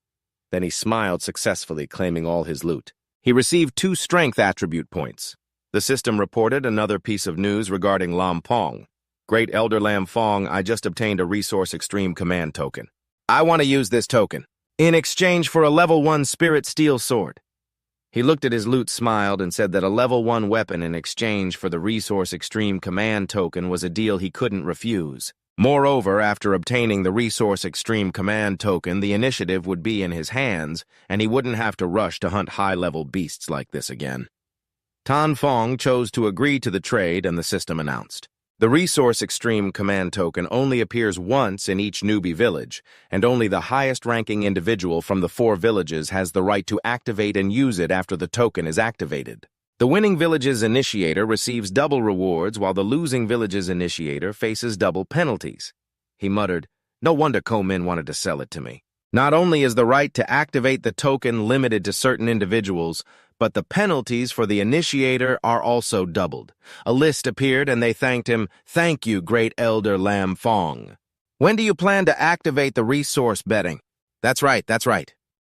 Then he smiled successfully, claiming all his loot. He received 2 strength attribute points. The system reported another piece of news regarding Lam Pong. "Great Elder Lam Fong, I just obtained a Resource Extreme Command token. I want to use this token in exchange for a level 1 Spirit Steel Sword." He looked at his loot, smiled, and said that a level 1 weapon in exchange for the Resource Extreme Command token was a deal he couldn't refuse. Moreover, after obtaining the Resource Extreme Command token, the initiative would be in his hands, and he wouldn't have to rush to hunt high-level beasts like this again. Tan Fong chose to agree to the trade, and the system announced. The Resource Extreme Command token only appears once in each Newbie Village, and only the highest-ranking individual from the 4 villages has the right to activate and use it after the token is activated. The winning village's initiator receives double rewards, while the losing village's initiator faces double penalties. He muttered, "No wonder Ko-Min wanted to sell it to me. Not only is the right to activate the token limited to certain individuals, but the penalties for the initiator are also doubled." A list appeared, and they thanked him. "Thank you, Great Elder Lam Fong. When do you plan to activate the resource betting?" That's right.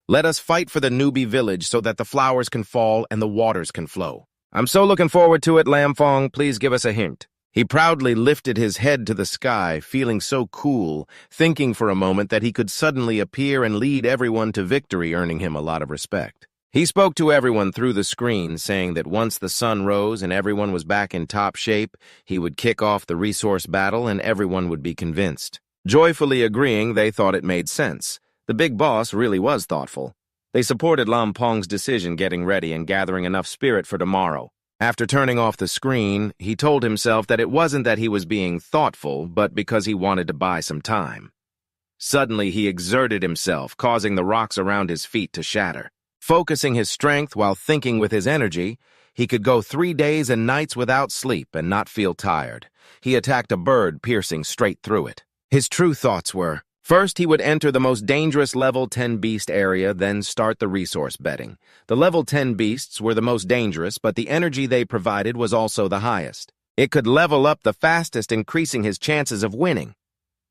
Let us fight for the Newbie Village so that the flowers can fall and the waters can flow. I'm so looking forward to it, Lam Fong. Please give us a hint." He proudly lifted his head to the sky, feeling so cool, thinking for a moment that he could suddenly appear and lead everyone to victory, earning him a lot of respect. He spoke to everyone through the screen, saying that once the sun rose and everyone was back in top shape, he would kick off the resource battle and everyone would be convinced. Joyfully agreeing, they thought it made sense. The big boss really was thoughtful. They supported Lam Pong's decision, getting ready and gathering enough spirit for tomorrow. After turning off the screen, he told himself that it wasn't that he was being thoughtful, but because he wanted to buy some time. Suddenly, he exerted himself, causing the rocks around his feet to shatter. Focusing his strength while thinking with his energy, he could go 3 days and nights without sleep and not feel tired. He attacked a bird, piercing straight through it. His true thoughts were, first, he would enter the most dangerous level 10 beast area, then start the resource betting. The level 10 beasts were the most dangerous, but the energy they provided was also the highest. It could level up the fastest, increasing his chances of winning.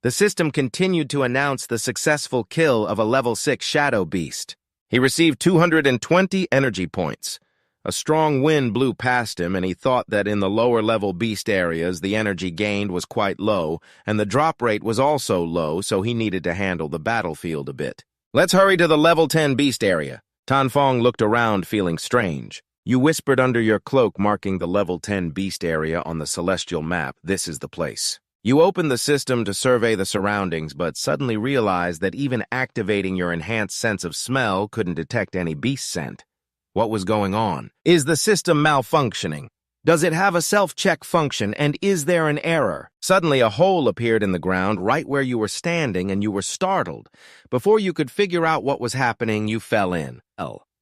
The system continued to announce the successful kill of a level 6 shadow beast. He received 220 energy points. A strong wind blew past him, and he thought that in the lower-level beast areas, the energy gained was quite low, and the drop rate was also low, so he needed to handle the battlefield a bit. "Let's hurry to the level 10 beast area." Tan Fong looked around, feeling strange. "You whispered under your cloak, marking the level 10 beast area on the celestial map. This is the place." You opened the system to survey the surroundings, but suddenly realized that even activating your enhanced sense of smell couldn't detect any beast scent. What was going on? Is the system malfunctioning? Does it have a self-check function, and is there an error? Suddenly, a hole appeared in the ground right where you were standing, and you were startled. Before you could figure out what was happening, you fell in.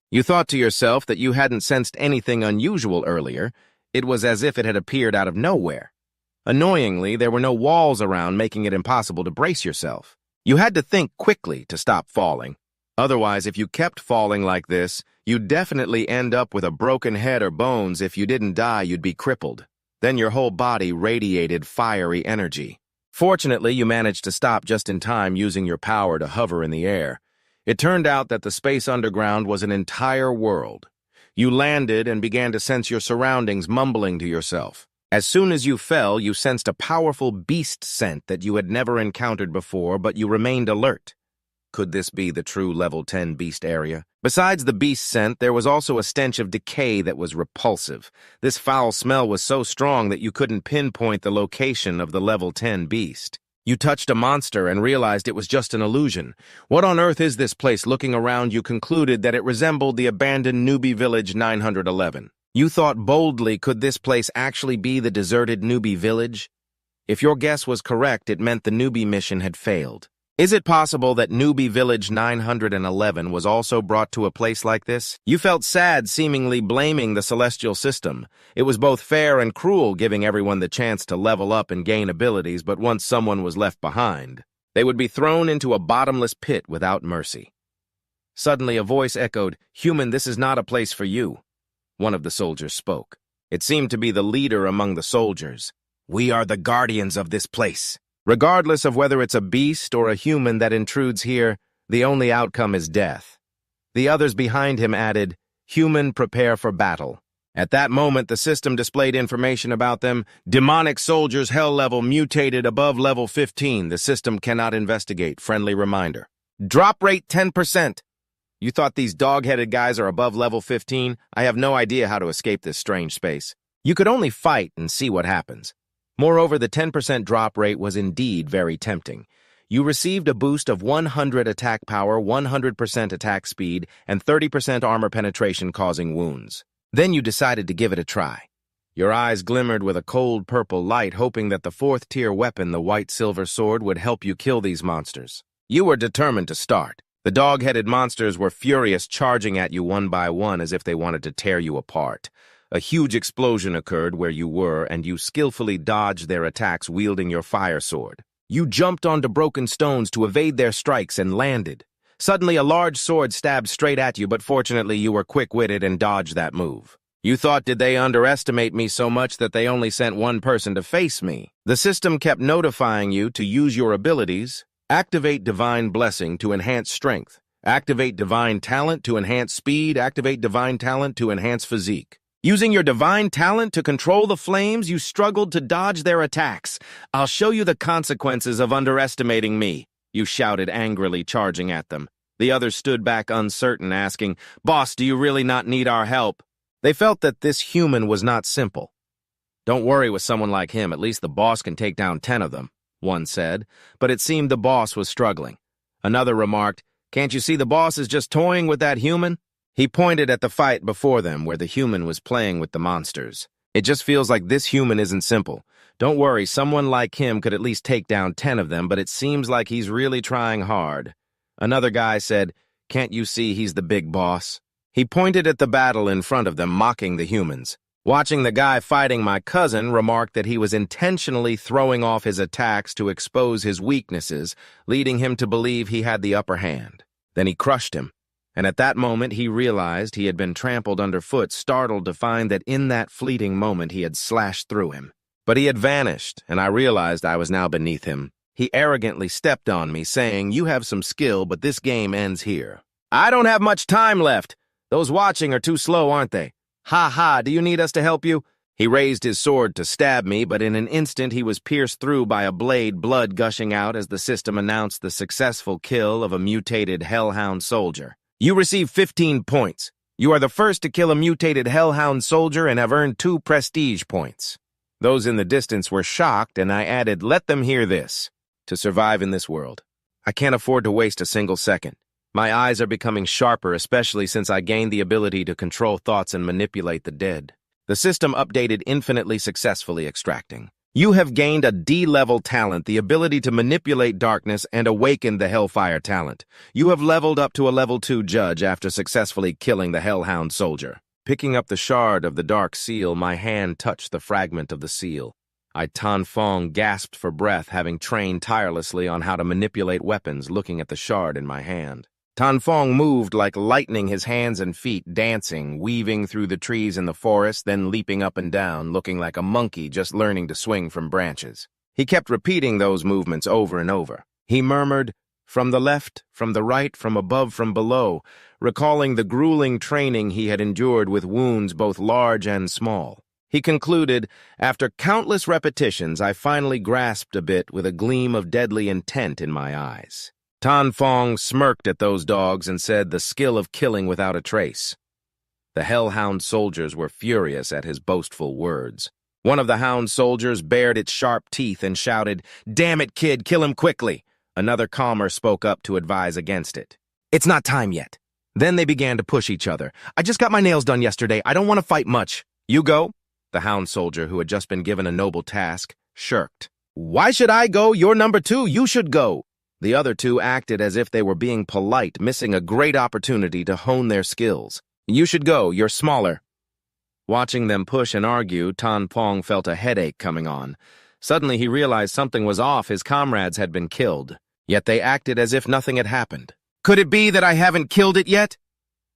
You thought to yourself that you hadn't sensed anything unusual earlier. It was as if it had appeared out of nowhere. Annoyingly, there were no walls around, making it impossible to brace yourself. You had to think quickly to stop falling. Otherwise, if you kept falling like this, you'd definitely end up with a broken head or bones. If you didn't die, you'd be crippled. Then your whole body radiated fiery energy. Fortunately, you managed to stop just in time using your power to hover in the air. It turned out that the space underground was an entire world. You landed and began to sense your surroundings, mumbling to yourself. As soon as you fell, you sensed a powerful beast scent that you had never encountered before, but you remained alert. Could this be the true level 10 beast area? Besides the beast scent, there was also a stench of decay that was repulsive. This foul smell was so strong that you couldn't pinpoint the location of the level 10 beast. You touched a monster and realized it was just an illusion. What on earth is this place? Looking around, you concluded that it resembled the abandoned newbie village 911. You thought boldly, could this place actually be the deserted newbie village? If your guess was correct, it meant the newbie mission had failed. Is it possible that newbie village 911 was also brought to a place like this? You felt sad, seemingly blaming the celestial system. It was both fair and cruel, giving everyone the chance to level up and gain abilities, but once someone was left behind, they would be thrown into a bottomless pit without mercy. Suddenly, a voice echoed, "Human, this is not a place for you." One of the soldiers spoke. It seemed to be the leader among the soldiers. "We are the guardians of this place. Regardless of whether it's a beast or a human that intrudes here, the only outcome is death." The others behind him added, "Human, prepare for battle." At that moment, the system displayed information about them. Demonic soldiers, hell level, mutated above level 15. The system cannot investigate. Friendly reminder. Drop rate 10%. You thought these dog-headed guys are above level 15? I have no idea how to escape this strange space. You could only fight and see what happens. Moreover, the 10% drop rate was indeed very tempting. You received a boost of 100 attack power, 100% attack speed, and 30% armor penetration causing wounds. Then you decided to give it a try. Your eyes glimmered with a cold purple light, hoping that the 4th-tier weapon, the white-silver sword, would help you kill these monsters. You were determined to start. The dog-headed monsters were furious, charging at you one by one as if they wanted to tear you apart. A huge explosion occurred where you were, and you skillfully dodged their attacks wielding your fire sword. You jumped onto broken stones to evade their strikes and landed. Suddenly, a large sword stabbed straight at you, but fortunately you were quick-witted and dodged that move. You thought, did they underestimate me so much that they only sent one person to face me? The system kept notifying you to use your abilities. Activate Divine Blessing to enhance strength. Activate Divine Talent to enhance speed. Activate Divine Talent to enhance physique. Using your divine talent to control the flames, you struggled to dodge their attacks. "I'll show you the consequences of underestimating me," you shouted angrily, charging at them. The others stood back uncertain, asking, "Boss, do you really not need our help?" They felt that this human was not simple. "Don't worry with someone like him, at least the boss can take down 10 of them," one said, but it seemed the boss was struggling. Another remarked, "Can't you see the boss is just toying with that human?" He pointed at the fight before them where the human was playing with the monsters. "It just feels like this human isn't simple. Don't worry, someone like him could at least take down 10 of them, but it seems like he's really trying hard." Another guy said, "Can't you see he's the big boss?" He pointed at the battle in front of them, mocking the humans. Watching the guy fighting my cousin remarked that he was intentionally throwing off his attacks to expose his weaknesses, leading him to believe he had the upper hand. Then he crushed him. And at that moment he realized he had been trampled underfoot, startled to find that in that fleeting moment he had slashed through him. But he had vanished, and I realized I was now beneath him. He arrogantly stepped on me, saying, "You have some skill, but this game ends here." "I don't have much time left. Those watching are too slow, aren't they? Ha ha, do you need us to help you?" He raised his sword to stab me, but in an instant he was pierced through by a blade, blood gushing out as the system announced the successful kill of a mutated hellhound soldier. You receive 15 points. You are the first to kill a mutated hellhound soldier and have earned 2 prestige points. Those in the distance were shocked, and I added, "Let them hear this. To survive in this world, I can't afford to waste a single second. My eyes are becoming sharper, especially since I gained the ability to control thoughts and manipulate the dead." The system updated infinitely successfully extracting. You have gained a D-level talent, the ability to manipulate darkness and awaken the Hellfire talent. You have leveled up to a level 2 judge after successfully killing the Hellhound soldier. Picking up the shard of the dark seal, my hand touched the fragment of the seal. Tan Fong gasped for breath, having trained tirelessly on how to manipulate weapons, looking at the shard in my hand. Tan Fong moved like lightning, his hands and feet dancing, weaving through the trees in the forest, then leaping up and down, looking like a monkey just learning to swing from branches. He kept repeating those movements over and over. He murmured, "From the left, from the right, from above, from below," recalling the grueling training he had endured with wounds both large and small. He concluded, "After countless repetitions, I finally grasped a bit with a gleam of deadly intent in my eyes." Tan Fong smirked at those dogs and said, "The skill of killing without a trace." The hellhound soldiers were furious at his boastful words. One of the hound soldiers bared its sharp teeth and shouted, "Damn it, kid, kill him quickly!" Another calmer spoke up to advise against it. "It's not time yet." Then they began to push each other. "I just got my nails done yesterday. I don't want to fight much." "You go." The hound soldier, who had just been given a noble task, shirked. "Why should I go? You're number 2. You should go." The other two acted as if they were being polite, missing a great opportunity to hone their skills. "You should go. You're smaller." Watching them push and argue, Tan Fong felt a headache coming on. Suddenly he realized something was off. His comrades had been killed, yet they acted as if nothing had happened. "Could it be that I haven't killed it yet?"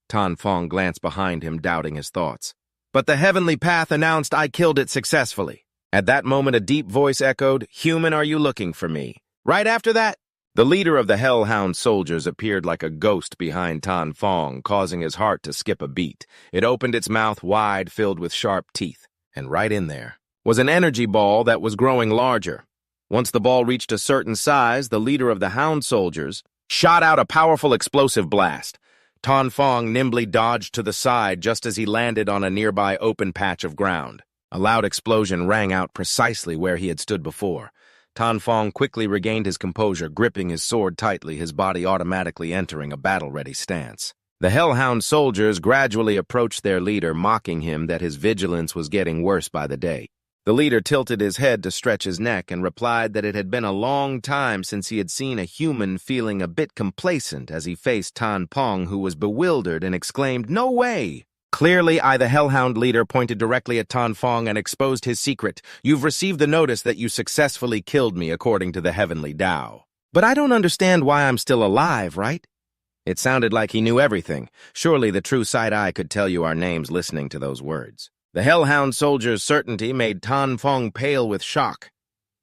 Tan Fong glanced behind him, doubting his thoughts. "But the heavenly path announced I killed it successfully." At that moment, a deep voice echoed, "Human, are you looking for me?" Right after that, the leader of the hellhound soldiers appeared like a ghost behind Tan Fong, causing his heart to skip a beat. It opened its mouth wide, filled with sharp teeth, and right in there was an energy ball that was growing larger. Once the ball reached a certain size, the leader of the hound soldiers shot out a powerful explosive blast. Tan Fong nimbly dodged to the side just as he landed on a nearby open patch of ground. A loud explosion rang out precisely where he had stood before. Tan Fong quickly regained his composure, gripping his sword tightly, his body automatically entering a battle-ready stance. The hellhound soldiers gradually approached their leader, mocking him that his vigilance was getting worse by the day. The leader tilted his head to stretch his neck and replied that it had been a long time since he had seen a human, feeling a bit complacent as he faced Tan Fong, who was bewildered and exclaimed, "No way!" Clearly, the hellhound leader pointed directly at Tan Fong and exposed his secret. "You've received the notice that you successfully killed me according to the heavenly Tao. But I don't understand why I'm still alive, right?" It sounded like he knew everything. Surely the true side-eye could tell you our names listening to those words. The hellhound soldier's certainty made Tan Fong pale with shock.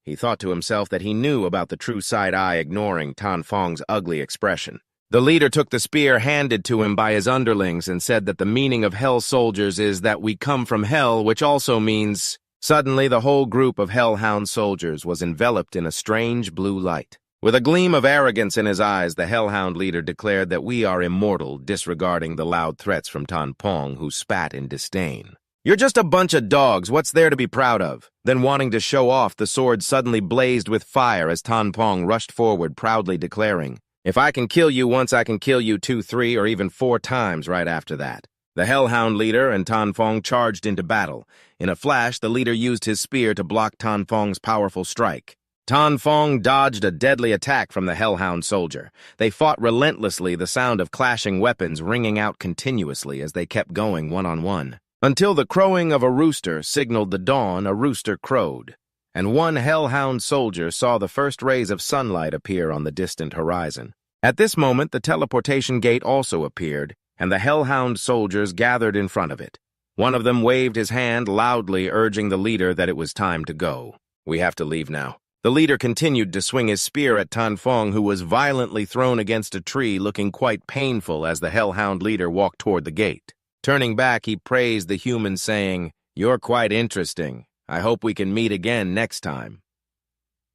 He thought to himself that he knew about the true side-eye, ignoring Tan Fong's ugly expression. The leader took the spear handed to him by his underlings and said that the meaning of hell soldiers is that we come from hell, which also means... Suddenly, the whole group of hellhound soldiers was enveloped in a strange blue light. With a gleam of arrogance in his eyes, the hellhound leader declared that we are immortal, disregarding the loud threats from Tan Fong, who spat in disdain. "You're just a bunch of dogs. What's there to be proud of?" Then, wanting to show off, the sword suddenly blazed with fire as Tan Fong rushed forward, proudly declaring, "If I can kill you once, I can kill you 2, 3, or even 4 times right after that." The hellhound leader and Tan Fong charged into battle. In a flash, the leader used his spear to block Tan Fong's powerful strike. Tan Fong dodged a deadly attack from the hellhound soldier. They fought relentlessly, the sound of clashing weapons ringing out continuously as they kept going one-on-one. Until the crowing of a rooster signaled the dawn, a rooster crowed, and one hellhound soldier saw the first rays of sunlight appear on the distant horizon. At this moment, the teleportation gate also appeared, and the hellhound soldiers gathered in front of it. One of them waved his hand loudly, urging the leader that it was time to go. "We have to leave now." The leader continued to swing his spear at Tan Fong, who was violently thrown against a tree, looking quite painful as the hellhound leader walked toward the gate. Turning back, he praised the human, saying, "You're quite interesting. I hope we can meet again next time."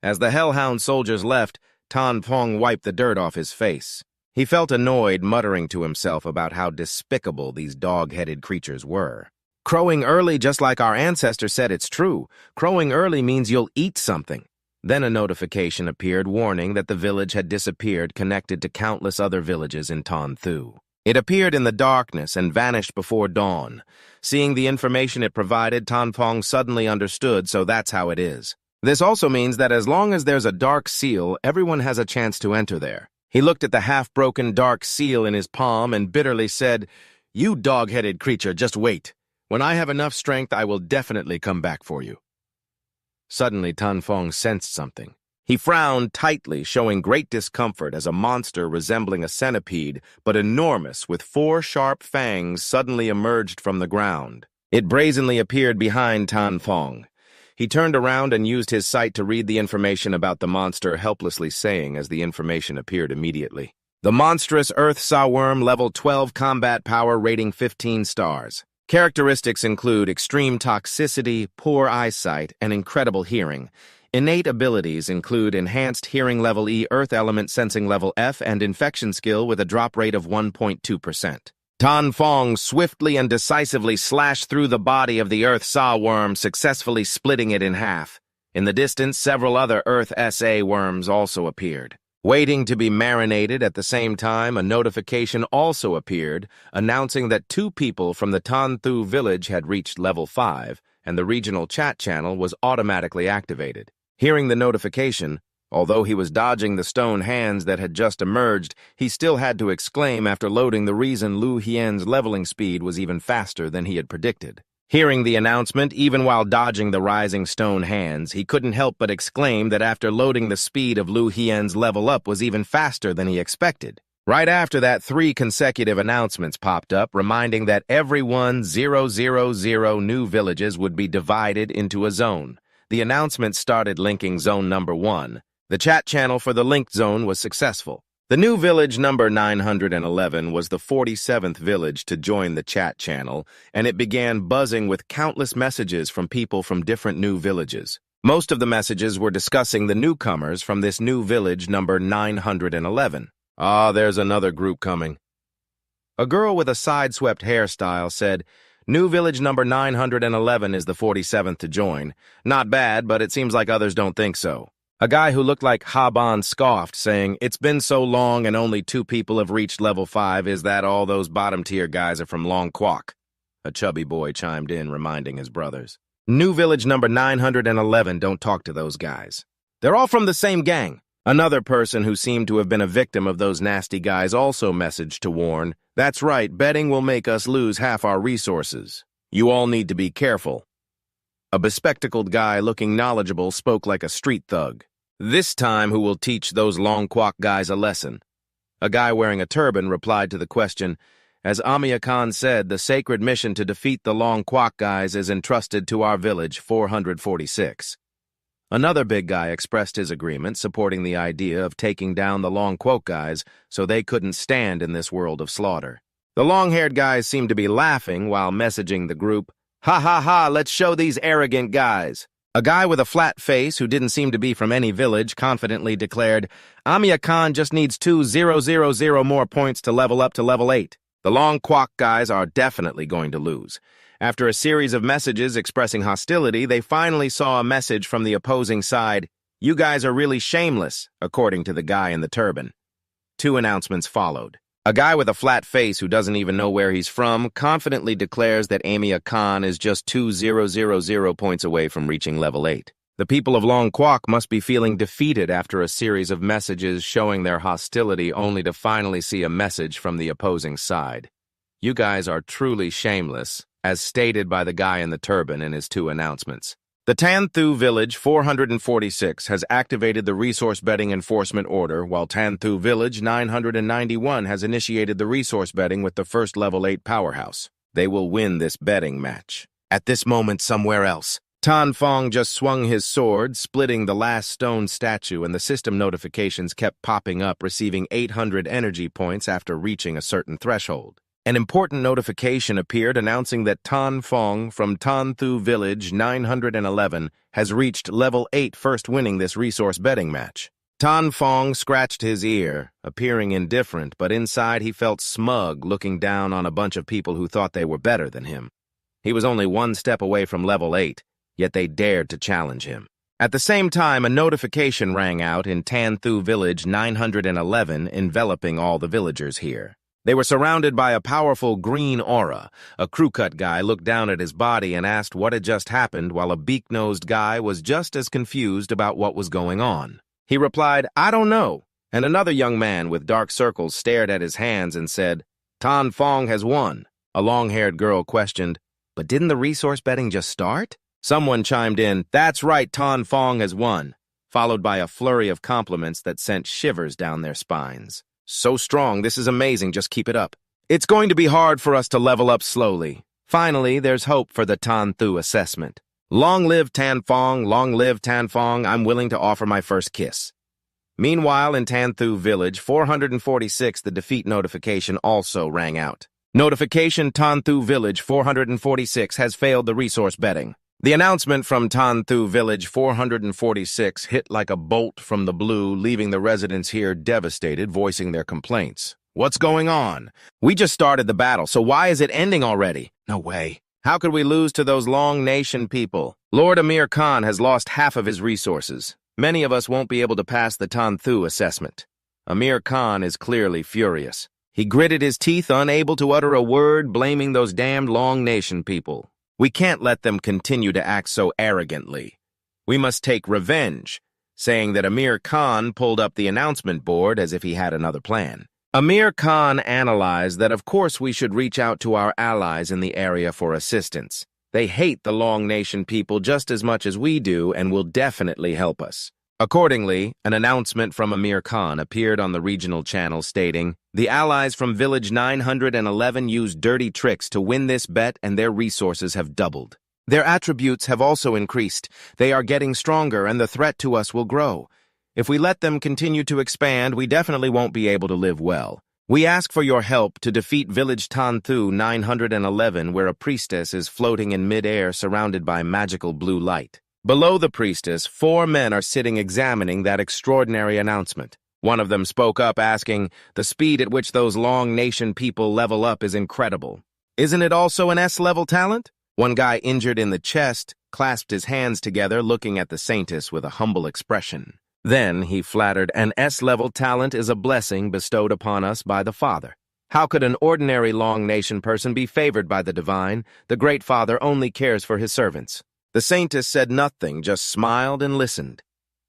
As the hellhound soldiers left, Tan Fong wiped the dirt off his face. He felt annoyed, muttering to himself about how despicable these dog-headed creatures were. "Crowing early, just like our ancestors said, it's true. Crowing early means you'll eat something." Then a notification appeared warning that the village had disappeared, connected to countless other villages in Tan Thu. It appeared in the darkness and vanished before dawn. Seeing the information it provided, Tan Fong suddenly understood, so that's how it is. This also means that as long as there's a dark seal, everyone has a chance to enter there. He looked at the half-broken dark seal in his palm and bitterly said, "You dog-headed creature, just wait. When I have enough strength, I will definitely come back for you." Suddenly, Tan Fong sensed something. He frowned tightly, showing great discomfort as a monster resembling a centipede, but enormous, with 4 sharp fangs, suddenly emerged from the ground. It brazenly appeared behind Tan Fong. He turned around and used his sight to read the information about the monster, helplessly saying as the information appeared immediately. The monstrous Earth Sawworm, level 12 combat power, rating 15 stars. Characteristics include extreme toxicity, poor eyesight, and incredible hearing. Innate abilities include enhanced hearing level E, earth element sensing level F, and infection skill with a drop rate of 1.2%. Tan Fong swiftly and decisively slashed through the body of the Earth Sawworm, successfully splitting it in half. In the distance, several other Earth SA worms also appeared. Waiting to be marinated at the same time, a notification also appeared, announcing that 2 people from the Tan Thu village had reached level 5, and the regional chat channel was automatically activated. Hearing the notification, although he was dodging the stone hands that had just emerged, he still had to exclaim after loading the reason Lu Hien's leveling speed was even faster than he had predicted. Hearing the announcement, even while dodging the rising stone hands, he couldn't help but exclaim that after loading the speed of Lu Hien's level up was even faster than he expected. Right after that, 3 consecutive announcements popped up, reminding that every 1,000 new villages would be divided into a zone. The announcement started linking zone number 1. The chat channel for the linked zone was successful. The new village number 911 was the 47th village to join the chat channel, and it began buzzing with countless messages from people from different new villages. Most of the messages were discussing the newcomers from this new village number 911. Ah, there's another group coming. A girl with a side-swept hairstyle said, "New village number 911 is the 47th to join. Not bad, but it seems like others don't think so." A guy who looked like Haban scoffed, saying, "It's been so long and only 2 people have reached level 5. Is that all those bottom-tier guys are from Long Kwok?" A chubby boy chimed in, reminding his brothers. "New village number 911, don't talk to those guys. They're all from the same gang." Another person who seemed to have been a victim of those nasty guys also messaged to warn, "That's right, betting will make us lose half our resources. You all need to be careful." A bespectacled guy looking knowledgeable spoke like a street thug. "This time who will teach those Long Kwok guys a lesson?" A guy wearing a turban replied to the question, "As Amia Khan said, the sacred mission to defeat the Long Kwok guys is entrusted to our village 446. Another big guy expressed his agreement, supporting the idea of taking down the Long Kwok guys so they couldn't stand in this world of slaughter. The long-haired guys seemed to be laughing while messaging the group, "Ha ha ha, let's show these arrogant guys." A guy with a flat face who didn't seem to be from any village confidently declared, "Amia Khan just needs 2,000 more points to level up to level 8. The Long Kwok guys are definitely going to lose." After a series of messages expressing hostility, they finally saw a message from the opposing side, "You guys are really shameless," according to the guy in the turban. 2 announcements followed. A guy with a flat face who doesn't even know where he's from confidently declares that Amia Khan is just 2,000 points away from reaching level 8. The people of Long Kwok must be feeling defeated after a series of messages showing their hostility, only to finally see a message from the opposing side. "You guys are truly shameless," as stated by the guy in the turban in his 2 announcements. The Tan Thu Village 446 has activated the resource betting enforcement order, while Tan Thu Village 991 has initiated the resource betting with the first level 8 powerhouse. They will win this betting match. At this moment, somewhere else, Tan Fong just swung his sword, splitting the last stone statue, and the system notifications kept popping up, receiving 800 energy points after reaching a certain threshold. An important notification appeared announcing that Tan Fong from Tan Thu Village 911 has reached level 8, first winning this resource betting match. Tan Fong scratched his ear, appearing indifferent, but inside he felt smug, looking down on a bunch of people who thought they were better than him. He was only 1 step away from level 8, yet they dared to challenge him. At the same time, a notification rang out in Tan Thu Village 911, enveloping all the villagers here. They were surrounded by a powerful green aura. A crew-cut guy looked down at his body and asked what had just happened, while a beak-nosed guy was just as confused about what was going on. He replied, "I don't know." And another young man with dark circles stared at his hands and said, "Tan Fong has won." A long-haired girl questioned, "But didn't the resource betting just start?" Someone chimed in, "That's right, Tan Fong has won." followed by a flurry of compliments that sent shivers down their spines. So strong, this is amazing, just keep it up. It's going to be hard for us to level up slowly. Finally, there's hope for the Tan Thu assessment. Long live Tan Phong, long live Tan Phong, I'm willing to offer my first kiss. Meanwhile, in Tan Thu Village, 446, the defeat notification also rang out. Notification: Tan Thu Village 446 has failed the resource betting. The announcement from Tan Thu Village 446 hit like a bolt from the blue, leaving the residents here devastated, voicing their complaints. What's going on? We just started the battle, so why is it ending already? No way. How could we lose to those Long Nation people? Lord Amir Khan has lost half of his resources. Many of us won't be able to pass the Tan Thu assessment. Amir Khan is clearly furious. He gritted his teeth, unable to utter a word, blaming those damned Long Nation people. We can't let them continue to act so arrogantly. We must take revenge, saying that Amir Khan pulled up the announcement board as if he had another plan. Amir Khan analyzed that of course we should reach out to our allies in the area for assistance. They hate the Long Nation people just as much as we do and will definitely help us. Accordingly, an announcement from Amir Khan appeared on the regional channel stating, "The allies from Village 911 used dirty tricks to win this bet and their resources have doubled. Their attributes have also increased. They are getting stronger and the threat to us will grow. If we let them continue to expand, we definitely won't be able to live well. We ask for your help to defeat Village Tan Thu 911, where a priestess is floating in mid-air surrounded by magical blue light. Below the priestess, 4 men are sitting examining that extraordinary announcement. One of them spoke up asking, the speed at which those Long Nation people level up is incredible. Isn't it also an S-level talent? One guy injured in the chest clasped his hands together looking at the saintess with a humble expression. Then he flattered, an S-level talent is a blessing bestowed upon us by the Father. How could an ordinary Long Nation person be favored by the divine? The Great Father only cares for his servants. The saintess said nothing, just smiled and listened.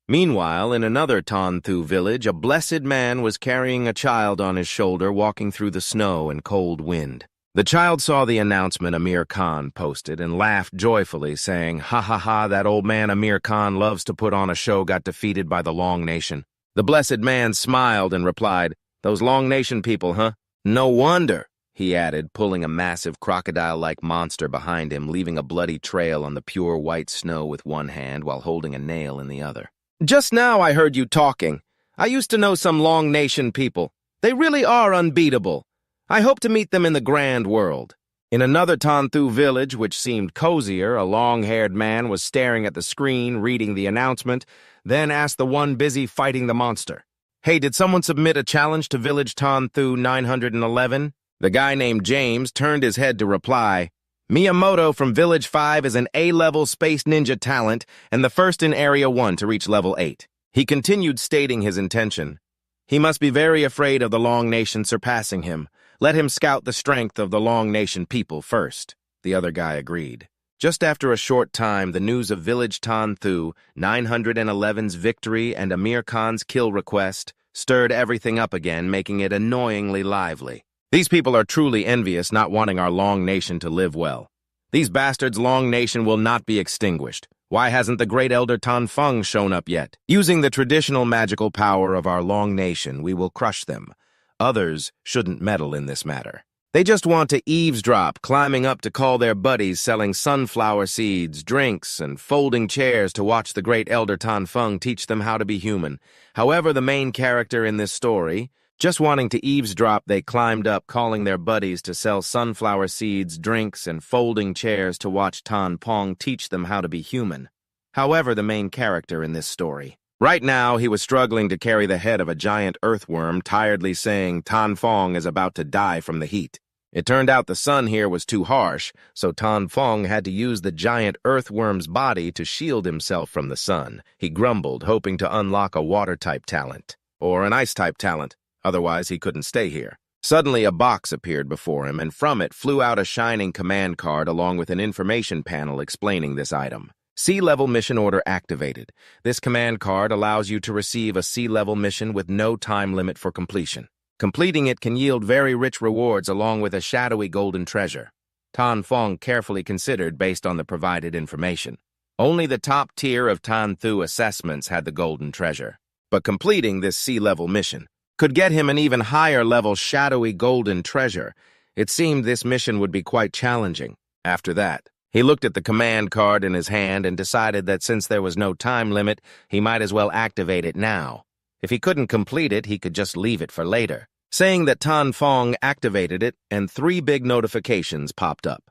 Meanwhile, in another Tan Thu village, a blessed man was carrying a child on his shoulder walking through the snow and cold wind. The child saw the announcement Amir Khan posted and laughed joyfully, saying, "Ha ha ha, that old man Amir Khan loves to put on a show got defeated by the Long Nation." The blessed man smiled and replied, "Those Long Nation people, huh? No wonder," he added, pulling a massive crocodile-like monster behind him, leaving a bloody trail on the pure white snow with one hand while holding a nail in the other. "Just now I heard you talking. I used to know some Long Nation people. They really are unbeatable. I hope to meet them in the grand world." In another Tan Thu village, which seemed cozier, a long-haired man was staring at the screen, reading the announcement, then asked the one busy fighting the monster, "Hey, did someone submit a challenge to Village Tan Thu 911? The guy named James turned his head to reply, "Miyamoto from Village 5 is an A-level space ninja talent and the first in Area 1 to reach level 8. He continued stating his intention. He must be very afraid of the Long Nation surpassing him. Let him scout the strength of the Long Nation people first." The other guy agreed. Just after a short time, the news of Village Tan Thu 911's victory and Amir Khan's kill request stirred everything up again, making it annoyingly lively. These people are truly envious, not wanting our Long Nation to live well. These bastards' Long Nation will not be extinguished. Why hasn't the great elder Tan Phong shown up yet? Using the traditional magical power of our Long Nation, we will crush them. Others shouldn't meddle in this matter. They just want to eavesdrop, climbing up to call their buddies, selling sunflower seeds, drinks, and folding chairs to watch the great elder Tan Phong teach them how to be human. However, the main character in this story, just wanting to eavesdrop, they climbed up, calling their buddies to sell sunflower seeds, drinks, and folding chairs to watch Tan Phong teach them how to be human. However, the main character in this story. Right now, he was struggling to carry the head of a giant earthworm, tiredly saying Tan Phong is about to die from the heat. It turned out the sun here was too harsh, so Tan Phong had to use the giant earthworm's body to shield himself from the sun. He grumbled, hoping to unlock a water-type talent, or an ice-type talent. Otherwise, he couldn't stay here. Suddenly, a box appeared before him, and from it flew out a shining command card along with an information panel explaining this item. Sea-level mission order activated. This command card allows you to receive a sea-level mission with no time limit for completion. Completing it can yield very rich rewards along with a shadowy golden treasure. Tan Phong carefully considered based on the provided information. Only the top tier of Tan-Thu assessments had the golden treasure. But completing this sea-level mission could get him an even higher-level shadowy golden treasure. It seemed this mission would be quite challenging. After that, he looked at the command card in his hand and decided that since there was no time limit, he might as well activate it now. If he couldn't complete it, he could just leave it for later. Saying that Tan Fong activated it, and 3 big notifications popped up.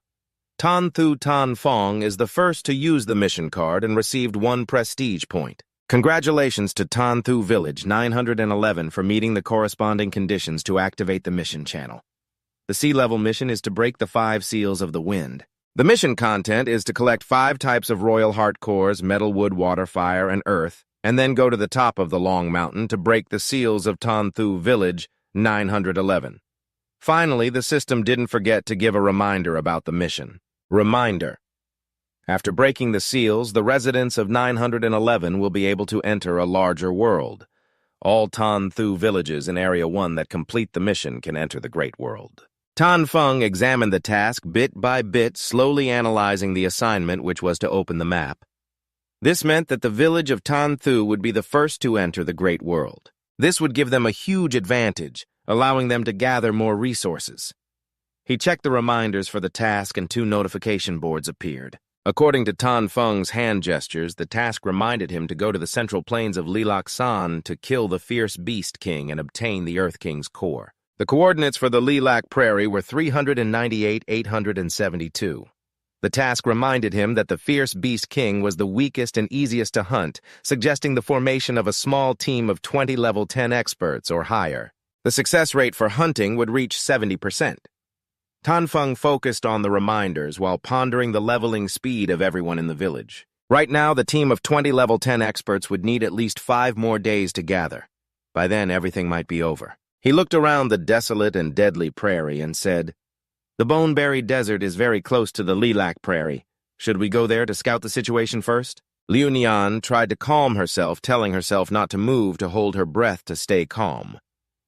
Tan-Thu Tan Fong is the first to use the mission card and received 1 prestige point. Congratulations to Tan-Thu Village 911 for meeting the corresponding conditions to activate the mission channel. The sea-level mission is to break the 5 seals of the wind. The mission content is to collect 5 types of royal heart cores, metal, wood, water, fire, and earth, and then go to the top of the long mountain to break the seals of Tan-Thu Village 911. Finally, the system didn't forget to give a reminder about the mission. Reminder. After breaking the seals, the residents of 911 will be able to enter a larger world. All Tan-Thu villages in Area 1 that complete the mission can enter the Great World. Tan Feng examined the task bit by bit, slowly analyzing the assignment, which was to open the map. This meant that the village of Tan-Thu would be the first to enter the Great World. This would give them a huge advantage, allowing them to gather more resources. He checked the reminders for the task and 2 notification boards appeared. According to Tan Feng's hand gestures, the task reminded him to go to the central plains of Lilac-san to kill the fierce Beast King and obtain the Earth King's core. The coordinates for the Lilac Prairie were 398,872. The task reminded him that the fierce Beast King was the weakest and easiest to hunt, suggesting the formation of a small team of 20 level 10 experts or higher. The success rate for hunting would reach 70%. Tan Feng focused on the reminders while pondering the leveling speed of everyone in the village. Right now, the team of 20 level 10 experts would need at least 5 more days to gather. By then, everything might be over. He looked around the desolate and deadly prairie and said, "The Boneberry Desert is very close to the Lilac Prairie. Should we go there to scout the situation first?" Liu Nian tried to calm herself, telling herself not to move, to hold her breath to stay calm.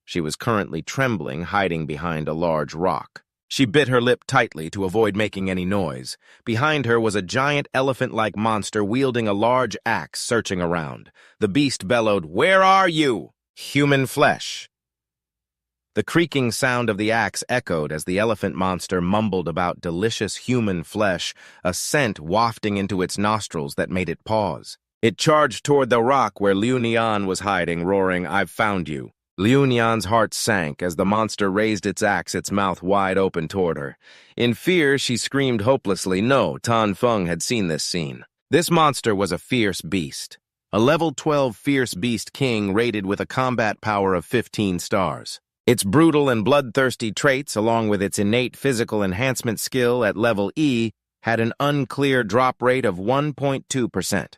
She was currently trembling, hiding behind a large rock. She bit her lip tightly to avoid making any noise. Behind her was a giant elephant-like monster wielding a large axe, searching around. The beast bellowed, "Where are you? Human flesh." The creaking sound of the axe echoed as the elephant monster mumbled about delicious human flesh, a scent wafting into its nostrils that made it pause. It charged toward the rock where Liu Nian was hiding, roaring, "I've found you." Liu Nian's heart sank as the monster raised its axe, its mouth wide open toward her. In fear, she screamed hopelessly. No, Tan Feng had seen this scene. This monster was a fierce beast. A level 12 fierce beast king rated with a combat power of 15 stars. Its brutal and bloodthirsty traits, along with its innate physical enhancement skill at level E, had an unclear drop rate of 1.2%.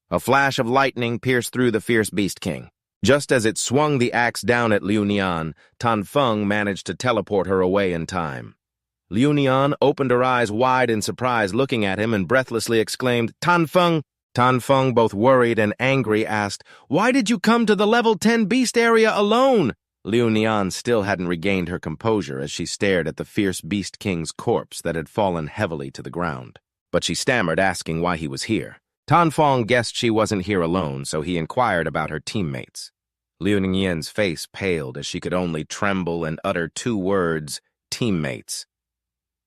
A flash of lightning pierced through the fierce beast king. Just as it swung the axe down at Liu Nian, Tan Feng managed to teleport her away in time. Liu Nian opened her eyes wide in surprise, looking at him, and breathlessly exclaimed, "Tan Feng!" Tan Feng, both worried and angry, asked, "Why did you come to the level 10 beast area alone?" Liu Nian still hadn't regained her composure as she stared at the fierce beast king's corpse that had fallen heavily to the ground. But she stammered, asking why he was here. Tan Feng guessed she wasn't here alone, so he inquired about her teammates. Liu Ningyan's face paled as she could only tremble and utter 2 words, "teammates."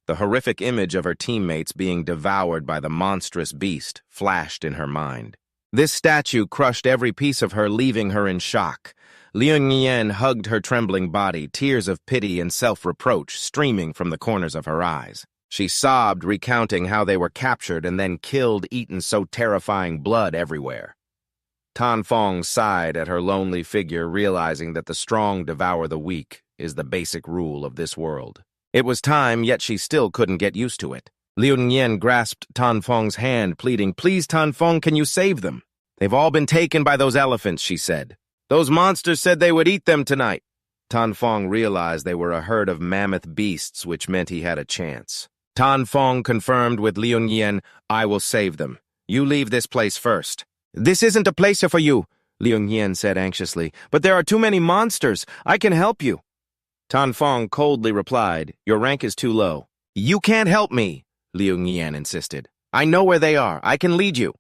The horrific image of her teammates being devoured by the monstrous beast flashed in her mind. This statue crushed every piece of her, leaving her in shock. Liu Ningyan hugged her trembling body, tears of pity and self-reproach streaming from the corners of her eyes. She sobbed, recounting how they were captured and then killed, eaten so terrifying blood everywhere. Tan Feng sighed at her lonely figure, realizing that the strong devour the weak is the basic rule of this world. It was time, yet she still couldn't get used to it. Liu Ningyan grasped Tan Feng's hand, pleading, "Please, Tan Feng, can you save them? They've all been taken by those elephants," she said. "Those monsters said they would eat them tonight." Tan Feng realized they were a herd of mammoth beasts, which meant he had a chance. Tan Feng confirmed with Liu Ningyan, "I will save them. You leave this place first." "This isn't a place for you," Liu Ningyan said anxiously, "but there are too many monsters. I can help you." Tan Feng coldly replied, "Your rank is too low." "You can't help me," Liu Ningyan insisted. I know where they are. I can lead you.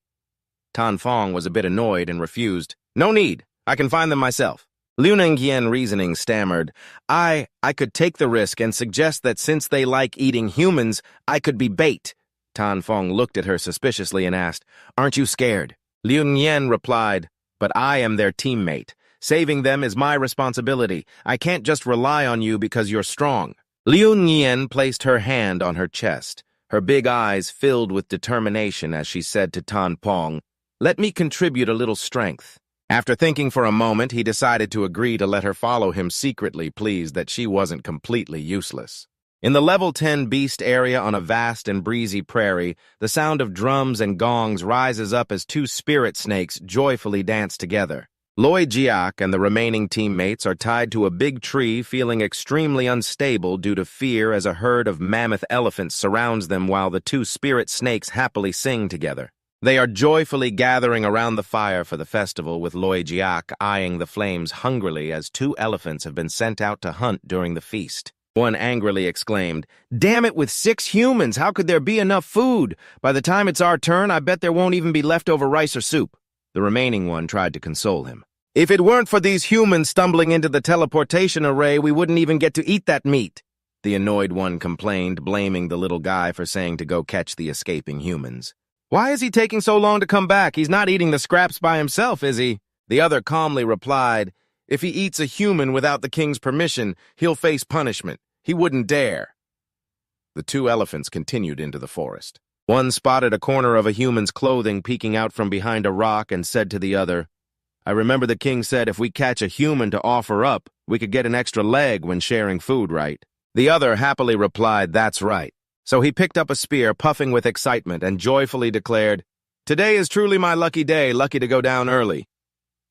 Tan Fong was a bit annoyed and refused. No need. I can find them myself. Liu Ningyan, reasoning, stammered. I could take the risk and suggest that since they like eating humans, I could be bait. Tan Fong looked at her suspiciously and asked, Aren't you scared? Liu Ningyan replied, But I am their teammate. Saving them is my responsibility. I can't just rely on you because you're strong. Liu Ningyan placed her hand on her chest. Her big eyes filled with determination as she said to Tan Fong, Let me contribute a little strength. After thinking for a moment, he decided to agree to let her follow him secretly, pleased that she wasn't completely useless. In the level 10 beast area on a vast and breezy prairie, the sound of drums and gongs rises up as two spirit snakes joyfully dance together. Loi Jiak and the remaining teammates are tied to a big tree, feeling extremely unstable due to fear as a herd of mammoth elephants surrounds them while the two spirit snakes happily sing together. They are joyfully gathering around the fire for the festival, with Loi Jiak eyeing the flames hungrily as two elephants have been sent out to hunt during the feast. One angrily exclaimed, Damn it, with 6 humans, how could there be enough food? By the time it's our turn, I bet there won't even be leftover rice or soup. The remaining one tried to console him. If it weren't for these humans stumbling into the teleportation array, we wouldn't even get to eat that meat. The annoyed one complained, blaming the little guy for saying to go catch the escaping humans. Why is he taking so long to come back? He's not eating the scraps by himself, is he? The other calmly replied, If he eats a human without the king's permission, he'll face punishment. He wouldn't dare. The two elephants continued into the forest. One spotted a corner of a human's clothing peeking out from behind a rock and said to the other, I remember the king said if we catch a human to offer up, we could get an extra leg when sharing food, right? The other happily replied, That's right. So he picked up a spear, puffing with excitement, and joyfully declared, Today is truly my lucky day, lucky to go down early.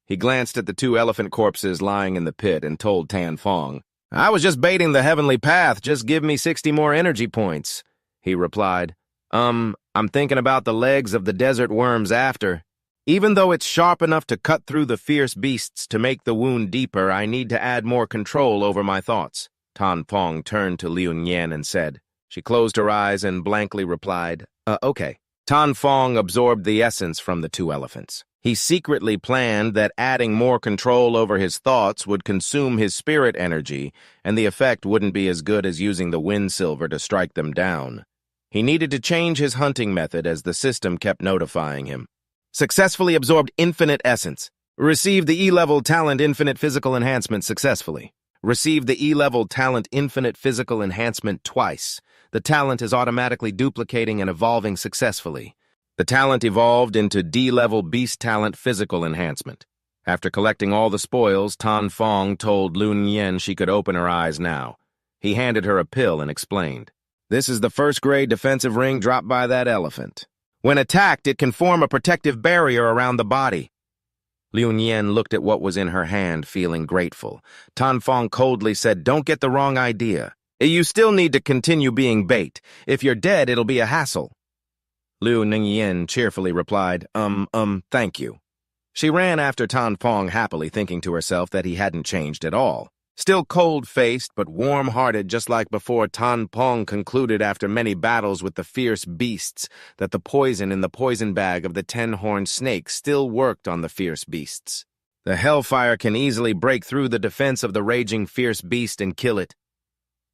He glanced at the 2 elephant corpses lying in the pit and told Tan Fong, I was just baiting the heavenly path, just give me 60 more energy points. He replied, I'm thinking about the legs of the desert worms after. Even though it's sharp enough to cut through the fierce beasts to make the wound deeper, I need to add more control over my thoughts. Tan Fong turned to Liu Ningyan and said. She closed her eyes and blankly replied, okay. Tan Fong absorbed the essence from the 2 elephants. He secretly planned that adding more control over his thoughts would consume his spirit energy, and the effect wouldn't be as good as using the wind silver to strike them down. He needed to change his hunting method as the system kept notifying him. Successfully absorbed infinite essence. Received the E-level talent infinite physical enhancement successfully. Received the E-level talent infinite physical enhancement twice. The talent is automatically duplicating and evolving successfully. The talent evolved into D-level beast talent physical enhancement. After collecting all the spoils, Tan Fong told Liu Ningyan she could open her eyes now. He handed her a pill and explained. This is the first-grade defensive ring dropped by that elephant. When attacked, it can form a protective barrier around the body. Liu Ningyan looked at what was in her hand, feeling grateful. Tan Fong coldly said, Don't get the wrong idea. You still need to continue being bait. If you're dead, it'll be a hassle. Liu Ningyan cheerfully replied, thank you. She ran after Tan Fong happily, thinking to herself that he hadn't changed at all. Still cold-faced but warm-hearted, just like before, Tan Fong concluded after many battles with the fierce beasts that the poison in the poison bag of the 10-horned snake still worked on the fierce beasts. The hellfire can easily break through the defense of the raging fierce beast and kill it.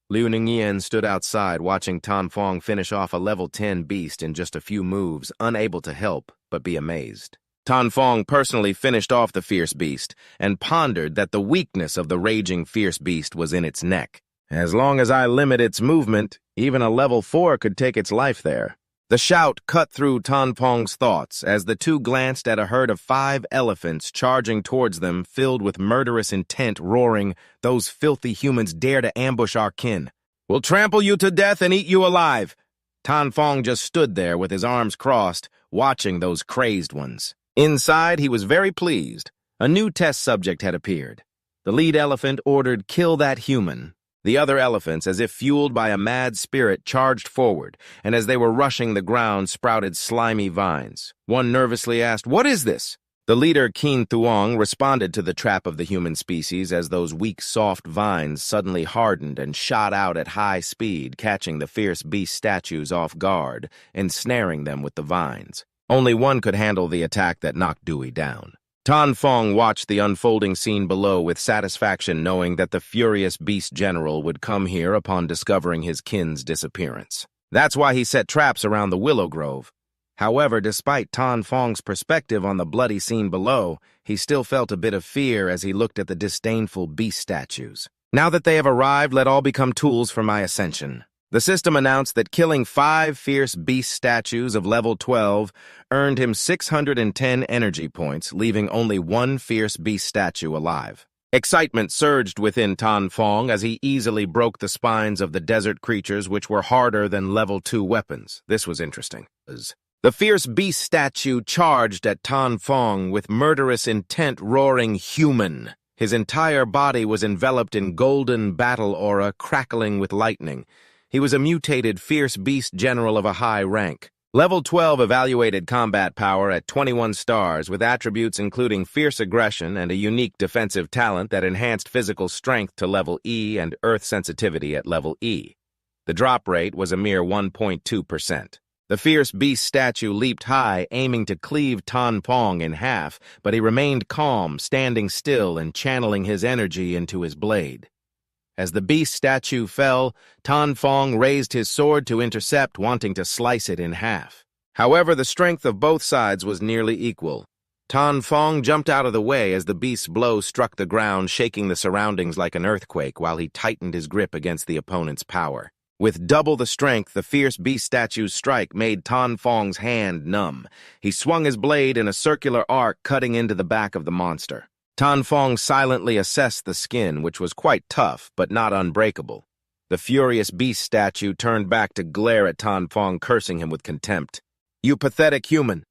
Liu Ningyan stood outside watching Tan Fong finish off a level 10 beast in just a few moves, unable to help but be amazed. Tan Fong personally finished off the fierce beast and pondered that the weakness of the raging fierce beast was in its neck. As long as I limit its movement, even a level 4 could take its life there. The shout cut through Tan Fong's thoughts as the two glanced at a herd of 5 elephants charging towards them, filled with murderous intent, roaring, Those filthy humans dare to ambush our kin. We'll trample you to death and eat you alive. Tan Fong just stood there with his arms crossed, watching those crazed ones. Inside, he was very pleased. A new test subject had appeared. The lead elephant ordered, Kill that human. The other elephants, as if fueled by a mad spirit, charged forward, and as they were rushing, the ground sprouted slimy vines. One nervously asked, What is this? The leader, Keen Thuong, responded to the trap of the human species as those weak, soft vines suddenly hardened and shot out at high speed, catching the fierce beast statues off guard, ensnaring them with the vines. Only one could handle the attack that knocked Dewey down. Tan Fong watched the unfolding scene below with satisfaction, knowing that the furious beast general would come here upon discovering his kin's disappearance. That's why he set traps around the willow grove. However, despite Tan Fong's perspective on the bloody scene below, he still felt a bit of fear as he looked at the disdainful beast statues. Now that they have arrived, let all become tools for my ascension. The system announced that killing 5 fierce beast statues of level 12 earned him 610 energy points, leaving only 1 fierce beast statue alive. Excitement surged within Tan Fong as he easily broke the spines of the desert creatures, which were harder than level 2 weapons. This was interesting. The fierce beast statue charged at Tan Fong with murderous intent, roaring human. His entire body was enveloped in golden battle aura, crackling with lightning. He was a mutated fierce beast general of a high rank. Level 12 evaluated combat power at 21 stars, with attributes including fierce aggression and a unique defensive talent that enhanced physical strength to level E and earth sensitivity at level E. The drop rate was a mere 1.2%. The fierce beast statue leaped high, aiming to cleave Tan Fong in half, but he remained calm, standing still and channeling his energy into his blade. As the beast statue fell, Tan Fong raised his sword to intercept, wanting to slice it in half. However, the strength of both sides was nearly equal. Tan Fong jumped out of the way as the beast's blow struck the ground, shaking the surroundings like an earthquake while he tightened his grip against the opponent's power. With double the strength, the fierce beast statue's strike made Tan Fong's hand numb. He swung his blade in a circular arc, cutting into the back of the monster. Tan Fong silently assessed the skin, which was quite tough, but not unbreakable. The furious beast statue turned back to glare at Tan Fong, cursing him with contempt. "You pathetic human!"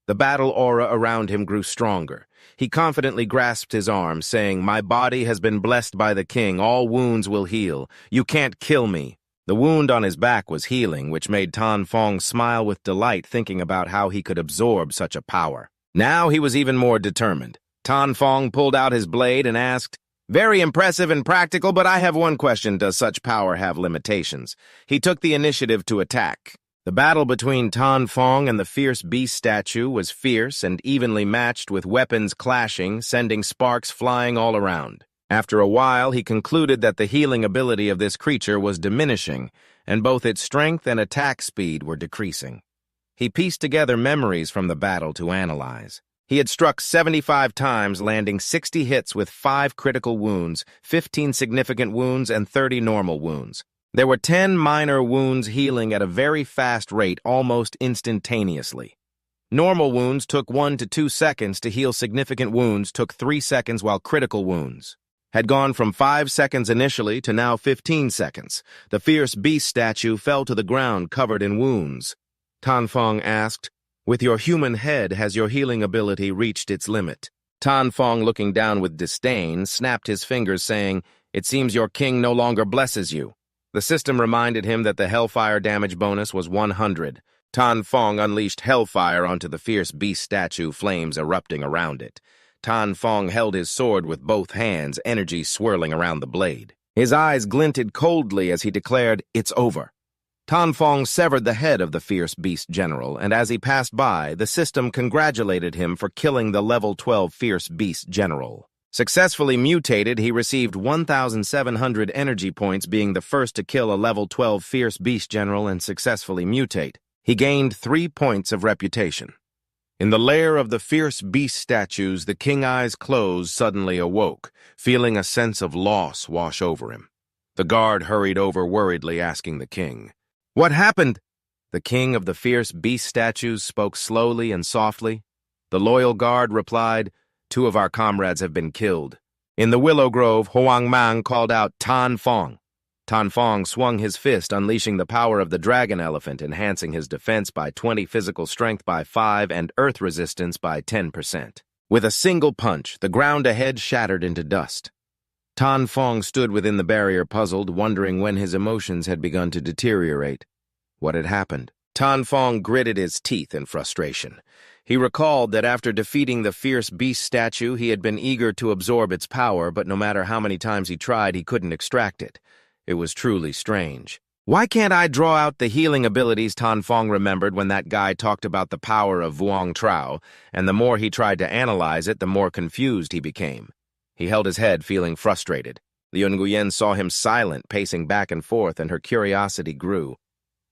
The battle aura around him grew stronger. He confidently grasped his arm, saying, "My body has been blessed by the king. All wounds will heal. You can't kill me." The wound on his back was healing, which made Tan Fong smile with delight, thinking about how he could absorb such a power. Now he was even more determined. Tan Fong pulled out his blade and asked, "Very impressive and practical, but I have one question. Does such power have limitations?" He took the initiative to attack. The battle between Tan Fong and the fierce beast statue was fierce and evenly matched, with weapons clashing, sending sparks flying all around. After a while, he concluded that the healing ability of this creature was diminishing, and both its strength and attack speed were decreasing. He pieced together memories from the battle to analyze. He had struck 75 times, landing 60 hits with 5 critical wounds, 15 significant wounds, and 30 normal wounds. There were 10 minor wounds healing at a very fast rate, almost instantaneously. Normal wounds took 1 to 2 seconds to heal. Significant wounds took 3 seconds, while critical wounds had gone from 5 seconds initially to now 15 seconds. The fierce beast statue fell to the ground covered in wounds. Tan Fong asked, "With your human head, has your healing ability reached its limit?" Tan Fong, looking down with disdain, snapped his fingers, saying, "It seems your king no longer blesses you." The system reminded him that the hellfire damage bonus was 100. Tan Fong unleashed hellfire onto the fierce beast statue, flames erupting around it. Tan Fong held his sword with both hands, energy swirling around the blade. His eyes glinted coldly as he declared, "It's over." Tan Fong severed the head of the fierce beast general, and as he passed by, the system congratulated him for killing the level 12 fierce beast general. Successfully mutated, he received 1,700 energy points, being the first to kill a level 12 fierce beast general and successfully mutate. He gained 3 points of reputation. In the lair of the fierce beast statues, the King Eyes Closed suddenly awoke, feeling a sense of loss wash over him. The guard hurried over worriedly, asking the king, "What happened?" The king of the fierce beast statues spoke slowly and softly. The loyal guard replied, "2 of our comrades have been killed." In the willow grove, Hoang Mang called out, "Tan Fong." Tan Fong swung his fist, unleashing the power of the dragon elephant, enhancing his defense by 20, physical strength by 5, and earth resistance by 10%. With a single punch, the ground ahead shattered into dust. Tan Fong stood within the barrier, puzzled, wondering when his emotions had begun to deteriorate. What had happened? Tan Fong gritted his teeth in frustration. He recalled that after defeating the fierce beast statue, he had been eager to absorb its power, but no matter how many times he tried, he couldn't extract it. It was truly strange. Why can't I draw out the healing abilities Tan Fong remembered when that guy talked about the power of Vuong Trao, and the more he tried to analyze it, the more confused he became. He held his head, feeling frustrated. Liu Nguyen saw him silent, pacing back and forth, and her curiosity grew.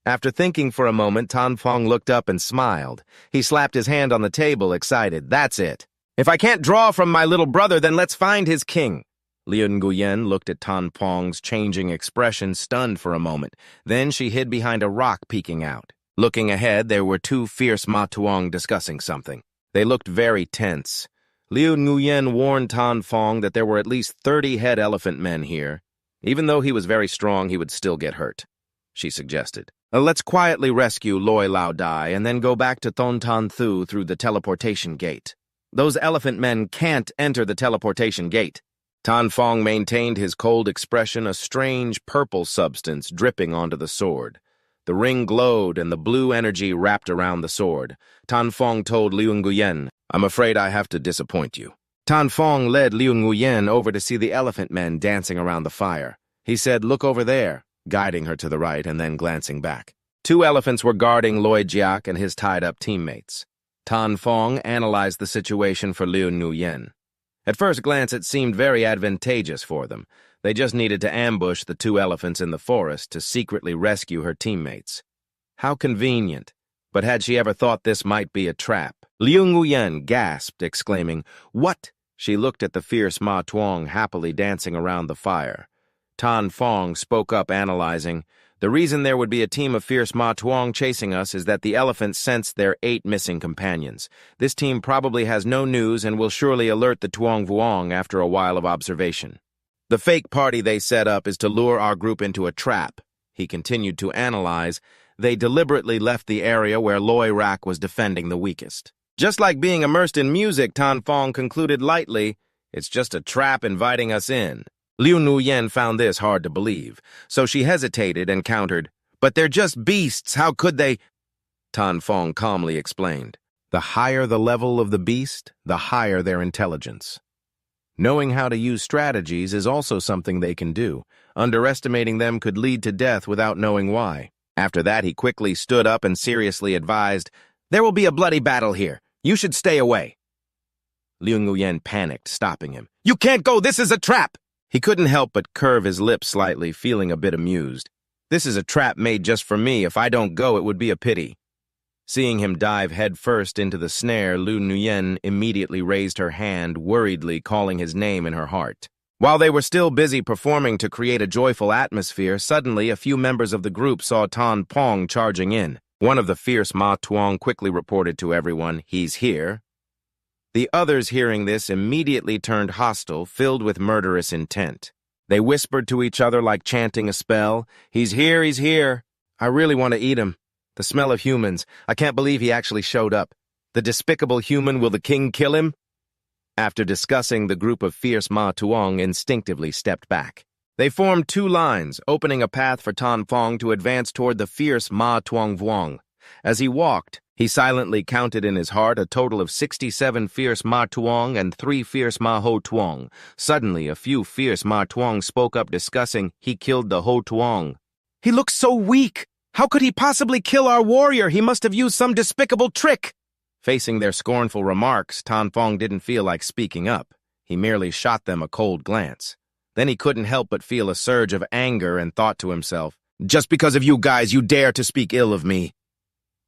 After thinking for a moment, Tan Fong looked up and smiled. He slapped his hand on the table, excited. That's it. If I can't draw from my little brother, then let's find his king. Liu Nguyen looked at Tan Fong's changing expression, stunned for a moment. Then she hid behind a rock, peeking out. Looking ahead, there were two fierce Ma Tuong discussing something. They looked very tense. Liu Nguyen warned Tan Fong that there were at least 30 head elephant men here. Even though he was very strong, he would still get hurt, she suggested. Let's quietly rescue Loi Lao Dai and then go back to Thon Tan Thu through the teleportation gate. Those elephant men can't enter the teleportation gate. Tan Fong maintained his cold expression, a strange purple substance dripping onto the sword. The ring glowed and the blue energy wrapped around the sword. Tan Fong told Liu Nguyen, I'm afraid I have to disappoint you. Tan Fong led Liu Nguyen over to see the elephant men dancing around the fire. He said, look over there, guiding her to the right and then glancing back. Two elephants were guarding Loi Jiak and his tied-up teammates. Tan Fong analyzed the situation for Liu Nguyen. At first glance, it seemed very advantageous for them. They just needed to ambush the two elephants in the forest to secretly rescue her teammates. How convenient. But had she ever thought this might be a trap? Liu Nguyen gasped, exclaiming, What? She looked at the fierce Ma Tuong happily dancing around the fire. Tan Fong spoke up, analyzing, the reason there would be a team of fierce Ma Tuong chasing us is that the elephants sensed their 8 missing companions. This team probably has no news and will surely alert the Tuong Vuong after a while of observation. The fake party they set up is to lure our group into a trap. He continued to analyze. They deliberately left the area where Loi Rak was defending the weakest. Just like being immersed in music, Tan Fong concluded lightly, it's just a trap inviting us in. Liu Nguyen found this hard to believe, so she hesitated and countered, But they're just beasts, how could they? Tan Fong calmly explained, the higher the level of the beast, the higher their intelligence. Knowing how to use strategies is also something they can do. Underestimating them could lead to death without knowing why. After that, he quickly stood up and seriously advised, There will be a bloody battle here. You should stay away. Liu Nguyen panicked, stopping him. You can't go, this is a trap! He couldn't help but curve his lips slightly, feeling a bit amused. This is a trap made just for me. If I don't go, it would be a pity. Seeing him dive headfirst into the snare, Liu Nguyen immediately raised her hand, worriedly calling his name in her heart. While they were still busy performing to create a joyful atmosphere, suddenly a few members of the group saw Tan Fong charging in. One of the fierce Ma Tuong quickly reported to everyone, He's here. The others, hearing this, immediately turned hostile, filled with murderous intent. They whispered to each other like chanting a spell, He's here, he's here. I really want to eat him. The smell of humans. I can't believe he actually showed up. The despicable human, will the king kill him? After discussing, the group of fierce Ma Tuong instinctively stepped back. They formed 2 lines, opening a path for Tan Fong to advance toward the fierce Ma Tuong Vuong. As he walked, he silently counted in his heart a total of 67 fierce Ma Tuong and 3 fierce Ma Ho Tuong. Suddenly, a few fierce Ma Tuong spoke up, discussing, He killed the Ho Tuong. He looks so weak! How could he possibly kill our warrior? He must have used some despicable trick! Facing their scornful remarks, Tan Fong didn't feel like speaking up. He merely shot them a cold glance. Then he couldn't help but feel a surge of anger and thought to himself, Just because of you guys, you dare to speak ill of me.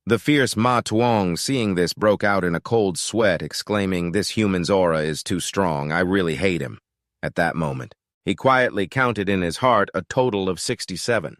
The fierce Ma Tuong, seeing this, broke out in a cold sweat, exclaiming, This human's aura is too strong. I really hate him. At that moment, he quietly counted in his heart a total of 67.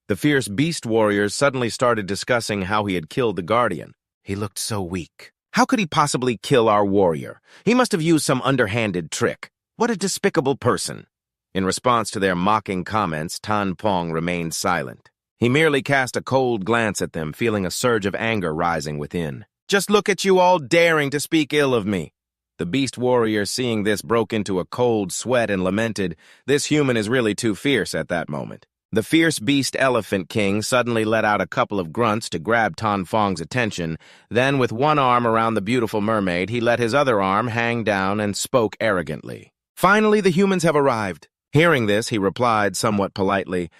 The fierce beast warriors suddenly started discussing how he had killed the guardian. He looked so weak. How could he possibly kill our warrior? He must have used some underhanded trick. What a despicable person. In response to their mocking comments, Tan Fong remained silent. He merely cast a cold glance at them, feeling a surge of anger rising within. Just look at you all daring to speak ill of me. The beast warrior, seeing this, broke into a cold sweat and lamented, This human is really too fierce at that moment. The fierce beast Elephant King suddenly let out a couple of grunts to grab Tan Fong's attention. Then, with one arm around the beautiful mermaid, he let his other arm hang down and spoke arrogantly. "Finally, the humans have arrived." Hearing this, he replied somewhat politely,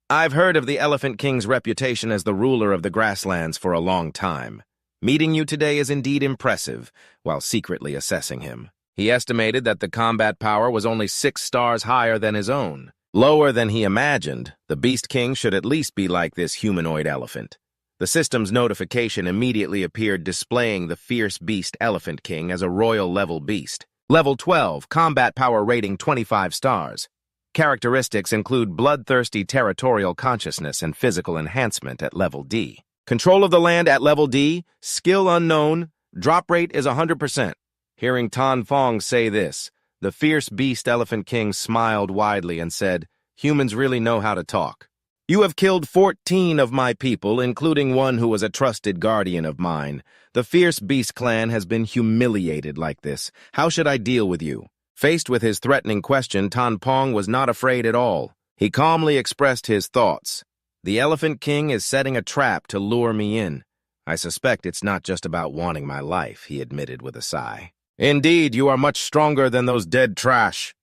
"I've heard of the Elephant King's reputation as the ruler of the grasslands for a long time. Meeting you today is indeed impressive," while secretly assessing him. He estimated that the combat power was only 6 stars higher than his own. Lower than he imagined, the Beast King should at least be like this humanoid elephant. The system's notification immediately appeared displaying the fierce beast Elephant King as a royal-level beast. Level 12, combat power rating 25 stars. Characteristics include bloodthirsty territorial consciousness and physical enhancement at level D. Control of the land at level D, skill unknown, drop rate is 100%. Hearing Tan Fong say this, the fierce beast Elephant King smiled widely and said, "Humans really know how to talk. You have killed 14 of my people, including one who was a trusted guardian of mine. The fierce beast clan has been humiliated like this. How should I deal with you?" Faced with his threatening question, Tan Fong was not afraid at all. He calmly expressed his thoughts. "The Elephant King is setting a trap to lure me in. I suspect it's not just about wanting my life," he admitted with a sigh. "Indeed, you are much stronger than those dead trash."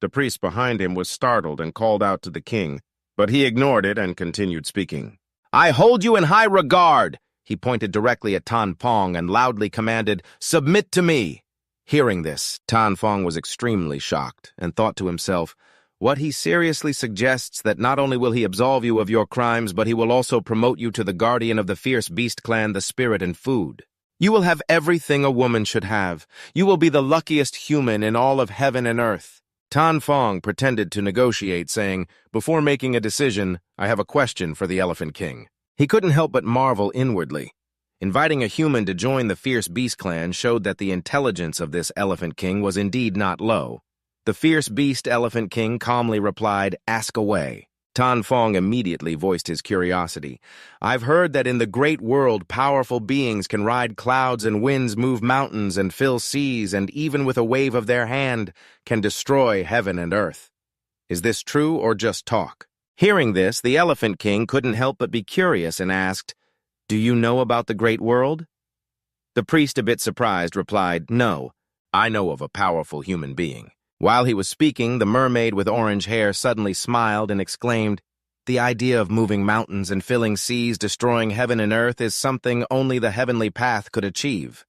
The priest behind him was startled and called out to the king, but he ignored it and continued speaking. "I hold you in high regard." He pointed directly at Tan Fong and loudly commanded, "Submit to me." Hearing this, Tan Fong was extremely shocked and thought to himself, "What he seriously suggests that not only will he absolve you of your crimes, but he will also promote you to the guardian of the fierce beast clan, the spirit and food. You will have everything a woman should have. You will be the luckiest human in all of heaven and earth." Tan Fong pretended to negotiate, saying, "Before making a decision, I have a question for the Elephant King." He couldn't help but marvel inwardly. Inviting a human to join the fierce beast clan showed that the intelligence of this Elephant King was indeed not low. The fierce beast Elephant King calmly replied, "Ask away." Tan Fong immediately voiced his curiosity. "I've heard that in the great world, powerful beings can ride clouds and winds, move mountains and fill seas, and even with a wave of their hand can destroy heaven and earth. Is this true or just talk?" Hearing this, the Elephant King couldn't help but be curious and asked, "Do you know about the great world?" The priest, a bit surprised, replied, "No, I know of a powerful human being." While he was speaking, the mermaid with orange hair suddenly smiled and exclaimed, "The idea of moving mountains and filling seas, destroying heaven and earth, is something only the heavenly path could achieve."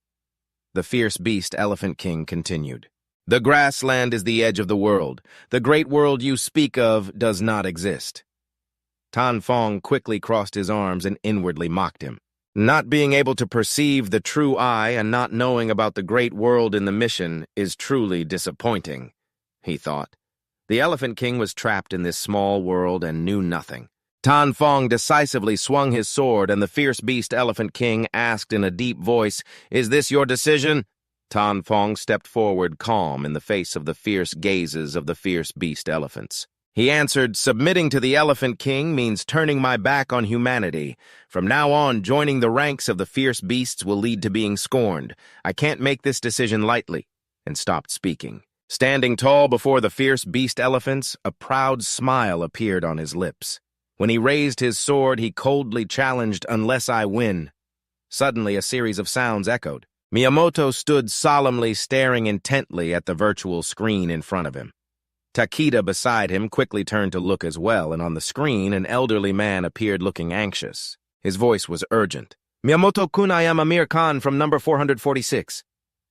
The fierce beast Elephant King continued, "The grassland is the edge of the world. The great world you speak of does not exist." Tan Fong quickly crossed his arms and inwardly mocked him. Not being able to perceive the true I and not knowing about the great world in the mission is truly disappointing, he thought. The Elephant King was trapped in this small world and knew nothing. Tan Fong decisively swung his sword, and the fierce beast Elephant King asked in a deep voice, "Is this your decision?" Tan Fong stepped forward, calm in the face of the fierce gazes of the fierce beast elephants. He answered, "Submitting to the Elephant King means turning my back on humanity. From now on, joining the ranks of the fierce beasts will lead to being scorned. I can't make this decision lightly," and stopped speaking. Standing tall before the fierce beast elephants, a proud smile appeared on his lips. When he raised his sword, he coldly challenged, "Unless I win." Suddenly, a series of sounds echoed. Miyamoto stood solemnly staring intently at the virtual screen in front of him. Takeda beside him quickly turned to look as well, and on the screen, an elderly man appeared looking anxious. His voice was urgent. "Miyamoto-kun, I am Amir Khan from number 446.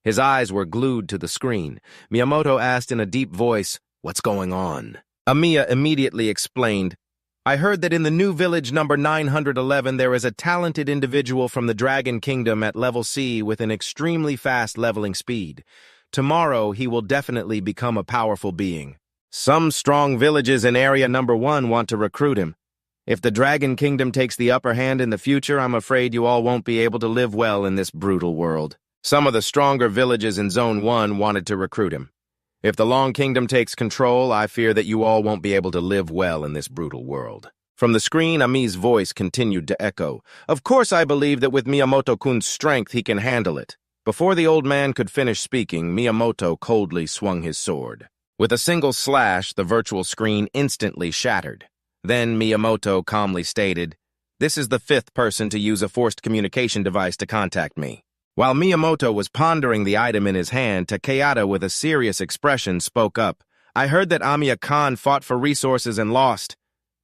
His eyes were glued to the screen. Miyamoto asked in a deep voice, "What's going on?" Amiya immediately explained, "I heard that in the new village number 911 there is a talented individual from the Dragon Kingdom at level C with an extremely fast leveling speed. Tomorrow he will definitely become a powerful being. Some strong villages in area number 1 want to recruit him. If the Dragon Kingdom takes the upper hand in the future, I'm afraid you all won't be able to live well in this brutal world. Some of the stronger villages in Zone 1 wanted to recruit him. If the Long Kingdom takes control, I fear that you all won't be able to live well in this brutal world." From the screen, Ami's voice continued to echo. "Of course I believe that with Miyamoto-kun's strength he can handle it." Before the old man could finish speaking, Miyamoto coldly swung his sword. With a single slash, the virtual screen instantly shattered. Then Miyamoto calmly stated, "This is the 5th person to use a forced communication device to contact me." While Miyamoto was pondering the item in his hand, Takehata, with a serious expression, spoke up. "I heard that Amiya Khan fought for resources and lost.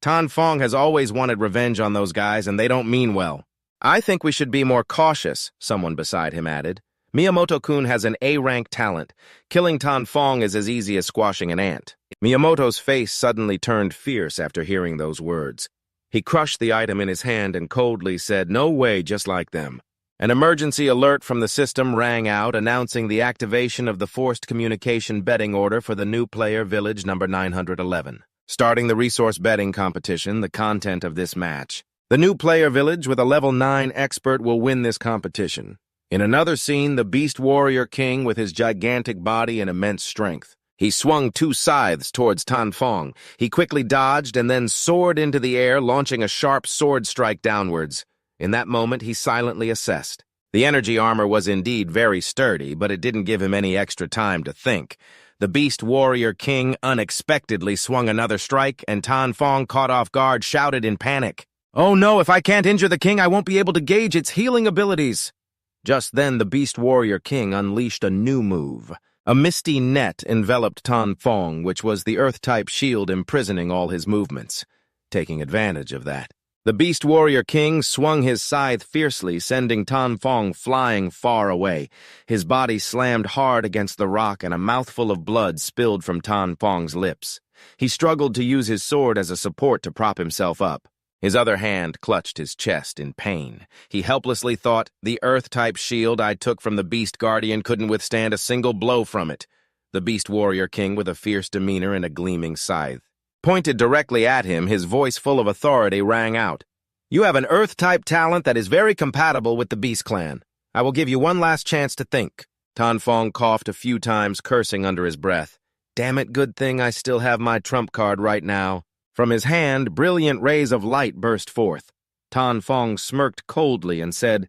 Tan Fong has always wanted revenge on those guys, and they don't mean well." "I think we should be more cautious," someone beside him added. "Miyamoto-kun has an A-rank talent. Killing Tan Fong is as easy as squashing an ant." Miyamoto's face suddenly turned fierce after hearing those words. He crushed the item in his hand and coldly said, "No way, just like them." An emergency alert from the system rang out, announcing the activation of the forced communication betting order for the new player village number 911. Starting the resource betting competition, the content of this match. The new player village with a level 9 expert will win this competition. In another scene, the Beast Warrior King with his gigantic body and immense strength. He swung 2 scythes towards Tan Fong. He quickly dodged and then soared into the air, launching a sharp sword strike downwards. In that moment, he silently assessed. The energy armor was indeed very sturdy, but it didn't give him any extra time to think. The Beast Warrior King unexpectedly swung another strike, and Tan Fong, caught off guard, shouted in panic, "Oh no, if I can't injure the king, I won't be able to gauge its healing abilities." Just then, the Beast Warrior King unleashed a new move. A misty net enveloped Tan Fong, which was the Earth-type shield imprisoning all his movements. Taking advantage of that, the Beast Warrior King swung his scythe fiercely, sending Tan Fong flying far away. His body slammed hard against the rock, and a mouthful of blood spilled from Tan Fong's lips. He struggled to use his sword as a support to prop himself up. His other hand clutched his chest in pain. He helplessly thought, "The Earth-type shield I took from the Beast Guardian couldn't withstand a single blow from it." The Beast Warrior King, with a fierce demeanor and a gleaming scythe, pointed directly at him. His voice, full of authority, rang out. "You have an Earth-type talent that is very compatible with the Beast Clan. I will give you one last chance to think." Tan Fong coughed a few times, cursing under his breath. "Damn it, good thing I still have my trump card right now." From his hand, brilliant rays of light burst forth. Tan Fong smirked coldly and said,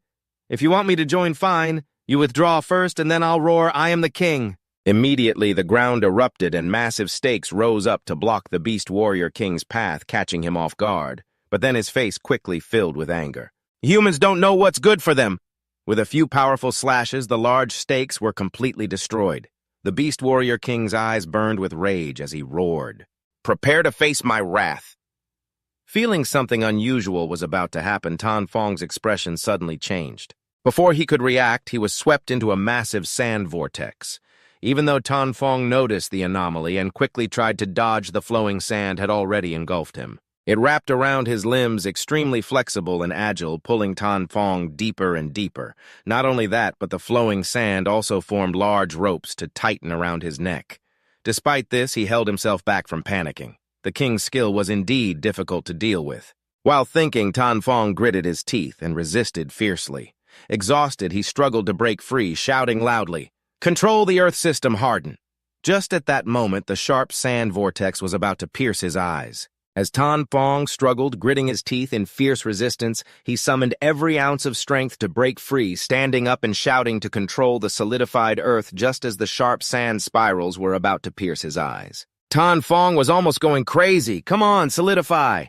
"If you want me to join, fine. You withdraw first, and then I'll roar, 'I am the king.'" Immediately, the ground erupted and massive stakes rose up to block the Beast Warrior King's path, catching him off guard. But then his face quickly filled with anger. "Humans don't know what's good for them." With a few powerful slashes, the large stakes were completely destroyed. The Beast Warrior King's eyes burned with rage as he roared, "Prepare to face my wrath." Feeling something unusual was about to happen, Tan Fong's expression suddenly changed. Before he could react, he was swept into a massive sand vortex. Even though Tan Fong noticed the anomaly and quickly tried to dodge, the flowing sand had already engulfed him. It wrapped around his limbs, extremely flexible and agile, pulling Tan Fong deeper and deeper. Not only that, but the flowing sand also formed large ropes to tighten around his neck. Despite this, he held himself back from panicking. The king's skill was indeed difficult to deal with. While thinking, Tan Fong gritted his teeth and resisted fiercely. Exhausted, he struggled to break free, shouting loudly, "Control the Earth system, harden." Just at that moment, the sharp sand vortex was about to pierce his eyes. As Tan Fong struggled, gritting his teeth in fierce resistance, he summoned every ounce of strength to break free, standing up and shouting to control the solidified earth just as the sharp sand spirals were about to pierce his eyes. Tan Fong was almost going crazy. "Come on, solidify!"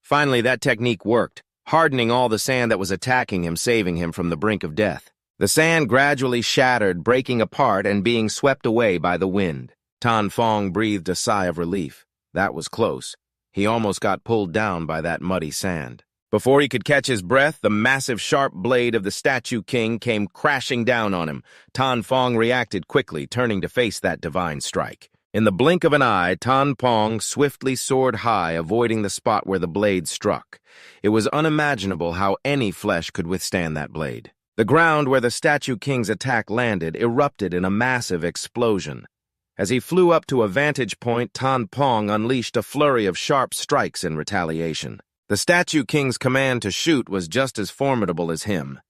Finally, that technique worked, hardening all the sand that was attacking him, saving him from the brink of death. The sand gradually shattered, breaking apart and being swept away by the wind. Tan Fong breathed a sigh of relief. That was close. He almost got pulled down by that muddy sand. Before he could catch his breath, the massive sharp blade of the Statue King came crashing down on him. Tan Fong reacted quickly, turning to face that divine strike. In the blink of an eye, Tan Fong swiftly soared high, avoiding the spot where the blade struck. It was unimaginable how any flesh could withstand that blade. The ground where the Statue King's attack landed erupted in a massive explosion. As he flew up to a vantage point, Tan Fong unleashed a flurry of sharp strikes in retaliation. The Statue King's command to shoot was just as formidable as him.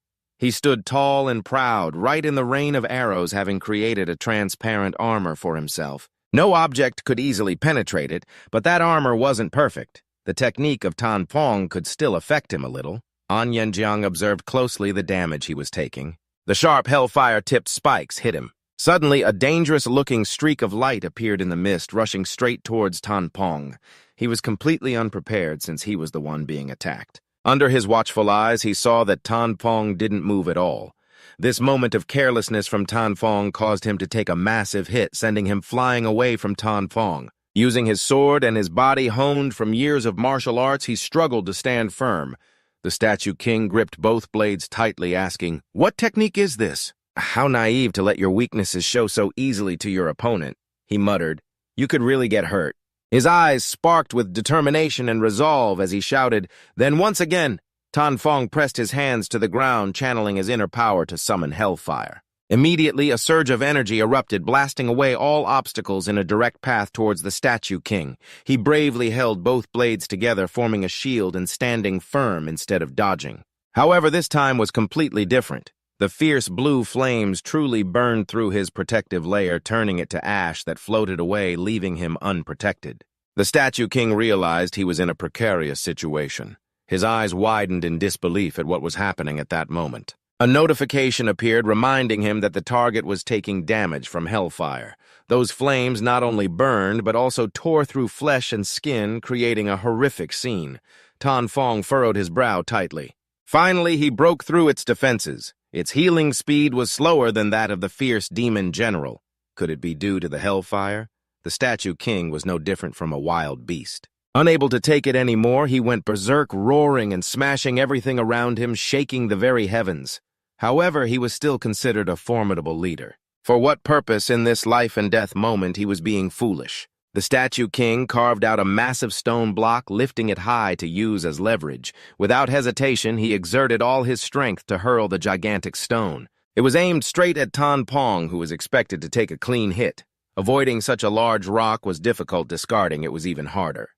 He stood tall and proud, right in the rain of arrows, having created a transparent armor for himself. No object could easily penetrate it, but that armor wasn't perfect. The technique of Tan Fong could still affect him a little. An Yanjiang observed closely the damage he was taking. The sharp hellfire-tipped spikes hit him. Suddenly, a dangerous-looking streak of light appeared in the mist, rushing straight towards Tan Pong. He was completely unprepared since he was the one being attacked. Under his watchful eyes, he saw that Tan Pong didn't move at all. This moment of carelessness from Tan Pong caused him to take a massive hit, sending him flying away from Tan Pong. Using his sword and his body honed from years of martial arts, he struggled to stand firm. The Statue King gripped both blades tightly, asking, "What technique is this? How naive to let your weaknesses show so easily to your opponent," he muttered. "You could really get hurt." His eyes sparked with determination and resolve as he shouted. Then once again, Tan Pong pressed his hands to the ground, channeling his inner power to summon hellfire. Immediately, a surge of energy erupted, blasting away all obstacles in a direct path towards the Statue King. He bravely held both blades together, forming a shield and standing firm instead of dodging. However, this time was completely different. The fierce blue flames truly burned through his protective layer, turning it to ash that floated away, leaving him unprotected. The Statue King realized he was in a precarious situation. His eyes widened in disbelief at what was happening at that moment. A notification appeared reminding him that the target was taking damage from hellfire. Those flames not only burned, but also tore through flesh and skin, creating a horrific scene. Tan Pong furrowed his brow tightly. Finally, he broke through its defenses. Its healing speed was slower than that of the fierce demon general. Could it be due to the hellfire? The Statue King was no different from a wild beast. Unable to take it anymore, he went berserk, roaring and smashing everything around him, shaking the very heavens. However, he was still considered a formidable leader. For what purpose in this life-and-death moment he was being foolish? The Statue King carved out a massive stone block, lifting it high to use as leverage. Without hesitation, he exerted all his strength to hurl the gigantic stone. It was aimed straight at Tan Pong, who was expected to take a clean hit. Avoiding such a large rock was difficult, discarding it was even harder.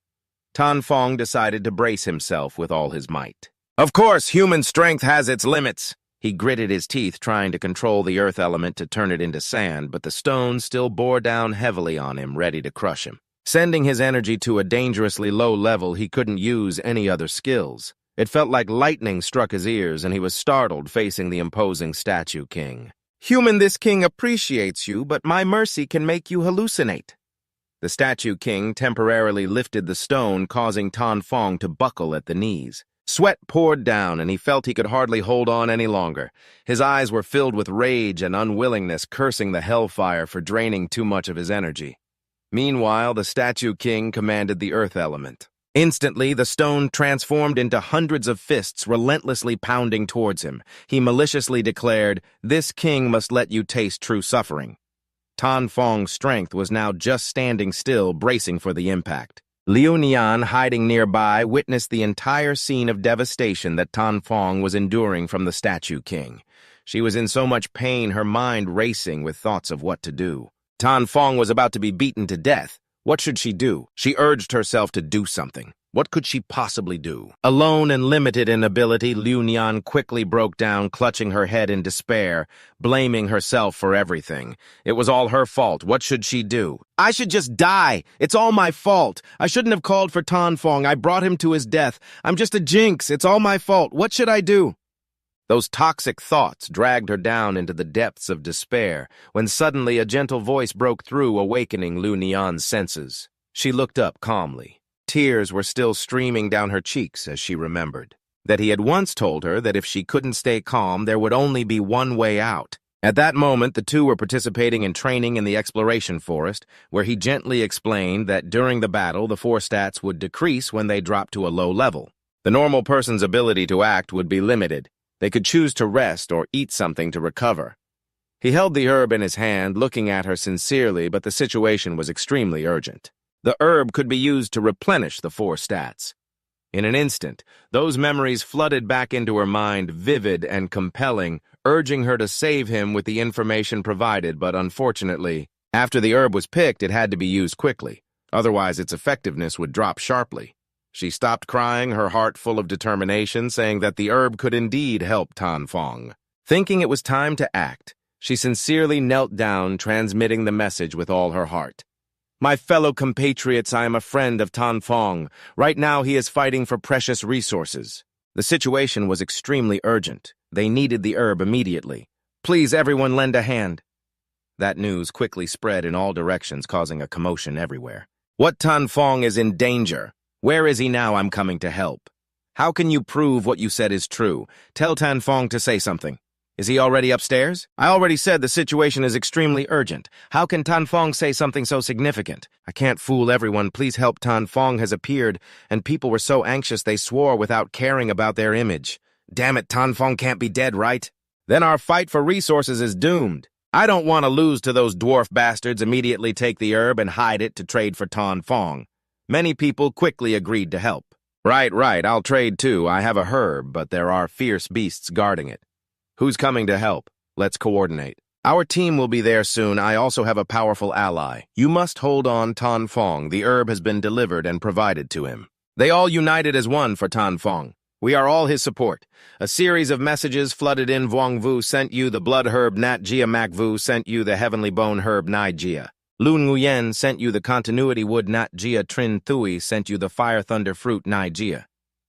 Tan Pong decided to brace himself with all his might. Of course, human strength has its limits. He gritted his teeth, trying to control the earth element to turn it into sand, but the stone still bore down heavily on him, ready to crush him. Sending his energy to a dangerously low level, he couldn't use any other skills. It felt like lightning struck his ears, and he was startled facing the imposing Statue King. "Human, this king appreciates you, but my mercy can make you hallucinate." The Statue King temporarily lifted the stone, causing Tan Pong to buckle at the knees. Sweat poured down, and he felt he could hardly hold on any longer. His eyes were filled with rage and unwillingness, cursing the hellfire for draining too much of his energy. Meanwhile, the Statue King commanded the earth element. Instantly, the stone transformed into hundreds of fists, relentlessly pounding towards him. He maliciously declared, "This king must let you taste true suffering." Tan Pong's strength was now just standing still, bracing for the impact. Liu Nian, hiding nearby, witnessed the entire scene of devastation that Tan Pong was enduring from the Statue King. She was in so much pain, her mind racing with thoughts of what to do. Tan Pong was about to be beaten to death. What should she do? She urged herself to do something. What could she possibly do? Alone and limited in ability, Liu Nian quickly broke down, clutching her head in despair, blaming herself for everything. It was all her fault. What should she do? "I should just die. It's all my fault. I shouldn't have called for Tan Pong. I brought him to his death. I'm just a jinx. It's all my fault. What should I do?" Those toxic thoughts dragged her down into the depths of despair, when suddenly a gentle voice broke through, awakening Liu Nian's senses. She looked up calmly. Tears were still streaming down her cheeks as she remembered that he had once told her that if she couldn't stay calm, there would only be one way out. At that moment, the two were participating in training in the exploration forest, where he gently explained that during the battle, the 4 stats would decrease when they dropped to a low level. The normal person's ability to act would be limited. They could choose to rest or eat something to recover. He held the herb in his hand, looking at her sincerely, but the situation was extremely urgent. The herb could be used to replenish the 4 stats. In an instant, those memories flooded back into her mind, vivid and compelling, urging her to save him with the information provided, but unfortunately, after the herb was picked, it had to be used quickly. Otherwise, its effectiveness would drop sharply. She stopped crying, her heart full of determination, saying that the herb could indeed help Tan Pong. Thinking it was time to act, she sincerely knelt down, transmitting the message with all her heart. "My fellow compatriots, I am a friend of Tan Pong. Right now he is fighting for precious resources." The situation was extremely urgent. They needed the herb immediately. "Please, everyone, lend a hand." That news quickly spread in all directions, causing a commotion everywhere. What Tan Fong is in danger? Where is he now? I'm coming to help. How can you prove what you said is true? Tell Tan Fong to say something. Is he already upstairs? I already said the situation is extremely urgent. How can Tan Fong say something so significant? I can't fool everyone. Please help. Tan Fong has appeared, and people were so anxious they swore without caring about their image. Damn it, Tan Fong can't be dead, right? Then our fight for resources is doomed. I don't want to lose to those dwarf bastards. Immediately take the herb and hide it to trade for Tan Fong. Many people quickly agreed to help. Right, I'll trade too. I have a herb, but there are fierce beasts guarding it. Who's coming to help? Let's coordinate. Our team will be there soon. I also have a powerful ally. You must hold on Tan Fong. The herb has been delivered and provided to him. They all united as one for Tan Fong. We are all his support. A series of messages flooded in. Vuong Vu sent you the blood herb. Nat Jia Mak Vu sent you the heavenly bone herb. Nai Jia. Lun Nguyen sent you the continuity wood. Nat Jia Trin Thui sent you the fire thunder fruit. Nai Jia.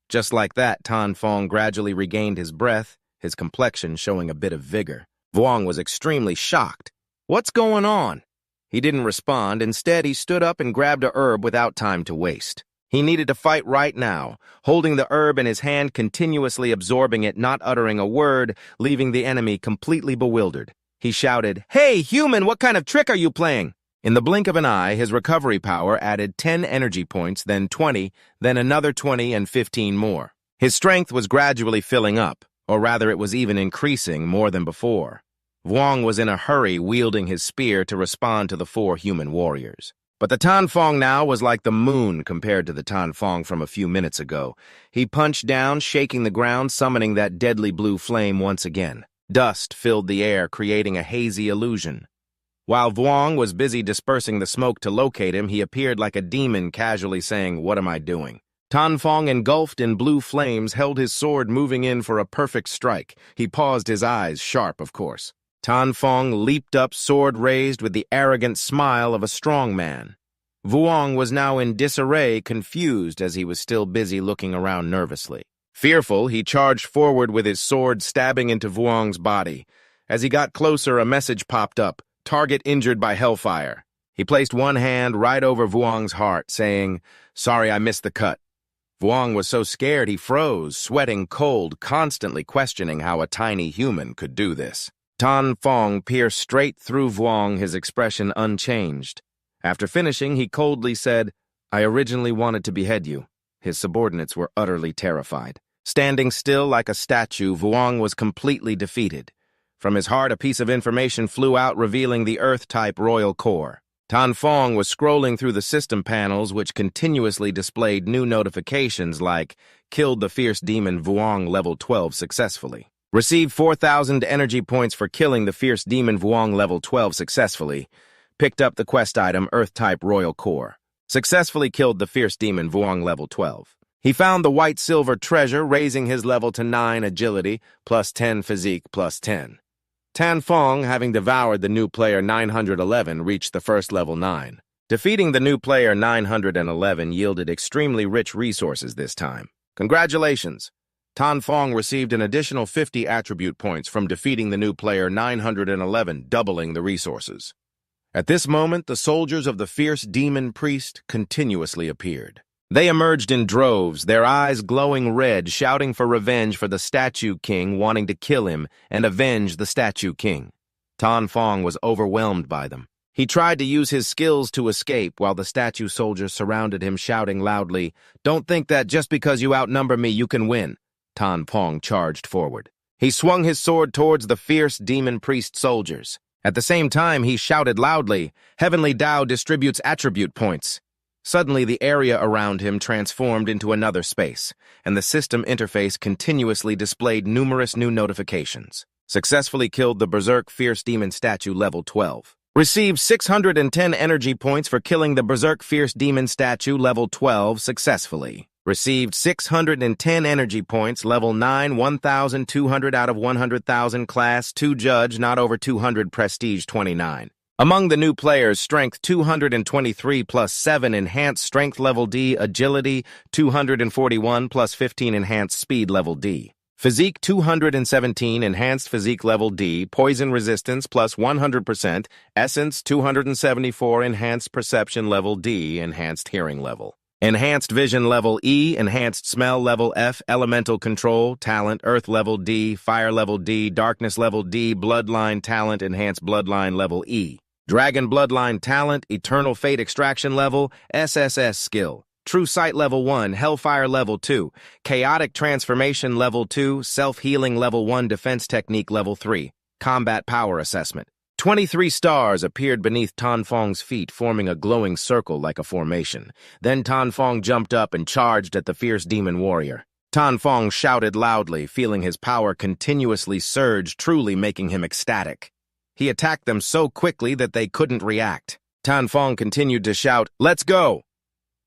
Just like that, Tan Fong gradually regained his breath, his complexion showing a bit of vigor. Vuong was extremely shocked. What's going on? He didn't respond. Instead, he stood up and grabbed a herb without time to waste. He needed to fight right now, holding the herb in his hand, continuously absorbing it, not uttering a word, leaving the enemy completely bewildered. He shouted, "Hey, human, what kind of trick are you playing?" In the blink of an eye, his recovery power added 10 energy points, then 20, then another 20 and 15 more. His strength was gradually filling up, or rather it was even increasing more than before. Vuong was in a hurry, wielding his spear to respond to the 4 human warriors. But the Tan Fong now was like the moon compared to the Tan Fong from a few minutes ago. He punched down, shaking the ground, summoning that deadly blue flame once again. Dust filled the air, creating a hazy illusion. While Vuong was busy dispersing the smoke to locate him, he appeared like a demon, casually saying, "What am I doing?" Tan Fong, engulfed in blue flames, held his sword, moving in for a perfect strike. He paused, his eyes sharp, of course. Tan Fong leaped up, sword raised, with the arrogant smile of a strong man. Vuong was now in disarray, confused as he was still busy looking around nervously. Fearful, he charged forward with his sword, stabbing into Vuong's body. As he got closer, a message popped up, "Target injured by hellfire." He placed one hand right over Vuong's heart, saying, "Sorry, I missed the cut." Vuong was so scared he froze, sweating cold, constantly questioning how a tiny human could do this. Tan Fong pierced straight through Vuong, his expression unchanged. After finishing, he coldly said, "I originally wanted to behead you." His subordinates were utterly terrified. Standing still like a statue, Vuong was completely defeated. From his heart, a piece of information flew out, revealing the Earth-type royal core. Tan Fong was scrolling through the system panels, which continuously displayed new notifications like, "Killed the fierce demon Vuong level 12 successfully." Received 4,000 energy points for killing the fierce demon Vuong level 12 successfully. Picked up the quest item Earth-type royal core. Successfully killed the fierce demon Vuong level 12. He found the white-silver treasure, raising his level to 9 agility, plus 10 physique, plus 10. Tan Fong, having devoured the new player 911, reached the first level 9. Defeating the new player 911 yielded extremely rich resources this time. Congratulations! Tan Fong received an additional 50 attribute points from defeating the new player 911, doubling the resources. At this moment, the soldiers of the fierce demon priest continuously appeared. They emerged in droves, their eyes glowing red, shouting for revenge for the Statue King, wanting to kill him and avenge the Statue King. Tan Fong was overwhelmed by them. He tried to use his skills to escape while the statue soldiers surrounded him, shouting loudly, "Don't think that just because you outnumber me you can win." Tan Fong charged forward. He swung his sword towards the fierce demon priest soldiers. At the same time, he shouted loudly, "Heavenly Tao distributes attribute points." Suddenly, the area around him transformed into another space, and the system interface continuously displayed numerous new notifications. Successfully killed the Berserk Fierce Demon Statue level 12. Received 610 energy points for killing the Berserk Fierce Demon Statue level 12 successfully. Received 610 energy points, level 9, 1,200 out of 100,000, class 2 judge, not over 200, prestige 29. Among the new players, strength 223 plus 7 enhanced strength level D, agility 241 plus 15 enhanced speed level D. Physique 217, Enhanced Physique Level D, Poison Resistance plus 100%, Essence 274, Enhanced Perception Level D, Enhanced Hearing Level. Enhanced Vision Level E, Enhanced Smell Level F, Elemental Control, Talent, Earth Level D, Fire Level D, Darkness Level D, Bloodline Talent, Enhanced Bloodline Level E. Dragon Bloodline Talent, Eternal Fate Extraction Level, SSS Skill. True Sight Level 1, Hellfire Level 2, Chaotic Transformation Level 2, Self-Healing Level 1, Defense Technique Level 3, Combat Power Assessment. 23 stars appeared beneath Tan Fong's feet, forming a glowing circle like a formation. Then Tan Fong jumped up and charged at the fierce demon warrior. Tan Fong shouted loudly, feeling his power continuously surge, truly making him ecstatic. He attacked them so quickly that they couldn't react. Tan Fong continued to shout, "Let's go!"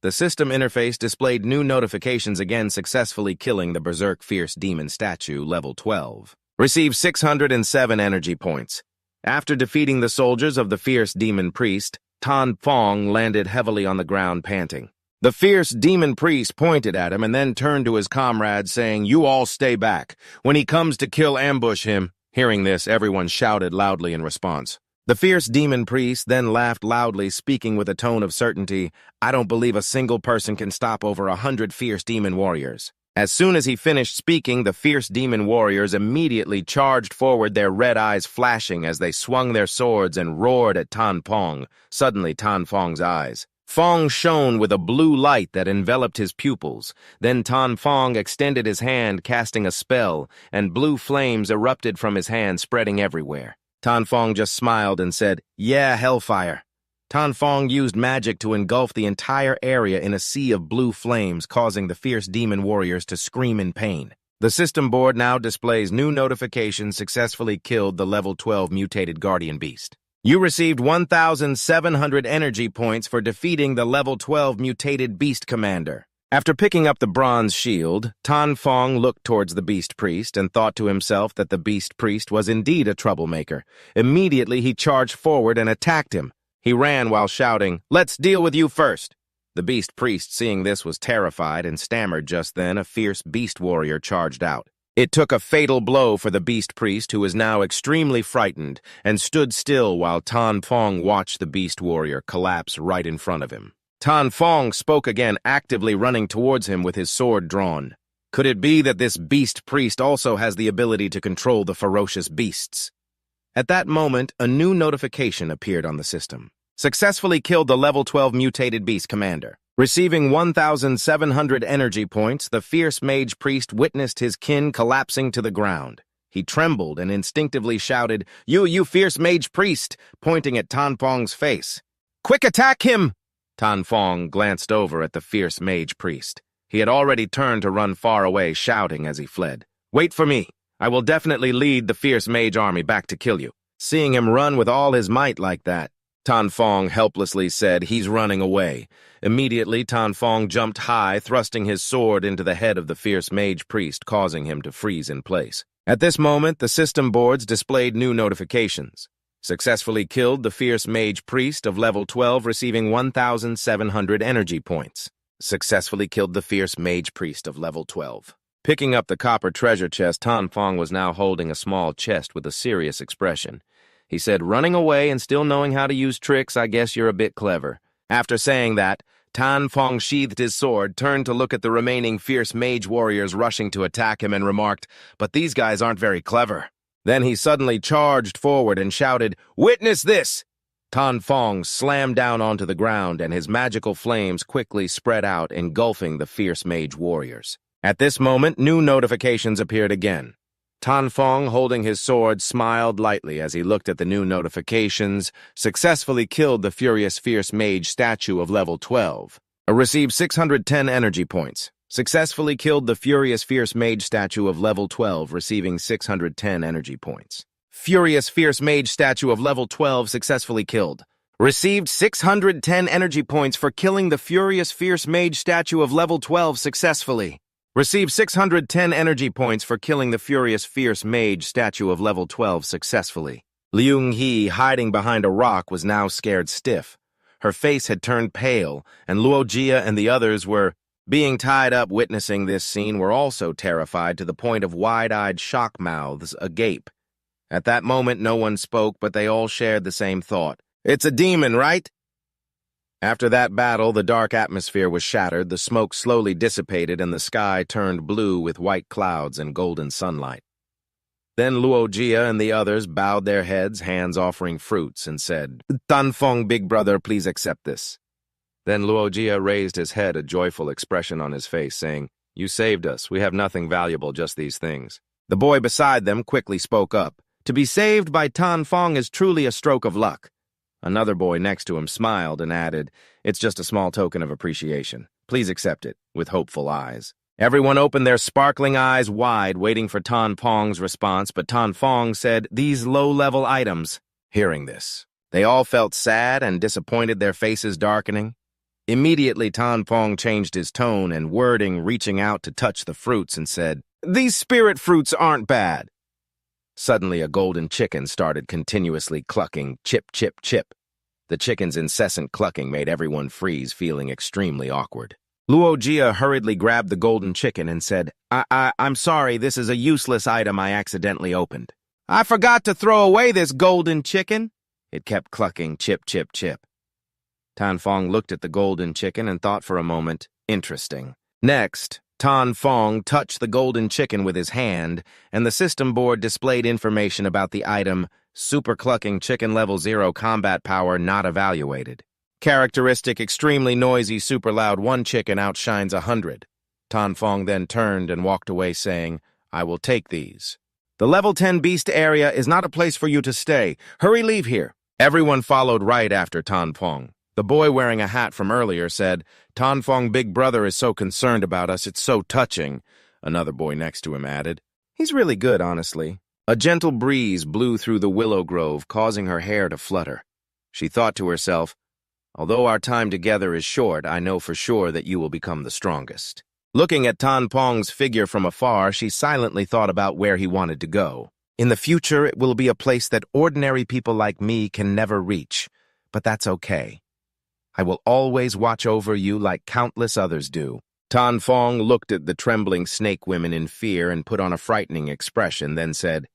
The system interface displayed new notifications again, successfully killing the Berserk Fierce Demon statue, level 12. Received 607 energy points. After defeating the soldiers of the Fierce Demon Priest, Tan Fong landed heavily on the ground, panting. The Fierce Demon Priest pointed at him and then turned to his comrades, saying, "You all stay back. When he comes to kill, ambush him." Hearing this, everyone shouted loudly in response. The Fierce Demon Priest then laughed loudly, speaking with a tone of certainty, "I don't believe a single person can stop over 100 fierce demon warriors." As soon as he finished speaking, the fierce demon warriors immediately charged forward, their red eyes flashing as they swung their swords and roared at Tan Fong. Suddenly, Tan Fong's eyes Fong shone with a blue light that enveloped his pupils. Then Tan Fong extended his hand, casting a spell, and blue flames erupted from his hand, spreading everywhere. Tan Fong just smiled and said, "Yeah, hellfire." Tan Fong used magic to engulf the entire area in a sea of blue flames, causing the fierce demon warriors to scream in pain. The system board now displays new notifications: successfully killed the level 12 mutated guardian beast. You received 1,700 energy points for defeating the level 12 mutated beast commander. After picking up the bronze shield, Tan Fong looked towards the Beast Priest and thought to himself that the Beast Priest was indeed a troublemaker. Immediately, he charged forward and attacked him. He ran while shouting, "Let's deal with you first." The Beast Priest, seeing this, was terrified and stammered. Just then, a fierce beast warrior charged out. It took a fatal blow for the Beast Priest, who was now extremely frightened, and stood still while Tan Fong watched the Beast Warrior collapse right in front of him. Tan Fong spoke again, actively running towards him with his sword drawn. Could it be that this Beast Priest also has the ability to control the ferocious beasts? At that moment, a new notification appeared on the system. Successfully killed the level 12 mutated beast commander. Receiving 1,700 energy points, the fierce mage priest witnessed his kin collapsing to the ground. He trembled and instinctively shouted, You fierce mage priest," pointing at Tan Fong's face. "Quick, attack him!" Tan Fong glanced over at the fierce mage priest. He had already turned to run far away, shouting as he fled, "Wait for me. I will definitely lead the fierce mage army back to kill you." Seeing him run with all his might like that, Tan Fong helplessly said, "He's running away." Immediately, Tan Fong jumped high, thrusting his sword into the head of the fierce mage priest, causing him to freeze in place. At this moment, the system boards displayed new notifications. Successfully killed the fierce mage priest of level 12, receiving 1,700 energy points. Successfully killed the fierce mage priest of level 12. Picking up the copper treasure chest, Tan Fong was now holding a small chest with a serious expression. He said, "Running away and still knowing how to use tricks, I guess you're a bit clever." After saying that, Tan Fong sheathed his sword, turned to look at the remaining fierce mage warriors rushing to attack him, and remarked, "But these guys aren't very clever." Then he suddenly charged forward and shouted, "Witness this!" Tan Fong slammed down onto the ground, and his magical flames quickly spread out, engulfing the fierce mage warriors. At this moment, new notifications appeared again. Tan Fong, holding his sword, smiled lightly as he looked at the new notifications. Successfully killed the furious fierce mage statue of level 12. Received 610 energy points. Successfully killed the furious fierce mage statue of level 12, receiving 610 energy points. Furious fierce mage statue of level 12 successfully killed. Received 610 energy points for killing the furious fierce mage statue of level 12 successfully. Received 610 energy points for killing the furious fierce mage statue of level 12 successfully. Liung He, hiding behind a rock, was now scared stiff. Her face had turned pale, and Luo Jia and the others were Being tied up witnessing this scene were also terrified to the point of wide-eyed shock mouths agape. At that moment, no one spoke, but they all shared the same thought. It's a demon, right? After that battle, the dark atmosphere was shattered, the smoke slowly dissipated, and the sky turned blue with white clouds and golden sunlight. Then Luo Jia and the others bowed their heads, hands offering fruits, and said, Tan Fong, big brother, please accept this. Then Luo Jia raised his head, a joyful expression on his face, saying, You saved us. We have nothing valuable, just these things. The boy beside them quickly spoke up. To be saved by Tan Fong is truly a stroke of luck. Another boy next to him smiled and added, It's just a small token of appreciation. Please accept it, with hopeful eyes. Everyone opened their sparkling eyes wide, waiting for Tan Fong's response, but Tan Fong said, These low-level items. Hearing this, they all felt sad and disappointed, their faces darkening. Immediately, Tan Fong changed his tone and wording, reaching out to touch the fruits, and said, These spirit fruits aren't bad. Suddenly, a golden chicken started continuously clucking, chip, chip, chip. The chicken's incessant clucking made everyone freeze, feeling extremely awkward. Luo Jia hurriedly grabbed the golden chicken and said, I'm sorry, this is a useless item I accidentally opened. I forgot to throw away this golden chicken. It kept clucking, chip, chip, chip. Tan Fong looked at the golden chicken and thought for a moment, interesting. Next, Tan Fong touched the golden chicken with his hand, and the system board displayed information about the item, Super Clucking Chicken Level 0 Combat Power Not Evaluated. Characteristic extremely noisy, super loud, 1 chicken outshines 100. Tan Fong then turned and walked away saying, I will take these. The level 10 beast area is not a place for you to stay. Hurry, leave here. Everyone followed right after Tan Fong. The boy wearing a hat from earlier said, Tan Fong, big brother, is so concerned about us, it's so touching. Another boy next to him added, He's really good, honestly. A gentle breeze blew through the willow grove, causing her hair to flutter. She thought to herself, Although our time together is short, I know for sure that you will become the strongest. Looking at Tan Fong's figure from afar, she silently thought about where he wanted to go. In the future, it will be a place that ordinary people like me can never reach, but that's okay. I will always watch over you like countless others do. Tan Fong looked at the trembling snake women in fear and put on a frightening expression, then said,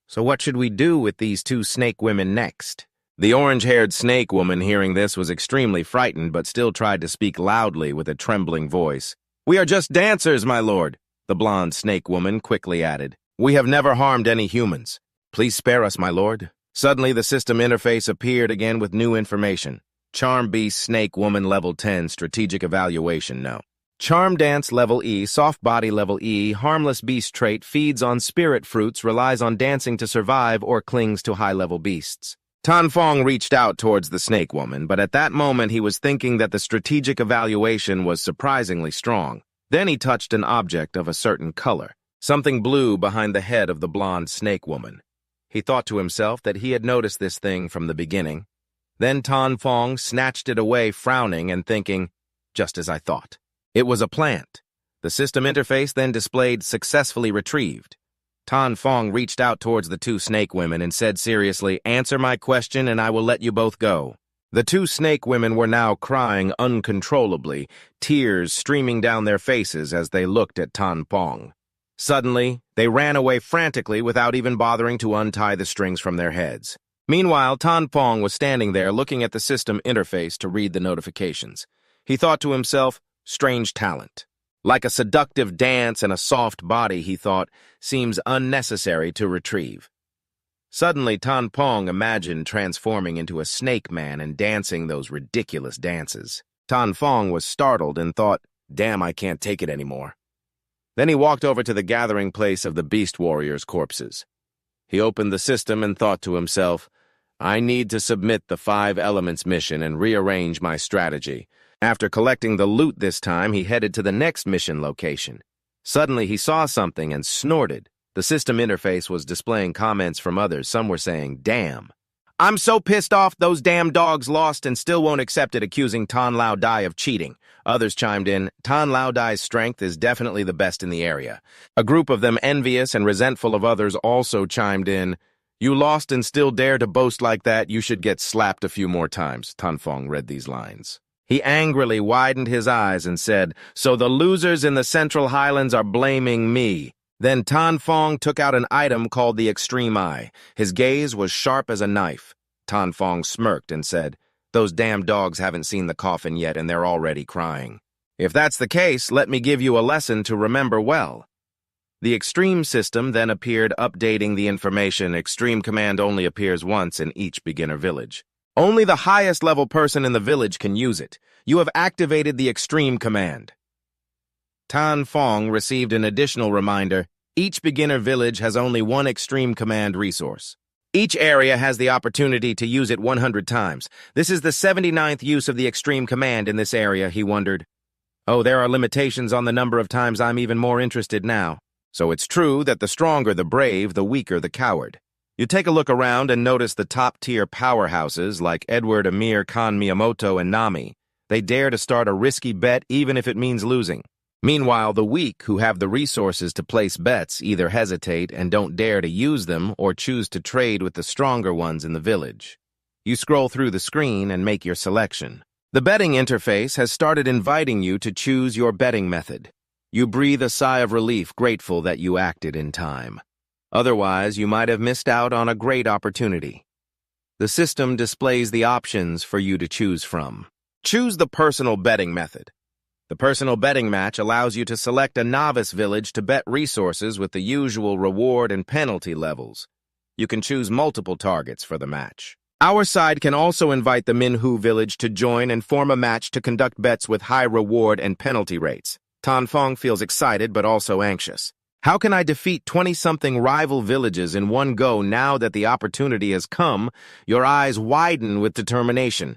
So what should we do with these 2 snake women next? The orange-haired snake woman hearing this was extremely frightened but still tried to speak loudly with a trembling voice. We are just dancers, my lord, the blonde snake woman quickly added. We have never harmed any humans. Please spare us, my lord. Suddenly, the system interface appeared again with new information. Charm Beast Snake Woman Level 10 Strategic Evaluation No. Charm Dance Level E, Soft Body Level E, Harmless Beast Trait, feeds on spirit fruits, relies on dancing to survive, or clings to high-level beasts. Tan Fong reached out towards the snake woman, but at that moment he was thinking that the strategic evaluation was surprisingly strong. Then he touched an object of a certain color, something blue behind the head of the blonde snake woman. He thought to himself that he had noticed this thing from the beginning. Then Tan Fong snatched it away, frowning and thinking, just as I thought. It was a plant. The system interface then displayed successfully retrieved. Tan Fong reached out towards the 2 snake women and said seriously, Answer my question and I will let you both go. The 2 snake women were now crying uncontrollably, tears streaming down their faces as they looked at Tan Fong. Suddenly, they ran away frantically without even bothering to untie the strings from their heads. Meanwhile, Tan Fong was standing there looking at the system interface to read the notifications. He thought to himself, strange talent. Like a seductive dance and a soft body, he thought, seems unnecessary to retrieve. Suddenly, Tan Fong imagined transforming into a snake man and dancing those ridiculous dances. Tan Fong was startled and thought, damn, I can't take it anymore. Then he walked over to the gathering place of the beast warriors' corpses. He opened the system and thought to himself, I need to submit the 5 elements mission and rearrange my strategy. After collecting the loot this time, he headed to the next mission location. Suddenly, he saw something and snorted. The system interface was displaying comments from others. Some were saying, damn. I'm so pissed off those damn dogs lost and still won't accept it, accusing Tan Lao Dai of cheating. Others chimed in, Tan Lao Dai's strength is definitely the best in the area. A group of them, envious and resentful of others, also chimed in, You lost and still dare to boast like that, you should get slapped a few more times. Tan Fong read these lines. He angrily widened his eyes and said, "So the losers in the Central Highlands are blaming me." Then Tan Fong took out an item called the Extreme Eye. His gaze was sharp as a knife. Tan Fong smirked and said, "Those damn dogs haven't seen the coffin yet and they're already crying. If that's the case, let me give you a lesson to remember well." The Extreme system then appeared, updating the information. Extreme command only appears once in each beginner village. Only the highest level person in the village can use it. You have activated the Extreme command. Tan Fong received an additional reminder. Each beginner village has only one Extreme command resource. Each area has the opportunity to use it 100 times. This is the 79th use of the Extreme command in this area, he wondered. Oh, there are limitations on the number of times. I'm even more interested now. So it's true that the stronger the brave, the weaker the coward. You take a look around and notice the top-tier powerhouses like Edward, Amir, Khan Miyamoto, and Nami. They dare to start a risky bet even if it means losing. Meanwhile, the weak, who have the resources to place bets, either hesitate and don't dare to use them or choose to trade with the stronger ones in the village. You scroll through the screen and make your selection. The betting interface has started inviting you to choose your betting method. You breathe a sigh of relief, grateful that you acted in time. Otherwise, you might have missed out on a great opportunity. The system displays the options for you to choose from. Choose the personal betting method. The personal betting match allows you to select a novice village to bet resources with the usual reward and penalty levels. You can choose multiple targets for the match. Our side can also invite the Manhwa village to join and form a match to conduct bets with high reward and penalty rates. Tan Fong feels excited but also anxious. How can I defeat 20-something rival villages in one go now that the opportunity has come? Your eyes widen with determination.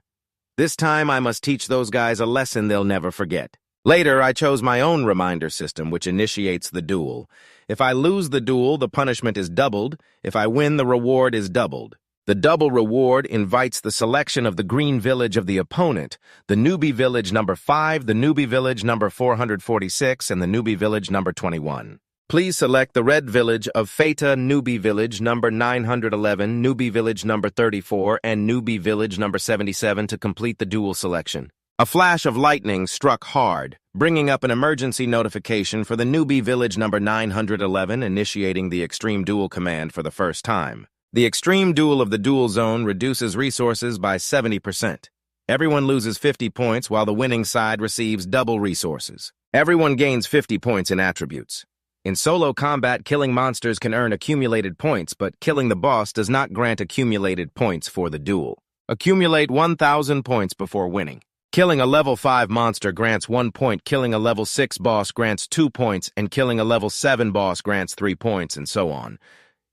This time I must teach those guys a lesson they'll never forget. Later, I chose my own reminder system, which initiates the duel. If I lose the duel, the punishment is doubled. If I win, the reward is doubled. The double reward invites the selection of the green village of the opponent, the newbie village number 5, the newbie village number 446, and the newbie village number 21. Please select the red village of Feta, newbie village number 911, newbie village number 34, and newbie village number 77 to complete the duel selection. A flash of lightning struck hard, bringing up an emergency notification for the newbie village number 911, initiating the Extreme Duel command for the first time. The Extreme Duel of the Duel Zone reduces resources by 70%. Everyone loses 50 points while the winning side receives double resources. Everyone gains 50 points in attributes. In solo combat, killing monsters can earn accumulated points, but killing the boss does not grant accumulated points for the duel. Accumulate 1,000 points before winning. Killing a level 5 monster grants 1 point, killing a level 6 boss grants 2 points, and killing a level 7 boss grants 3 points, and so on.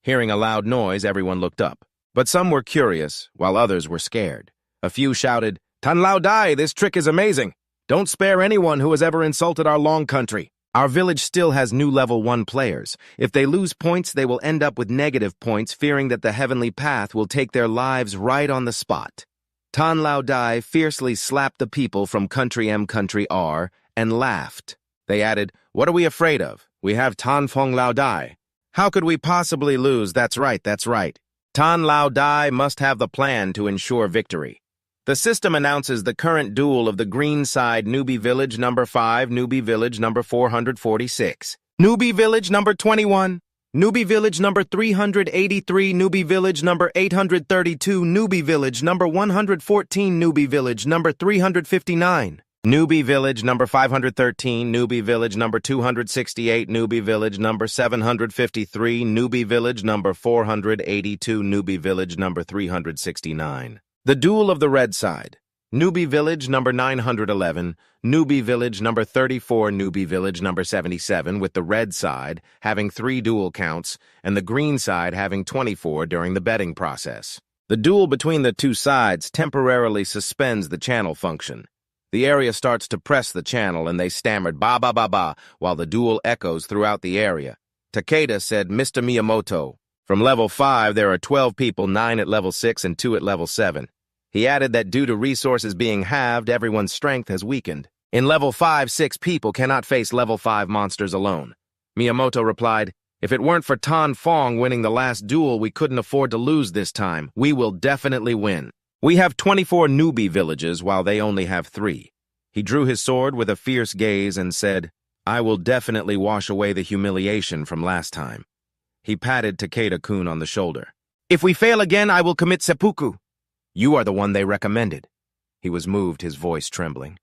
Hearing a loud noise, everyone looked up. But some were curious, while others were scared. A few shouted, "Tan Lao Dai, this trick is amazing! Don't spare anyone who has ever insulted our long country. Our village still has new level 1 players. If they lose points, they will end up with negative points, fearing that the heavenly path will take their lives right on the spot." Tan Lao Dai fiercely slapped the people from Country M Country R and laughed. They added, "What are we afraid of? We have Tan Fong Lao Dai. How could we possibly lose? That's right, that's right. Tan Lao Dai must have the plan to ensure victory." The system announces the current duel of the green side newbie village number 5, newbie village number 446, newbie village number 21, newbie village number 383, newbie village number 832, newbie village number 114, newbie village number 359, newbie village number 513, newbie village number 268, newbie village number 753, newbie village number 482, newbie village number 369. The duel of the red side. Newbie village number 911, newbie village number 34, newbie village number 77, with the red side having 3 duel counts and the green side having 24 during the betting process. The duel between the two sides temporarily suspends the channel function. The area starts to press the channel and they stammered "ba ba ba ba" while the duel echoes throughout the area. Takeda said, "Mr. Miyamoto, from level 5 there are 12 people, 9 at level 6 and 2 at level 7. He added that due to resources being halved, everyone's strength has weakened. In level 5, 6 people cannot face level 5 monsters alone. Miyamoto replied, "If it weren't for Tan Fong winning the last duel, we couldn't afford to lose this time. We will definitely win." We have 24 newbie villages while they only have 3. He drew his sword with a fierce gaze and said, I will definitely wash away the humiliation from last time. He patted Takeda-kun on the shoulder. If we fail again, I will commit seppuku. You are the one they recommended. He was moved, his voice trembling.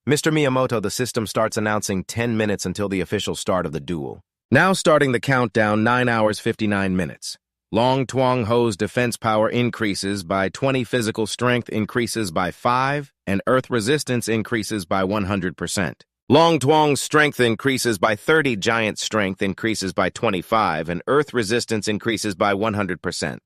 Mr. Miyamoto, the system starts announcing 10 minutes until the official start of the duel. Now starting the countdown, 9 hours 59 minutes. Long Tuong Ho's defense power increases by 20, physical strength increases by 5, and earth resistance increases by 100%. Long Tuong's strength increases by 30, giant strength increases by 25, and earth resistance increases by 100%.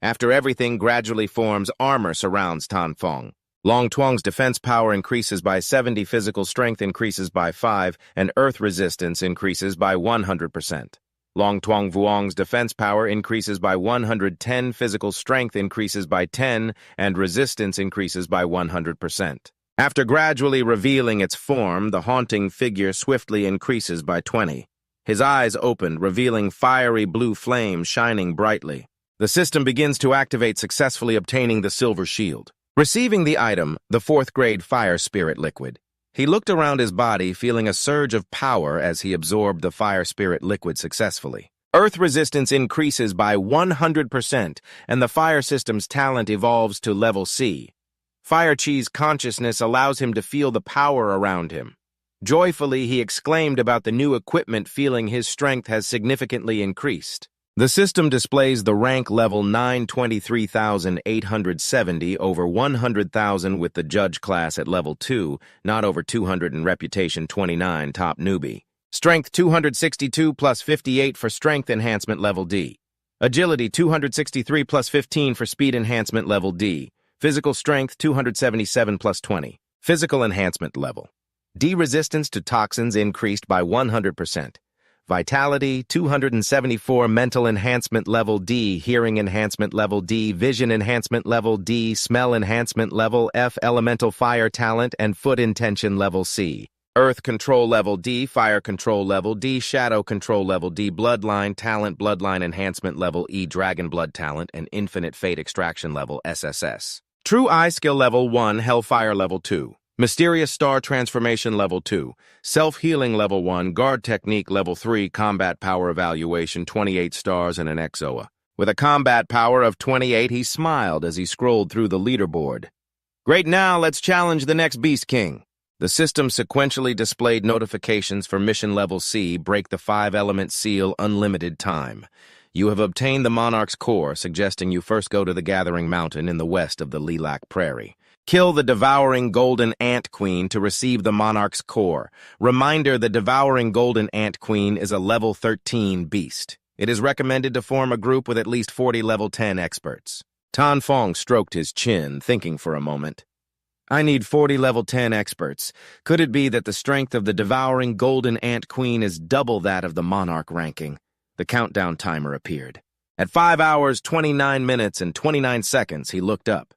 After everything gradually forms, armor surrounds Tan Fong. Long Tuong's defense power increases by 70, physical strength increases by 5, and earth resistance increases by 100%. Long Tuong Vuong's defense power increases by 110, physical strength increases by 10, and resistance increases by 100%. After gradually revealing its form, the haunting figure swiftly increases by 20. His eyes opened, revealing fiery blue flames shining brightly. The system begins to activate, successfully obtaining the silver shield. Receiving the item, the 4th grade fire spirit liquid. He looked around his body, feeling a surge of power as he absorbed the fire spirit liquid successfully. Earth resistance increases by 100%, and the fire system's talent evolves to level C. Fire Chi's consciousness allows him to feel the power around him. Joyfully, he exclaimed about the new equipment, feeling his strength has significantly increased. The system displays the rank level 923,870 over 100,000 with the judge class at level 2, not over 200 and reputation 29, top newbie. Strength 262 plus 58 for strength enhancement level D. Agility 263 plus 15 for speed enhancement level D. Physical strength 277 plus 20. Physical enhancement level. D resistance to toxins increased by 100%. Vitality, 274, mental enhancement level D, hearing enhancement level D, vision enhancement level D, smell enhancement level F, elemental fire talent, and foot intention level C. Earth control level D, fire control level D, shadow control level D, bloodline talent, bloodline enhancement level E, dragon blood talent, and infinite fate extraction level SSS. True eye skill level 1, hellfire level 2. Mysterious Star Transformation Level 2, Self-Healing Level 1, Guard Technique Level 3, Combat Power Evaluation 28 stars and an XOA. With a combat power of 28, he smiled as he scrolled through the leaderboard. Great, now let's challenge the next Beast King. The system sequentially displayed notifications for Mission Level C, Break the 5-Element Seal, Unlimited Time. You have obtained the Monarch's Core, suggesting you first go to the Gathering Mountain in the west of the Lilac Prairie. Kill the devouring golden ant queen to receive the Monarch's Core. Reminder, the devouring golden ant queen is a level 13 beast. It is recommended to form a group with at least 40 level 10 experts. Tan Fong stroked his chin, thinking for a moment. I need 40 level 10 experts. Could it be that the strength of the devouring golden ant queen is double that of the Monarch ranking? The countdown timer appeared. At 5 hours, 29 minutes, and 29 seconds, he looked up.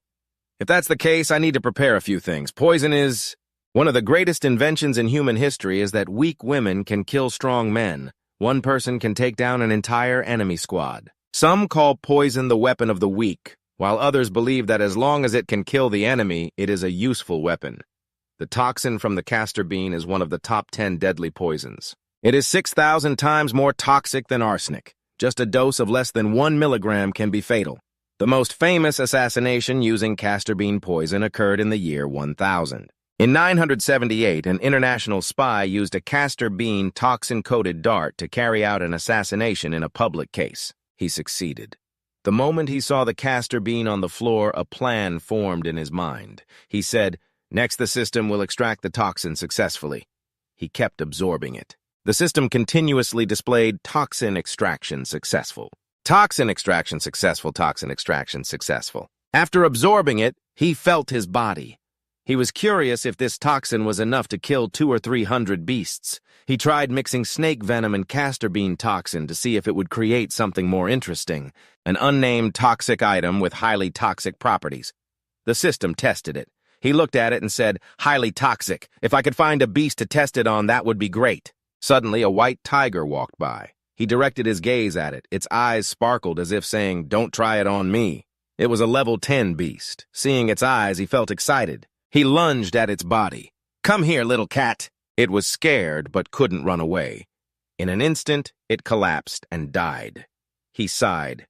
If that's the case, I need to prepare a few things. Poison is... One of the greatest inventions in human history is that weak women can kill strong men. One person can take down an entire enemy squad. Some call poison the weapon of the weak, while others believe that as long as it can kill the enemy, it is a useful weapon. The toxin from the castor bean is one of the top 10 deadly poisons. It is 6,000 times more toxic than arsenic. Just a dose of less than 1 milligram can be fatal. The most famous assassination using castor bean poison occurred in the year 1000. In 978, an international spy used a castor bean toxin-coated dart to carry out an assassination in a public case. He succeeded. The moment he saw the castor bean on the floor, a plan formed in his mind. He said, "Next, the system will extract the toxin successfully." He kept absorbing it. The system continuously displayed toxin extraction successful. Toxin extraction successful, toxin extraction successful. After absorbing it, he felt his body. He was curious if this toxin was enough to kill 200 or 300 beasts. He tried mixing snake venom and castor bean toxin to see if it would create something more interesting, an unnamed toxic item with highly toxic properties. The system tested it. He looked at it and said, "Highly toxic. If I could find a beast to test it on, that would be great." Suddenly, a white tiger walked by. He directed his gaze at it. Its eyes sparkled as if saying, "Don't try it on me." It was a level 10 beast. Seeing its eyes, he felt excited. He lunged at its body. "Come here, little cat." It was scared, but couldn't run away. In an instant, it collapsed and died. He sighed.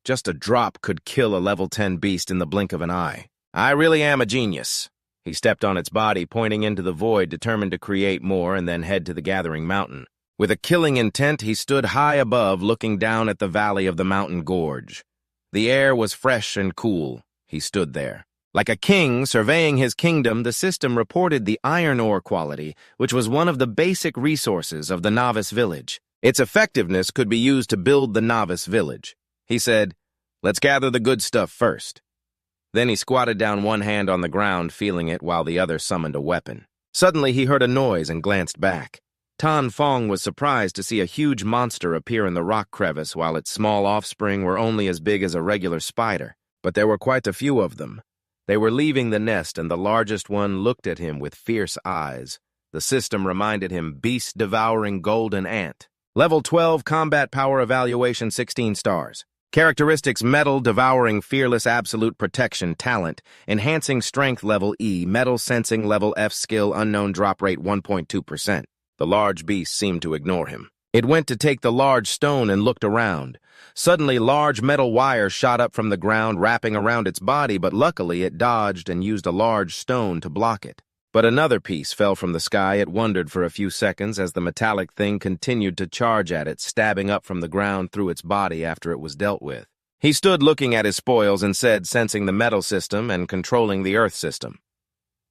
Just a drop could kill a level 10 beast in the blink of an eye. "I really am a genius." He stepped on its body, pointing into the void, determined to create more and then head to the gathering mountain. With a killing intent, he stood high above, looking down at the valley of the mountain gorge. The air was fresh and cool. He stood there. Like a king surveying his kingdom, the system reported the iron ore quality, which was one of the basic resources of the novice village. Its effectiveness could be used to build the novice village. He said, "Let's gather the good stuff first." Then he squatted down one hand on the ground, feeling it, while the other summoned a weapon. Suddenly he heard a noise and glanced back. Tan Fong was surprised to see a huge monster appear in the rock crevice while its small offspring were only as big as a regular spider. But there were quite a few of them. They were leaving the nest, and the largest one looked at him with fierce eyes. The system reminded him beast-devouring golden ant. Level 12 combat power evaluation 16 stars. Characteristics: metal, devouring, fearless, absolute protection, talent, enhancing strength level E, metal sensing level F, skill, unknown, drop rate 1.2%. The large beast seemed to ignore him. It went to take the large stone and looked around. Suddenly, large metal wires shot up from the ground, wrapping around its body, but luckily it dodged and used a large stone to block it. But another piece fell from the sky. It wondered for a few seconds as the metallic thing continued to charge at it, stabbing up from the ground through its body after it was dealt with. He stood looking at his spoils and said, sensing the metal system and controlling the earth system.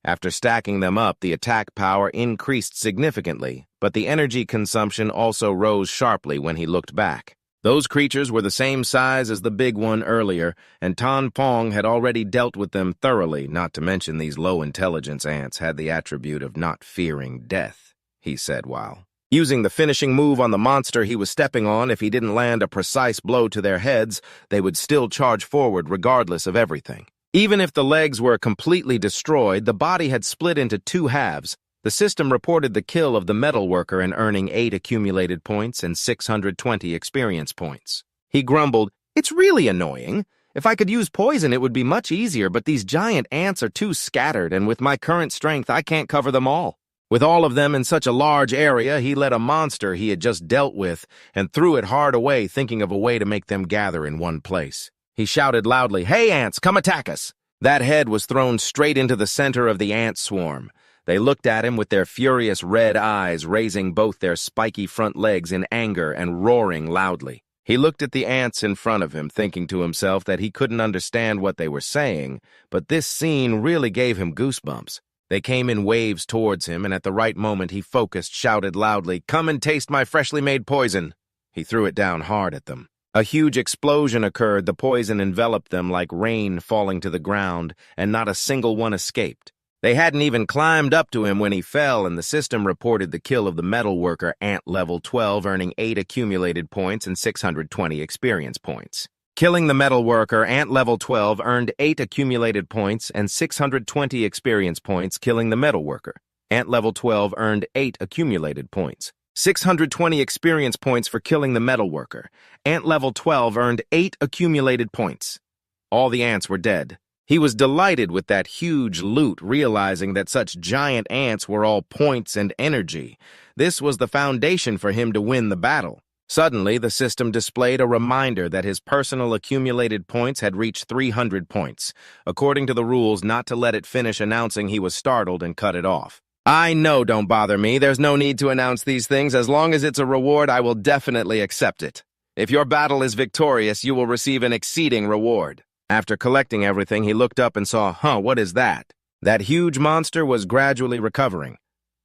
After stacking them up, the attack power increased significantly, but the energy consumption also rose sharply when he looked back. Those creatures were the same size as the big one earlier, and Tan Fong had already dealt with them thoroughly, not to mention these low-intelligence ants had the attribute of not fearing death, he said while using the finishing move on the monster he was stepping on. If he didn't land a precise blow to their heads, they would still charge forward regardless of everything. Even if the legs were completely destroyed, the body had split into two halves. The system reported the kill of the metal worker and earning 8 accumulated points and 620 experience points. He grumbled, "It's really annoying. If I could use poison, it would be much easier, but these giant ants are too scattered, and with my current strength, I can't cover them all." With all of them in such a large area, he led a monster he had just dealt with and threw it hard away, thinking of a way to make them gather in one place. He shouted loudly, "Hey, ants, come attack us!" That head was thrown straight into the center of the ant swarm. They looked at him with their furious red eyes, raising both their spiky front legs in anger and roaring loudly. He looked at the ants in front of him, thinking to himself that he couldn't understand what they were saying, but this scene really gave him goosebumps. They came in waves towards him, and at the right moment he focused, shouted loudly, "Come and taste my freshly made poison!" He threw it down hard at them. A huge explosion occurred. The poison enveloped them like rain falling to the ground, and not a single one escaped. They hadn't even climbed up to him when he fell, and the system reported the kill of the metal worker, ant level 12, earning 8 accumulated points and 620 experience points. Killing the metal worker, ant level 12, earned 8 accumulated points and 620 experience points. Killing the metal worker, ant level 12, earned 8 accumulated points. 620 experience points for killing the metal worker. Ant level 12 earned 8 accumulated points. All the ants were dead. He was delighted with that huge loot, realizing that such giant ants were all points and energy. This was the foundation for him to win the battle. Suddenly, the system displayed a reminder that his personal accumulated points had reached 300 points. According to the rules, not to let it finish announcing, he was startled and cut it off. "I know, don't bother me. There's no need to announce these things. As long as it's a reward, I will definitely accept it. If your battle is victorious, you will receive an exceeding reward." After collecting everything, he looked up and saw, what is that? That huge monster was gradually recovering.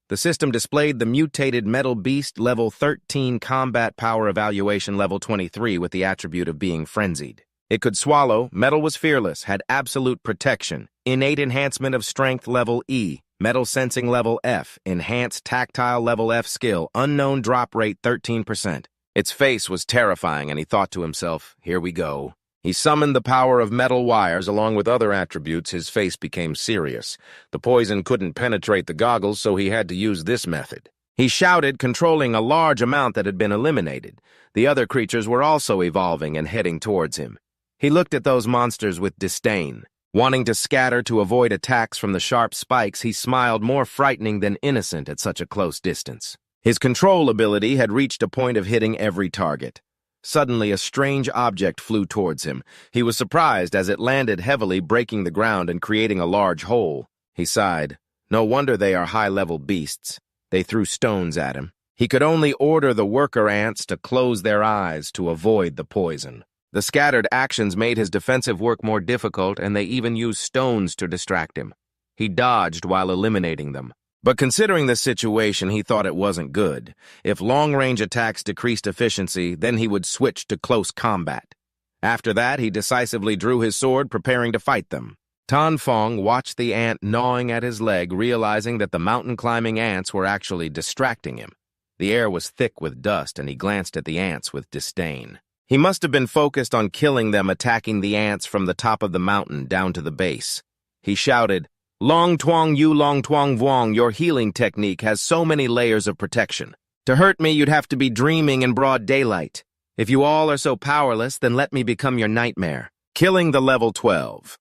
The system displayed the mutated metal beast level 13 combat power evaluation level 23 with the attribute of being frenzied. It could swallow, metal was fearless, had absolute protection, innate enhancement of strength level E, metal sensing level F, enhanced tactile level F skill, unknown drop rate 13%. Its face was terrifying, and he thought to himself, "Here we go." He summoned the power of metal wires along with other attributes. His face became serious. The poison couldn't penetrate the goggles, so he had to use this method. He shouted, controlling a large amount that had been eliminated. The other creatures were also evolving and heading towards him. He looked at those monsters with disdain. Wanting to scatter to avoid attacks from the sharp spikes, he smiled, more frightening than innocent at such a close distance. His control ability had reached a point of hitting every target. Suddenly, a strange object flew towards him. He was surprised as it landed heavily, breaking the ground and creating a large hole. He sighed. No wonder they are high-level beasts. They threw stones at him. He could only order the worker ants to close their eyes to avoid the poison. The scattered actions made his defensive work more difficult, and they even used stones to distract him. He dodged while eliminating them. But considering the situation, he thought it wasn't good. If long-range attacks decreased efficiency, then he would switch to close combat. After that, he decisively drew his sword, preparing to fight them. Tan Fong watched the ant gnawing at his leg, realizing that the mountain-climbing ants were actually distracting him. The air was thick with dust, and he glanced at the ants with disdain. He must have been focused on killing them, attacking the ants from the top of the mountain down to the base. He shouted, "Long Tuong Yu Long Tuong Vuong, your healing technique has so many layers of protection. To hurt me, you'd have to be dreaming in broad daylight. If you all are so powerless, then let me become your nightmare." Killing the level 12.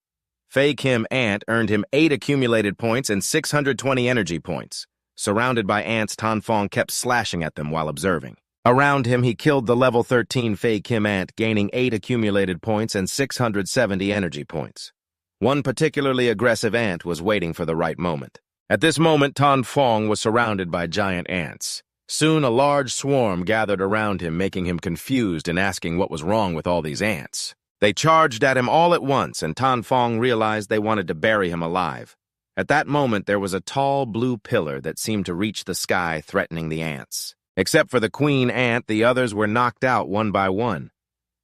Fei Kim Ant earned him 8 accumulated points and 620 energy points. Surrounded by ants, Tan Fong kept slashing at them while observing. Around him, he killed the level 13 Fei Kim Ant, gaining 8 accumulated points and 670 energy points. One particularly aggressive ant was waiting for the right moment. At this moment, Tan Fong was surrounded by giant ants. Soon, a large swarm gathered around him, making him confused and asking what was wrong with all these ants. They charged at him all at once, and Tan Fong realized they wanted to bury him alive. At that moment, there was a tall blue pillar that seemed to reach the sky, threatening the ants. Except for the queen ant, the others were knocked out one by one.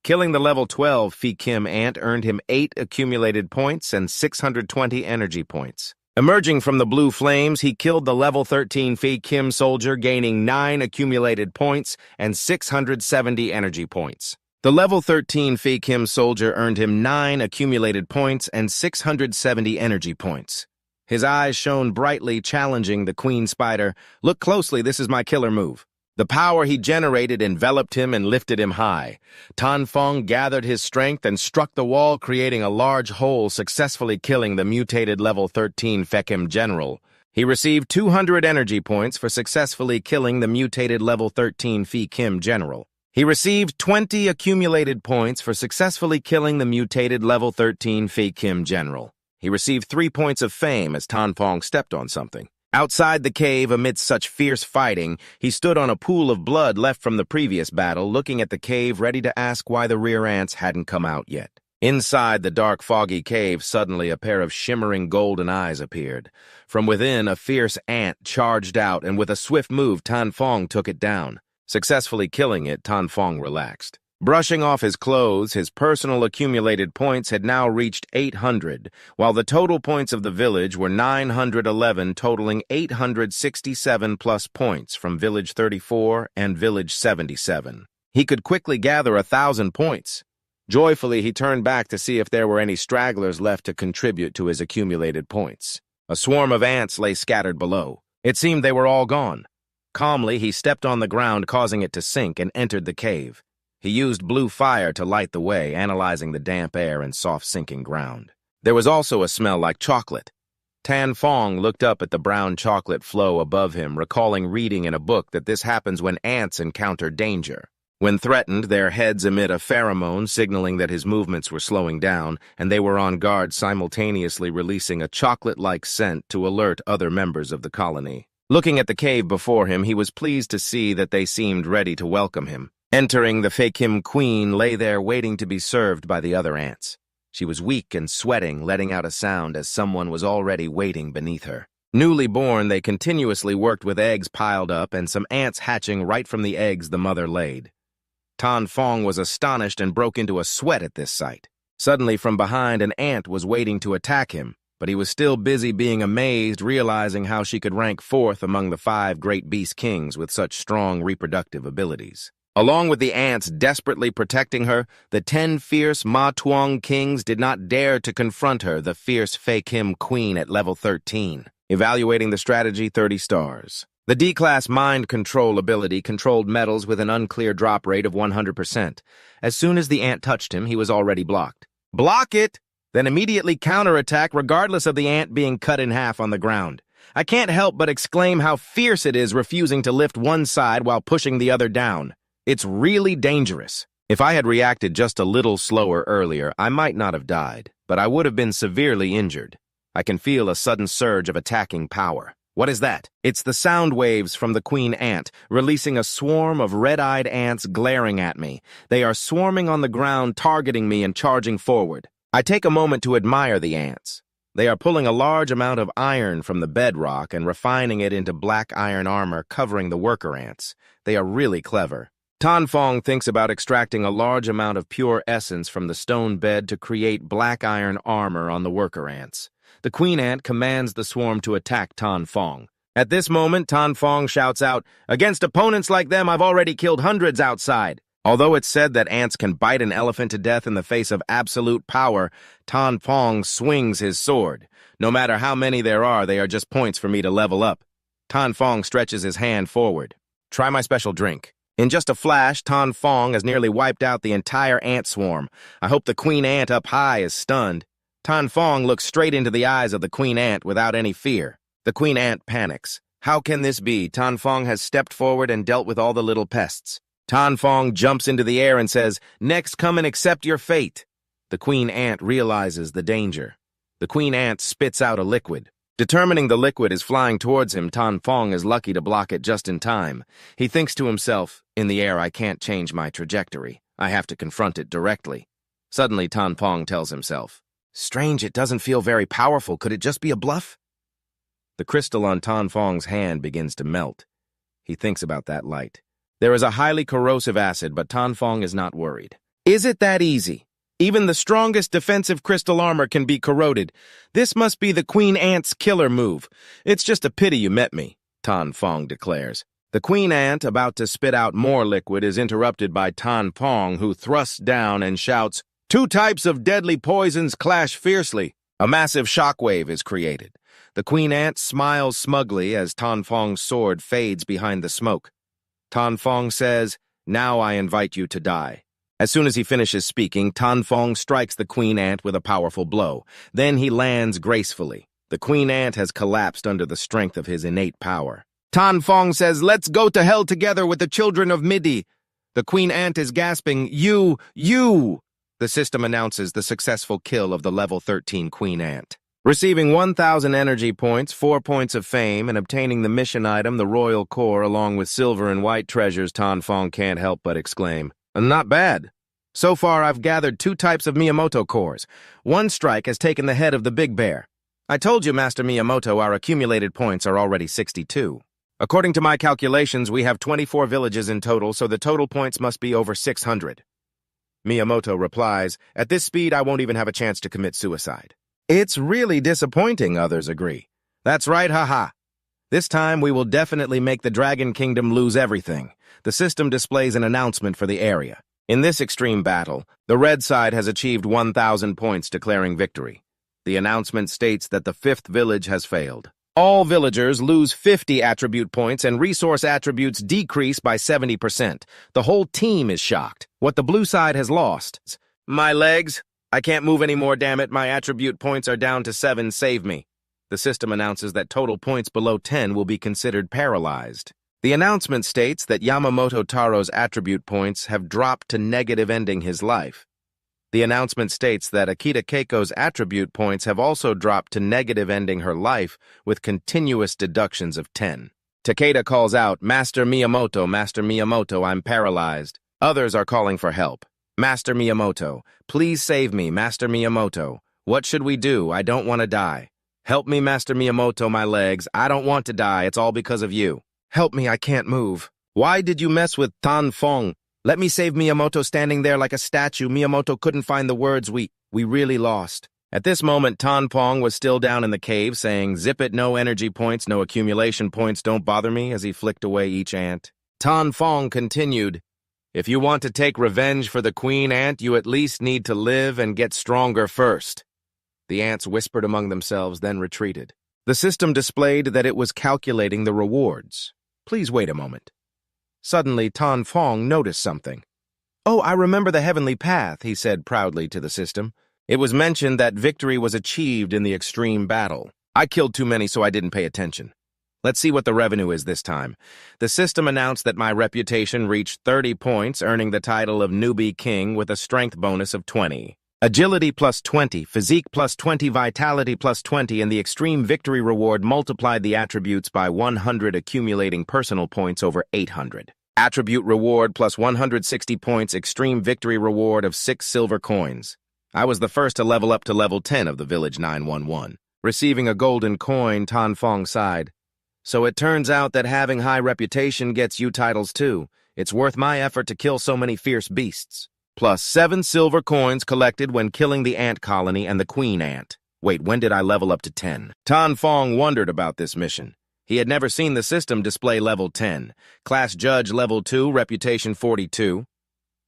Killing the level 12 Fei Kim Ant earned him 8 accumulated points and 620 energy points. Emerging from the blue flames, he killed the level 13 Fei Kim soldier, gaining 9 accumulated points and 670 energy points. The level 13 Fei Kim soldier earned him 9 accumulated points and 670 energy points. His eyes shone brightly, challenging the queen spider. "Look closely, this is my killer move." The power he generated enveloped him and lifted him high. Tan Fong gathered his strength and struck the wall, creating a large hole, successfully killing the mutated level 13 Fei Kim general. He received 200 energy points for successfully killing the mutated level 13 Fei Kim general. He received 20 accumulated points for successfully killing the mutated level 13 Fei Kim general. He received 3 points of fame as Tan Fong stepped on something. Outside the cave, amidst such fierce fighting, he stood on a pool of blood left from the previous battle, looking at the cave, ready to ask why the rear ants hadn't come out yet. Inside the dark, foggy cave, suddenly a pair of shimmering golden eyes appeared. From within, a fierce ant charged out, and with a swift move, Tan Fong took it down. Successfully killing it, Tan Fong relaxed. Brushing off his clothes, his personal accumulated points had now reached 800, while the total points of the village were 911, totaling 867 plus points from Village 34 and Village 77. He could quickly gather 1,000 points. Joyfully, he turned back to see if there were any stragglers left to contribute to his accumulated points. A swarm of ants lay scattered below. It seemed they were all gone. Calmly, he stepped on the ground, causing it to sink, and entered the cave. He used blue fire to light the way, analyzing the damp air and soft sinking ground. There was also a smell like chocolate. Tan Fong looked up at the brown chocolate flow above him, recalling reading in a book that this happens when ants encounter danger. When threatened, their heads emit a pheromone, signaling that his movements were slowing down, and they were on guard, simultaneously releasing a chocolate-like scent to alert other members of the colony. Looking at the cave before him, he was pleased to see that they seemed ready to welcome him. Entering, the Fei Kim queen lay there waiting to be served by the other ants. She was weak and sweating, letting out a sound as someone was already waiting beneath her. Newly born, they continuously worked with eggs piled up and some ants hatching right from the eggs the mother laid. Tan Fong was astonished and broke into a sweat at this sight. Suddenly, from behind, an ant was waiting to attack him, but he was still busy being amazed, realizing how she could rank 4th among the 5 great beast kings with such strong reproductive abilities. Along with the ants desperately protecting her, the 10 fierce Ma Tuong kings did not dare to confront her, the fierce Fei Kim queen at level 13. Evaluating the strategy, 30 stars. The D-Class mind control ability controlled metals with an unclear drop rate of 100%. As soon as the ant touched him, he was already blocked. Block it! Then immediately counterattack regardless of the ant being cut in half on the ground. I can't help but exclaim how fierce it is refusing to lift one side while pushing the other down. It's really dangerous. If I had reacted just a little slower earlier, I might not have died, but I would have been severely injured. I can feel a sudden surge of attacking power. What is that? It's the sound waves from the queen ant, releasing a swarm of red-eyed ants glaring at me. They are swarming on the ground, targeting me and charging forward. I take a moment to admire the ants. They are pulling a large amount of iron from the bedrock and refining it into black iron armor covering the worker ants. They are really clever. Tan Fong thinks about extracting a large amount of pure essence from the stone bed to create black iron armor on the worker ants. The queen ant commands the swarm to attack Tan Fong. At this moment, Tan Fong shouts out, "Against opponents like them, I've already killed hundreds outside." Although it's said that ants can bite an elephant to death in the face of absolute power, Tan Fong swings his sword. No matter how many there are, they are just points for me to level up. Tan Fong stretches his hand forward. Try my special drink. In just a flash, Tan Fong has nearly wiped out the entire ant swarm. I hope the queen ant up high is stunned. Tan Fong looks straight into the eyes of the queen ant without any fear. The queen ant panics. How can this be? Tan Fong has stepped forward and dealt with all the little pests. Tan Fong jumps into the air and says, "Next, come and accept your fate." The queen ant realizes the danger. The queen ant spits out a liquid. Determining the liquid is flying towards him, Tan Fong is lucky to block it just in time. He thinks to himself, "In the air, I can't change my trajectory. I have to confront it directly." Suddenly, Tan Fong tells himself, "Strange, it doesn't feel very powerful. Could it just be a bluff?" The crystal on Tan Fong's hand begins to melt. He thinks about that light. There is a highly corrosive acid, but Tan Fong is not worried. Is it that easy? Even the strongest defensive crystal armor can be corroded. This must be the queen ant's killer move. It's just a pity you met me, Tan Fong declares. The queen ant, about to spit out more liquid, is interrupted by Tan Fong, who thrusts down and shouts, "Two types of deadly poisons clash fiercely." A massive shockwave is created. The queen ant smiles smugly as Tan Fong's sword fades behind the smoke. Tan Fong says, "Now I invite you to die." As soon as he finishes speaking, Tan Fong strikes the queen ant with a powerful blow. Then he lands gracefully. The queen ant has collapsed under the strength of his innate power. Tan Fong says, "Let's go to hell together with the children of Midi." The queen ant is gasping, You! The system announces the successful kill of the level 13 queen ant. Receiving 1,000 energy points, 4 points of fame, and obtaining the mission item, the Royal Core, along with silver and white treasures, Tan Fong can't help but exclaim, "Not bad. So far, I've gathered 2 types of Miyamoto cores. One strike has taken the head of the big bear. I told you, Master Miyamoto, our accumulated points are already 62. According to my calculations, we have 24 villages in total, so the total points must be over 600. Miyamoto replies, "At this speed, I won't even have a chance to commit suicide." "It's really disappointing," others agree. "That's right, haha. This time, we will definitely make the Dragon Kingdom lose everything." The system displays an announcement for the area. In this extreme battle, the red side has achieved 1,000 points, declaring victory. The announcement states that the 5th village has failed. All villagers lose 50 attribute points and resource attributes decrease by 70%. The whole team is shocked. What the blue side has lost. "My legs. I can't move anymore, damn it. My attribute points are down to 7. Save me." The system announces that total points below 10 will be considered paralyzed. The announcement states that Yamamoto Taro's attribute points have dropped to negative, ending his life. The announcement states that Akita Keiko's attribute points have also dropped to negative, ending her life with continuous deductions of 10. Takeda calls out, Master Miyamoto, I'm paralyzed." Others are calling for help. "Master Miyamoto, please save me, Master Miyamoto. What should we do? I don't want to die. Help me, Master Miyamoto, my legs. I don't want to die. It's all because of you. Help me, I can't move. Why did you mess with Tan Fong? Let me save Miyamoto standing there like a statue. Miyamoto couldn't find the words. We really lost." At this moment, Tan Fong was still down in the cave, saying, "Zip it, no energy points, no accumulation points, don't bother me," as he flicked away each ant. Tan Fong continued, "If you want to take revenge for the queen ant, you at least need to live and get stronger first." The ants whispered among themselves, then retreated. The system displayed that it was calculating the rewards. Please wait a moment. Suddenly, Tan Fong noticed something. "Oh, I remember the heavenly path," he said proudly to the system. "It was mentioned that victory was achieved in the extreme battle. I killed too many, so I didn't pay attention. Let's see what the revenue is this time." The system announced that my reputation reached 30 points, earning the title of Newbie King with a strength bonus of 20. Agility plus 20, physique plus 20, vitality plus 20, and the extreme victory reward multiplied the attributes by 100, accumulating personal points over 800. Attribute reward plus 160 points, extreme victory reward of 6 silver coins. I was the first to level up to level 10 of the Village 911. Receiving a golden coin, Tan Fong sighed. "So it turns out that having high reputation gets you titles too. It's worth my effort to kill so many fierce beasts." Plus 7 silver coins collected when killing the ant colony and the queen ant. Wait, when did I level up to 10? Tan Fong wondered about this mission. He had never seen the system display level 10. Class Judge level 2, reputation 42.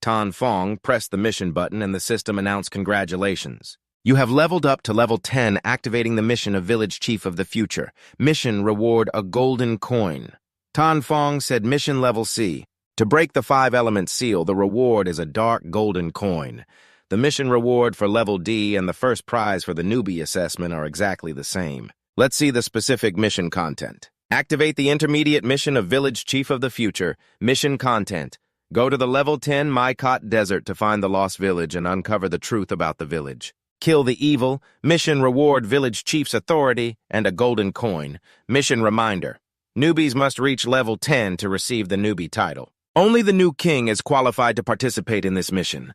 Tan Fong pressed the mission button and the system announced congratulations. "You have leveled up to level 10, activating the mission of Village Chief of the Future. Mission reward a golden coin." Tan Fong said mission level C. To break the 5-element seal, the reward is a dark golden coin. The mission reward for level D and the first prize for the newbie assessment are exactly the same. Let's see the specific mission content. Activate the intermediate mission of Village Chief of the Future. Mission content. Go to the level 10 Maicot Desert to find the lost village and uncover the truth about the village. Kill the evil. Mission reward Village Chief's authority and a golden coin. Mission reminder. Newbies must reach level 10 to receive the newbie title. Only the new king is qualified to participate in this mission.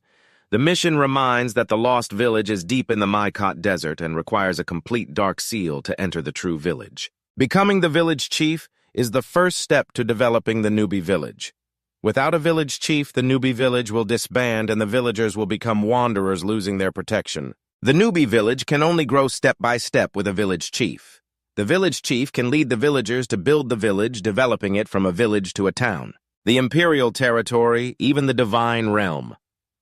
The mission reminds that the lost village is deep in the Maicot Desert and requires a complete dark seal to enter the true village. Becoming the village chief is the first step to developing the newbie village. Without a village chief, the newbie village will disband and the villagers will become wanderers, losing their protection. The newbie village can only grow step by step with a village chief. The village chief can lead the villagers to build the village, developing it from a village to a town. The imperial territory, even the divine realm.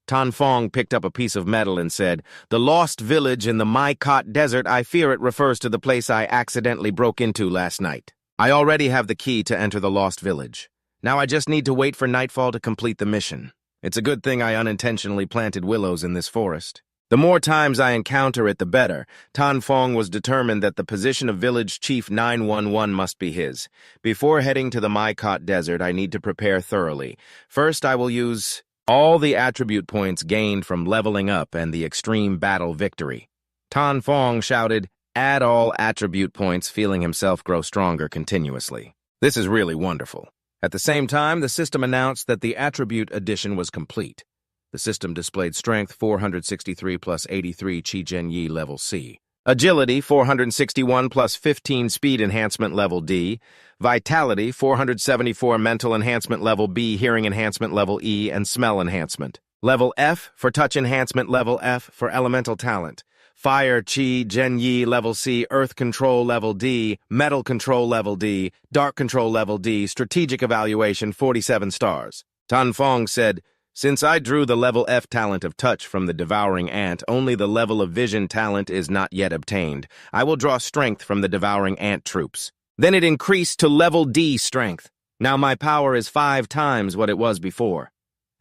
Tan Fong picked up a piece of metal and said, "The lost village in the Maicot Desert, I fear it refers to the place I accidentally broke into last night. I already have the key to enter the lost village. Now I just need to wait for nightfall to complete the mission. It's a good thing I unintentionally planted willows in this forest." The more times I encounter it, the better. Tan Fong was determined that the position of Village Chief 911 must be his. Before heading to the Maicot Desert, I need to prepare thoroughly. First, I will use all the attribute points gained from leveling up and the extreme battle victory. Tan Fong shouted, "Add all attribute points," feeling himself grow stronger continuously. This is really wonderful. At the same time, the system announced that the attribute addition was complete. The system displayed Strength 463 plus 83 Qi Zhen Yi level C. Agility 461 plus 15 Speed Enhancement level D. Vitality 474 Mental Enhancement level B, Hearing Enhancement level E, and Smell Enhancement. Level F for Touch Enhancement level F for Elemental Talent. Fire Qi Zhen Yi level C, Earth Control level D, Metal Control level D, Dark Control level D, Strategic Evaluation 47 stars. Tan Fong said, "Since I drew the level F talent of touch from the devouring ant, only the level of vision talent is not yet obtained. I will draw strength from the devouring ant troops." Then it increased to level D strength. Now my power is 5 times what it was before.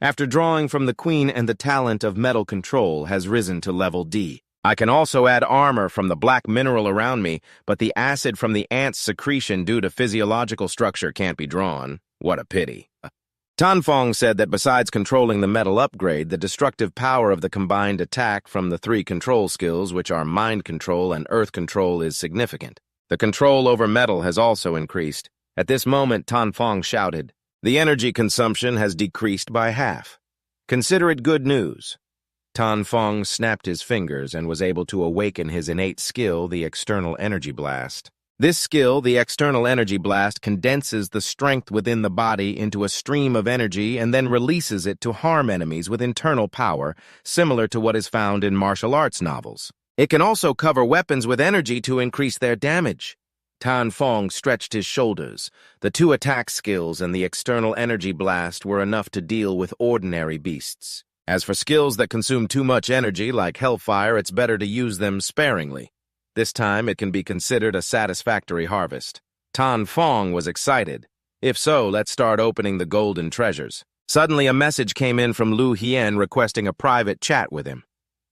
After drawing from the queen, and the talent of metal control has risen to level D. I can also add armor from the black mineral around me, but the acid from the ant's secretion due to physiological structure can't be drawn. What a pity. Tan Fong said that besides controlling the metal upgrade, the destructive power of the combined attack from the 3 control skills, which are mind control and earth control, is significant. The control over metal has also increased. At this moment, Tan Fong shouted, "The energy consumption has decreased by half. Consider it good news." Tan Fong snapped his fingers and was able to awaken his innate skill, the external energy blast. This skill, the external energy blast, condenses the strength within the body into a stream of energy and then releases it to harm enemies with internal power, similar to what is found in martial arts novels. It can also cover weapons with energy to increase their damage. Tan Fong stretched his shoulders. The 2 attack skills and the external energy blast were enough to deal with ordinary beasts. As for skills that consume too much energy, like Hellfire, it's better to use them sparingly. This time, it can be considered a satisfactory harvest. Tan Fong was excited. If so, let's start opening the golden treasures. Suddenly, a message came in from Lu Hien requesting a private chat with him.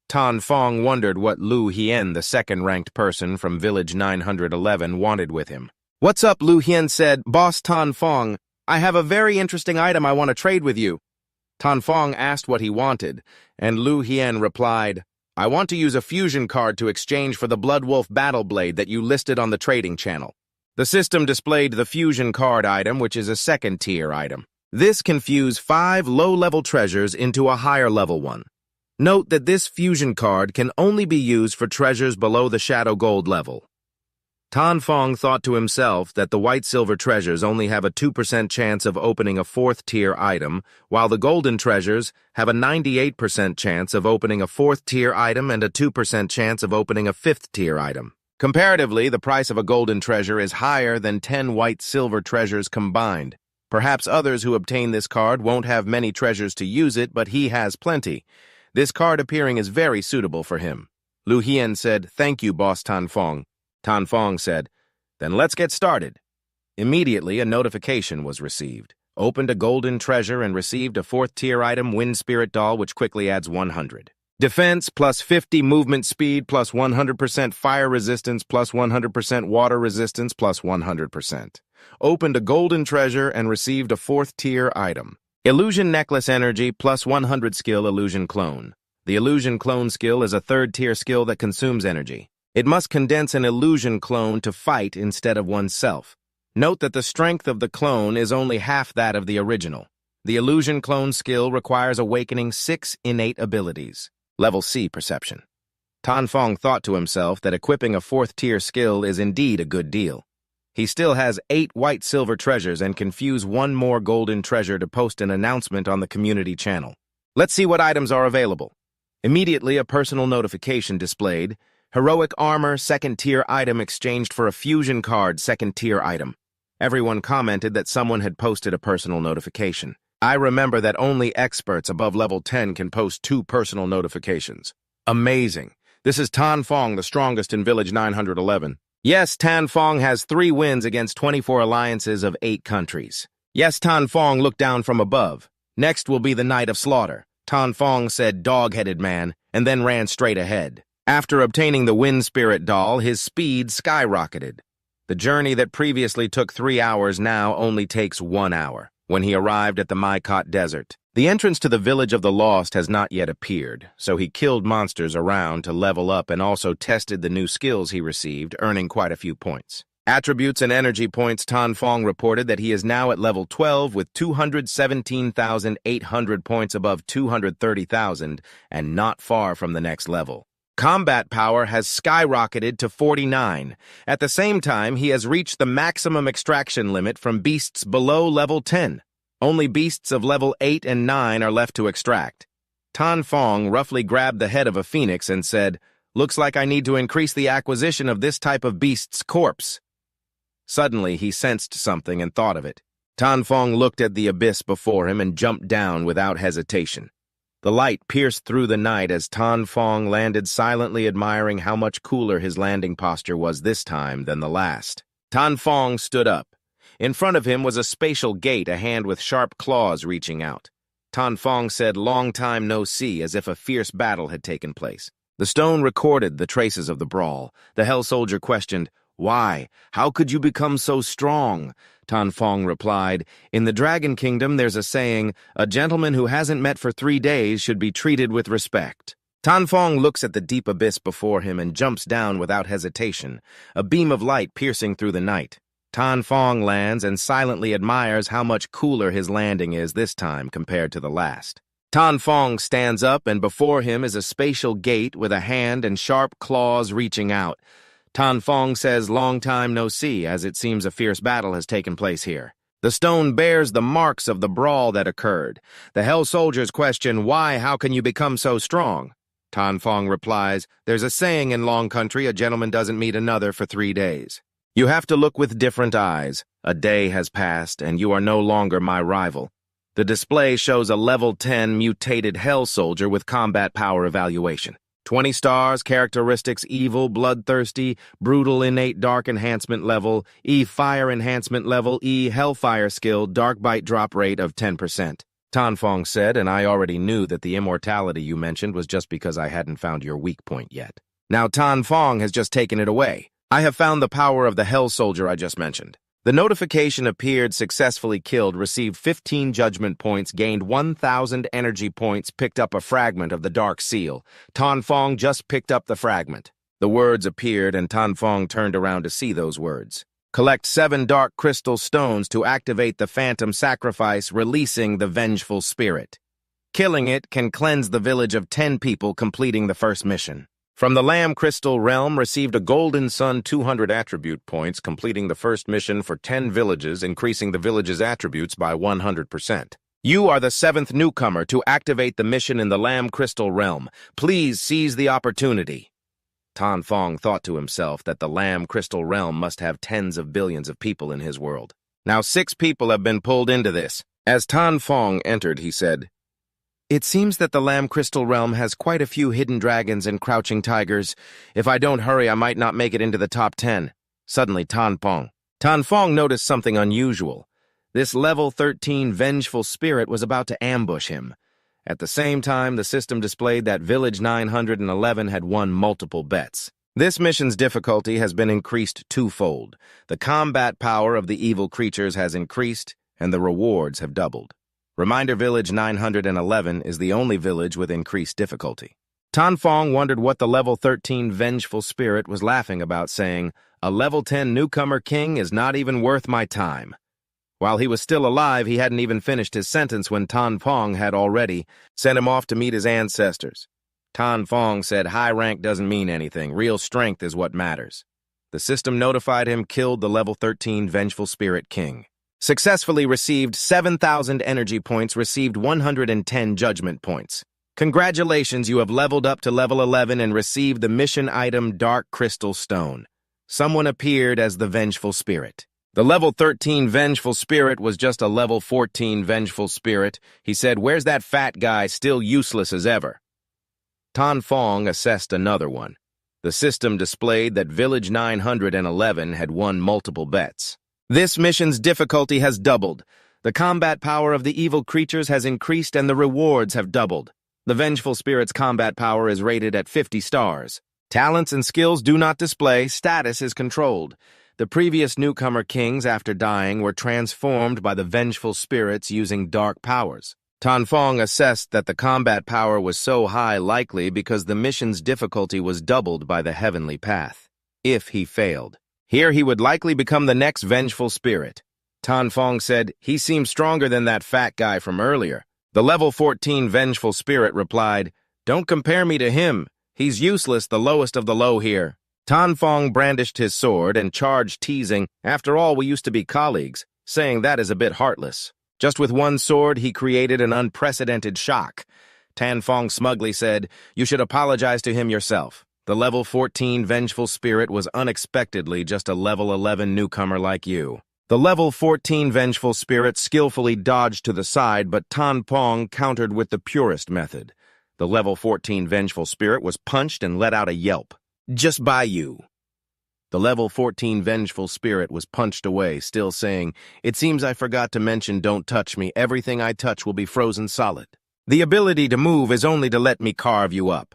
Tan Fong wondered what Lu Hien, the second-ranked person from Village 911, wanted with him. "What's up?" Lu Hien said. "Boss Tan Fong, I have a very interesting item I want to trade with you." Tan Fong asked what he wanted, and Lu Hien replied, "I want to use a fusion card to exchange for the Blood Wolf Battle Blade that you listed on the trading channel." The system displayed the fusion card item, which is a second-tier item. This can fuse 5 low-level treasures into a higher-level one. Note that this fusion card can only be used for treasures below the Shadow Gold level. Tan Fong thought to himself that the white-silver treasures only have a 2% chance of opening a 4th-tier item, while the golden treasures have a 98% chance of opening a 4th-tier item and a 2% chance of opening a 5th-tier item. Comparatively, the price of a golden treasure is higher than 10 white-silver treasures combined. Perhaps others who obtain this card won't have many treasures to use it, but he has plenty. This card appearing is very suitable for him. Lu Hien said, "Thank you, Boss Tan Fong." Tan Fong said, "Then let's get started." Immediately, a notification was received. Opened a golden treasure and received a 4th-tier item, Wind Spirit Doll, which quickly adds 100. Defense plus 50 movement speed plus 100% fire resistance plus 100% water resistance plus 100%. Opened a golden treasure and received a 4th-tier item. Illusion Necklace Energy plus 100 skill Illusion Clone. The Illusion Clone skill is a 3rd-tier skill that consumes energy. It must condense an illusion clone to fight instead of oneself. Note that the strength of the clone is only half that of the original. The illusion clone skill requires awakening 6 innate abilities. Level C Perception. Tan Fong thought to himself that equipping a 4th-tier skill is indeed a good deal. He still has 8 white-silver treasures and can fuse 1 more golden treasure to post an announcement on the community channel. Let's see what items are available. Immediately, a personal notification displayed. Heroic Armor, 2nd-tier item exchanged for a Fusion Card, 2nd-tier item. Everyone commented that someone had posted a personal notification. I remember that only experts above level 10 can post 2 personal notifications. Amazing. This is Tan Fong, the strongest in Village 911. Yes, Tan Fong has 3 wins against 24 alliances of 8 countries. Yes, Tan Fong looked down from above. Next will be the Night of Slaughter. Tan Fong said, "Dog-headed man," and then ran straight ahead. After obtaining the Wind Spirit Doll, his speed skyrocketed. The journey that previously took 3 hours now only takes 1 hour. When he arrived at the Maikot Desert, the entrance to the Village of the Lost has not yet appeared, so he killed monsters around to level up and also tested the new skills he received, earning quite a few points. Attributes and energy points. Tan Fong reported that he is now at level 12 with 217,800 points above 230,000 and not far from the next level. Combat power has skyrocketed to 49. At the same time, he has reached the maximum extraction limit from beasts below level 10. Only beasts of level 8 and 9 are left to extract. Tan Fong roughly grabbed the head of a phoenix and said, "Looks like I need to increase the acquisition of this type of beast's corpse." Suddenly, he sensed something and thought of it. Tan Fong looked at the abyss before him and jumped down without hesitation. The light pierced through the night as Tan Fong landed, silently admiring how much cooler his landing posture was this time than the last. Tan Fong stood up. In front of him was a spatial gate, a hand with sharp claws reaching out. Tan Fong said, "Long time no see," as if a fierce battle had taken place. The stone recorded the traces of the brawl. The Hell Soldier questioned, "Why? How could you become so strong?" Tan Fong replied, "In the Dragon Kingdom there's a saying, a gentleman who hasn't met for 3 days should be treated with respect." Tan Fong looks at the deep abyss before him and jumps down without hesitation, a beam of light piercing through the night. Tan Fong lands and silently admires how much cooler his landing is this time compared to the last. Tan Fong stands up and before him is a spatial gate with a hand and sharp claws reaching out. Tan Fong says, "Long time no see," as it seems a fierce battle has taken place here. The stone bears the marks of the brawl that occurred. The Hell Soldiers question, "Why? How can you become so strong?" Tan Fong replies, "There's a saying in Long Country, a gentleman doesn't meet another for 3 days. You have to look with different eyes. A day has passed, and you are no longer my rival." The display shows a level 10 mutated Hell Soldier with combat power evaluation. 20 stars, characteristics evil, bloodthirsty, brutal innate dark enhancement level, E fire enhancement level, E hellfire skill, dark bite drop rate of 10%. Tanfong said, and I already knew that the immortality you mentioned was just because I hadn't found your weak point yet. Now Tanfong has just taken it away. I have found the power of the Hell Soldier I just mentioned. The notification appeared successfully killed, received 15 judgment points, gained 1,000 energy points, picked up a fragment of the Dark Seal. Tanfong just picked up the fragment. The words appeared and Tanfong turned around to see those words. Collect 7 dark crystal stones to activate the phantom sacrifice, releasing the vengeful spirit. Killing it can cleanse the village of 10 people completing the first mission. From the Lamb Crystal Realm, received a Golden Sun 200 attribute points, completing the first mission for 10 villages, increasing the village's attributes by 100%. You are the 7th newcomer to activate the mission in the Lamb Crystal Realm. Please seize the opportunity. Tanfong thought to himself that the Lamb Crystal Realm must have tens of billions of people in his world. Now 6 people have been pulled into this. As Tanfong entered, he said, "It seems that the Lamb Crystal Realm has quite a few hidden dragons and crouching tigers. If I don't hurry, I might not make it into the top 10. Suddenly, Tanfong noticed something unusual. This level 13 vengeful spirit was about to ambush him. At the same time, the system displayed that Village 911 had won multiple bets. This mission's difficulty has been increased twofold. The combat power of the evil creatures has increased, and the rewards have doubled. Reminder Village 911 is the only village with increased difficulty." Tanfong wondered what the level 13 vengeful spirit was laughing about, saying, "A level 10 newcomer king is not even worth my time." While he was still alive, he hadn't even finished his sentence when Tanfong had already sent him off to meet his ancestors. Tanfong said high rank doesn't mean anything, real strength is what matters. The system notified him killed the level 13 vengeful spirit king. Successfully received 7,000 energy points, received 110 judgment points. Congratulations, you have leveled up to level 11 and received the mission item Dark Crystal Stone. Someone appeared as the Vengeful Spirit. The level 13 Vengeful Spirit was just a level 14 Vengeful Spirit. He said, "Where's that fat guy, still useless as ever?" Tanfong assessed another one. The system displayed that Village 911 had won multiple bets. This mission's difficulty has doubled. The combat power of the evil creatures has increased and the rewards have doubled. The Vengeful Spirit's combat power is rated at 50 stars. Talents and skills do not display, status is controlled. The previous newcomer kings, after dying, were transformed by the Vengeful Spirits using dark powers. Tanfong assessed that the combat power was so high likely because the mission's difficulty was doubled by the heavenly path. If he failed, here he would likely become the next Vengeful Spirit. Tanfong said, "He seems stronger than that fat guy from earlier." The level 14 Vengeful Spirit replied, "Don't compare me to him. He's useless, the lowest of the low here." Tanfong brandished his sword and charged, teasing, "After all, we used to be colleagues," saying that is a bit heartless. Just with one sword, he created an unprecedented shock. Tanfong smugly said, "You should apologize to him yourself. The level 14 Vengeful Spirit was unexpectedly just a level 11 newcomer like you." The level 14 Vengeful Spirit skillfully dodged to the side, but Tanfong countered with the purest method. The level 14 Vengeful Spirit was punched and let out a yelp. "Just by you." The level 14 Vengeful Spirit was punched away, still saying, "It seems I forgot to mention don't touch me. Everything I touch will be frozen solid. The ability to move is only to let me carve you up."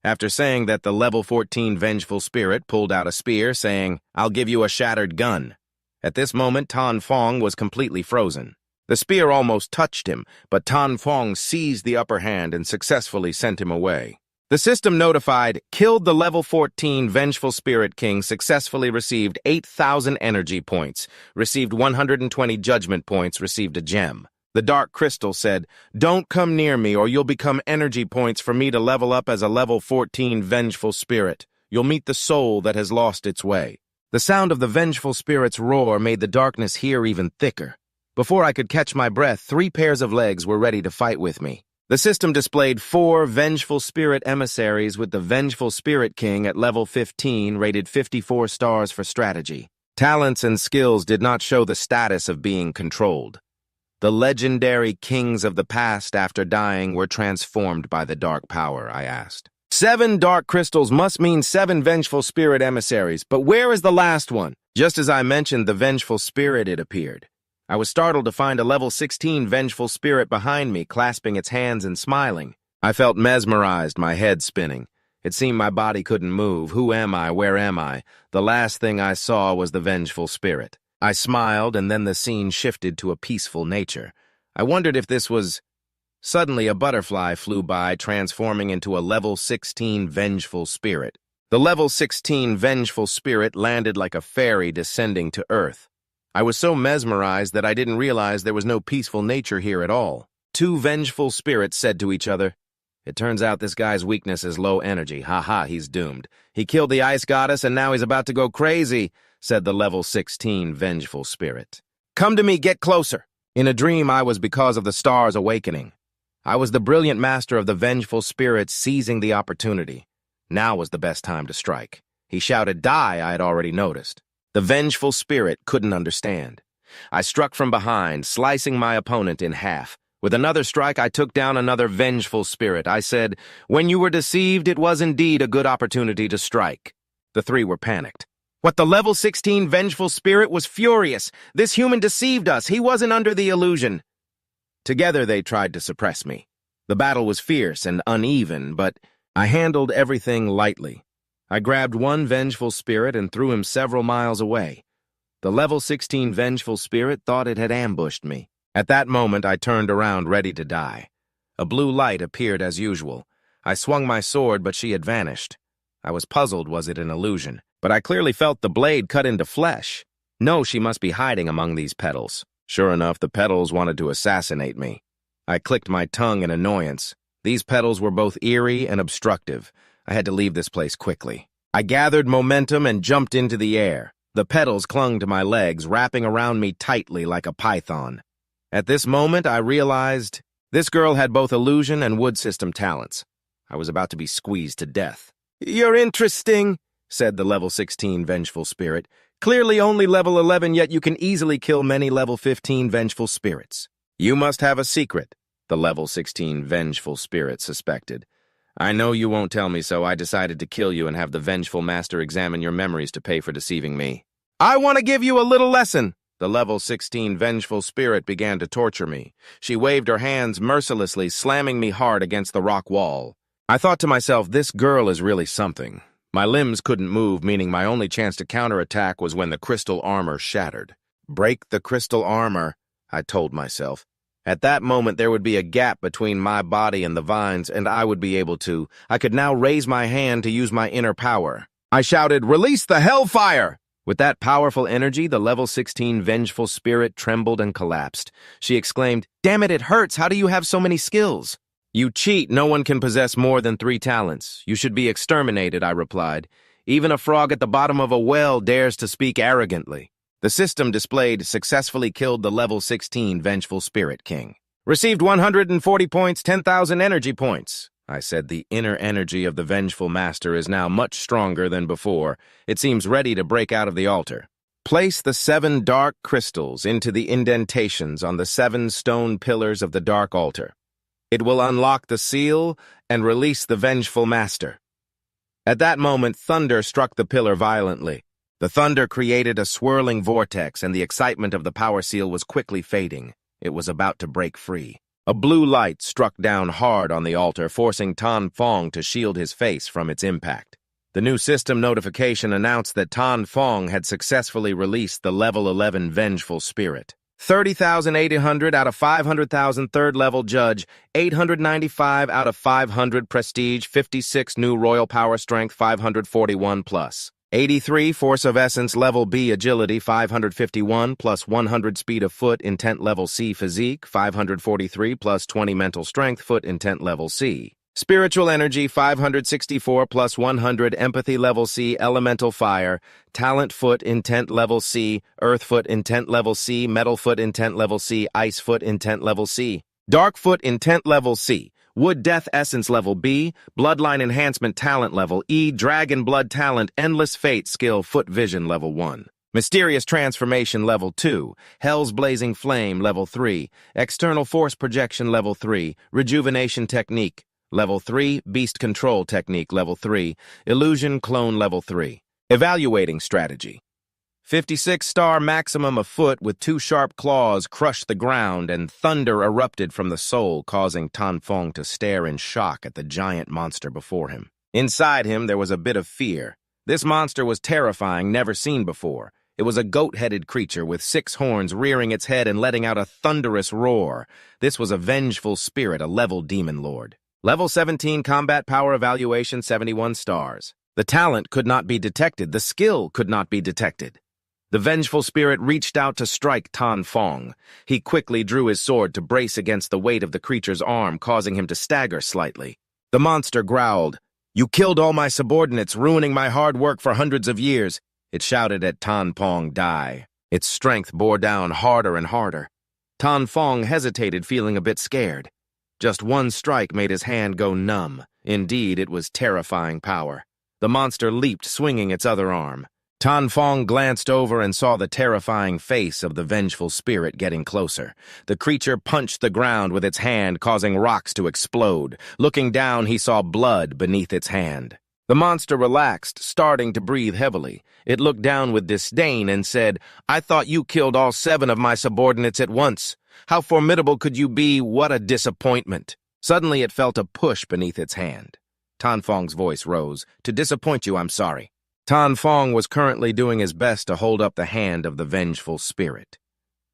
After saying that, the level 14 Vengeful Spirit pulled out a spear, saying, "I'll give you a shattered gun." At this moment, Tanfong was completely frozen. The spear almost touched him, but Tanfong seized the upper hand and successfully sent him away. The system notified, killed the level 14 Vengeful Spirit King, successfully received 8,000 energy points, received 120 judgment points, received a gem. The Dark Crystal said, "Don't come near me or you'll become energy points for me to level up as a level 14 Vengeful Spirit. You'll meet the soul that has lost its way." The sound of the Vengeful Spirit's roar made the darkness here even thicker. Before I could catch my breath, 3 pairs of legs were ready to fight with me. The system displayed 4 Vengeful Spirit emissaries with the Vengeful Spirit King at level 15, rated 54 stars for strategy. Talents and skills did not show the status of being controlled. The legendary kings of the past after dying were transformed by the dark power, I asked. 7 dark crystals must mean 7 vengeful spirit emissaries, but where is the last one? Just as I mentioned the vengeful spirit, it appeared. I was startled to find a level 16 vengeful spirit behind me, clasping its hands and smiling. I felt mesmerized, my head spinning. It seemed my body couldn't move. Who am I? Where am I? The last thing I saw was the vengeful spirit. I smiled, and then the scene shifted to a peaceful nature. I wondered if this was... Suddenly, a butterfly flew by, transforming into a level 16 vengeful spirit. The level 16 vengeful spirit landed like a fairy descending to Earth. I was so mesmerized that I didn't realize there was no peaceful nature here at all. 2 vengeful spirits said to each other, "It turns out this guy's weakness is low energy. Ha, he's doomed. He killed the ice goddess and now he's about to go crazy," said the level 16 vengeful spirit. "Come to me, get closer." In a dream, I was because of the stars awakening. I was the brilliant master of the vengeful spirits seizing the opportunity. Now was the best time to strike. He shouted, "Die," I had already noticed. The vengeful spirit couldn't understand. I struck from behind, slicing my opponent in half. With another strike, I took down another vengeful spirit. I said, "When you were deceived, it was indeed a good opportunity to strike." The 3 were panicked. What, the level 16 vengeful spirit was furious. This human deceived us. He wasn't under the illusion. Together they tried to suppress me. The battle was fierce and uneven, but I handled everything lightly. I grabbed one vengeful spirit and threw him several miles away. The level 16 vengeful spirit thought it had ambushed me. At that moment, I turned around, ready to die. A blue light appeared as usual. I swung my sword, but she had vanished. I was puzzled, was it an illusion? But I clearly felt the blade cut into flesh. No, she must be hiding among these petals. Sure enough, the petals wanted to assassinate me. I clicked my tongue in annoyance. These petals were both eerie and obstructive. I had to leave this place quickly. I gathered momentum and jumped into the air. The petals clung to my legs, wrapping around me tightly like a python. At this moment, I realized this girl had both illusion and wood system talents. I was about to be squeezed to death. "You're interesting," said the level 16 vengeful spirit. "Clearly only level 11, yet you can easily kill many level 15 vengeful spirits. You must have a secret," the level 16 vengeful spirit suspected. "I know you won't tell me, so I decided to kill you and have the vengeful master examine your memories to pay for deceiving me." "I want to give you a little lesson." The level 16 vengeful spirit began to torture me. She waved her hands mercilessly, slamming me hard against the rock wall. I thought to myself, this girl is really something. My limbs couldn't move, meaning my only chance to counterattack was when the crystal armor shattered. Break the crystal armor, I told myself. At that moment, there would be a gap between my body and the vines, and I would be able to. I could now raise my hand to use my inner power. I shouted, "Release the hellfire!" With that powerful energy, the level 16 vengeful spirit trembled and collapsed. She exclaimed, "Damn it, it hurts. How do you have so many skills?" "You cheat. No one can possess more than 3 talents. You should be exterminated," I replied. "Even a frog at the bottom of a well dares to speak arrogantly." The system displayed successfully killed the level 16 vengeful spirit king. Received 140 points, 10,000 energy points. I said the inner energy of the vengeful master is now much stronger than before. It seems ready to break out of the altar. Place the 7 dark crystals into the indentations on the 7 stone pillars of the dark altar. It will unlock the seal and release the vengeful master. At that moment, thunder struck the pillar violently. The thunder created a swirling vortex, and the excitement of the power seal was quickly fading. It was about to break free. A blue light struck down hard on the altar, forcing Tan Fong to shield his face from its impact. The new system notification announced that Tan Fong had successfully released the level 11 vengeful spirit. 30,800 out of 500,000 third-level judge, 895 out of 500 prestige, 56 new royal power strength, 541 plus. 83 force of essence level B agility, 551 plus 100 speed of foot, intent level C physique, 543 plus 20 mental strength, foot intent level C. Spiritual energy, 564 plus 100, empathy level C, elemental fire, talent foot, intent level C, earth foot, intent level C, metal foot, intent level C, ice foot, intent level C, dark foot, intent level C, wood death essence level B, bloodline enhancement talent level E, dragon blood talent, endless fate skill, foot vision level 1. Mysterious transformation level 2, hell's blazing flame level 3, external force projection level 3, rejuvenation technique, Level 3, Beast Control Technique Level 3, Illusion Clone Level 3. Evaluating Strategy. 56-star maximum a foot with 2 sharp claws crushed the ground and thunder erupted from the soul, causing Tan Fong to stare in shock at the giant monster before him. Inside him, there was a bit of fear. This monster was terrifying, never seen before. It was a goat-headed creature with 6 horns rearing its head and letting out a thunderous roar. This was a vengeful spirit, a level demon lord. Level 17 Combat Power Evaluation 71 stars. The talent could not be detected. The skill could not be detected. The vengeful spirit reached out to strike Tan Fong. He quickly drew his sword to brace against the weight of the creature's arm, causing him to stagger slightly. The monster growled, "You killed all my subordinates, ruining my hard work for hundreds of years." It shouted at Tan Fong, "Die." Its strength bore down harder and harder. Tan Fong hesitated, feeling a bit scared. Just one strike made his hand go numb. Indeed, it was terrifying power. The monster leaped, swinging its other arm. Tan Fong glanced over and saw the terrifying face of the vengeful spirit getting closer. The creature punched the ground with its hand, causing rocks to explode. Looking down, he saw blood beneath its hand. The monster relaxed, starting to breathe heavily. It looked down with disdain and said, "I thought you killed all 7 of my subordinates at once. How formidable could you be? What a disappointment." Suddenly it felt a push beneath its hand. Tan Fong's voice rose. "To disappoint you, I'm sorry." Tan Fong was currently doing his best to hold up the hand of the vengeful spirit.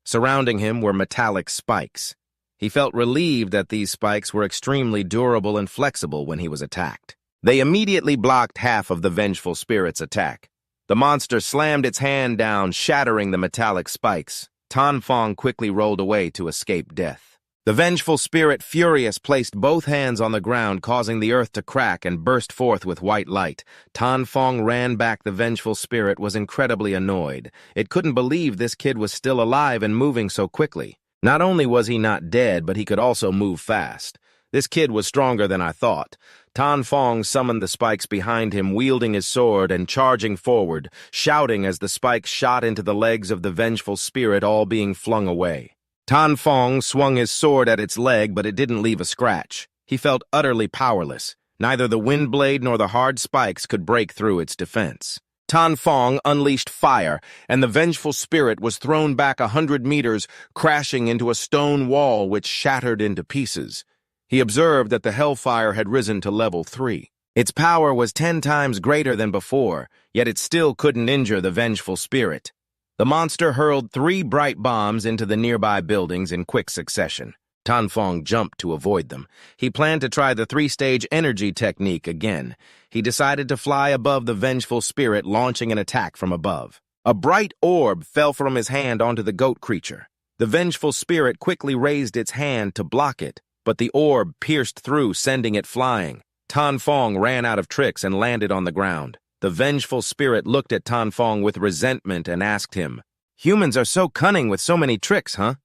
Surrounding him were metallic spikes. He felt relieved that these spikes were extremely durable and flexible when he was attacked. They immediately blocked half of the vengeful spirit's attack. The monster slammed its hand down, shattering the metallic spikes. Tan Fong quickly rolled away to escape death. The vengeful spirit, furious, placed both hands on the ground, causing the earth to crack and burst forth with white light. Tan Fong ran back. The vengeful spirit was incredibly annoyed. It couldn't believe this kid was still alive and moving so quickly. Not only was he not dead, but he could also move fast. This kid was stronger than I thought. Tan Fong summoned the spikes behind him, wielding his sword and charging forward, shouting as the spikes shot into the legs of the vengeful spirit, all being flung away. Tan Fong swung his sword at its leg, but it didn't leave a scratch. He felt utterly powerless. Neither the wind blade nor the hard spikes could break through its defense. Tan Fong unleashed fire, and the vengeful spirit was thrown back 100 meters, crashing into a stone wall which shattered into pieces. He observed that the hellfire had risen to level 3. Its power was 10 times greater than before, yet it still couldn't injure the vengeful spirit. The monster hurled 3 bright bombs into the nearby buildings in quick succession. Tan Fong jumped to avoid them. He planned to try the 3-stage energy technique again. He decided to fly above the vengeful spirit, launching an attack from above. A bright orb fell from his hand onto the goat creature. The vengeful spirit quickly raised its hand to block it, but the orb pierced through, sending it flying. Tan Fong ran out of tricks and landed on the ground. The vengeful spirit looked at Tan Fong with resentment and asked him, "Humans are so cunning with so many tricks, huh?"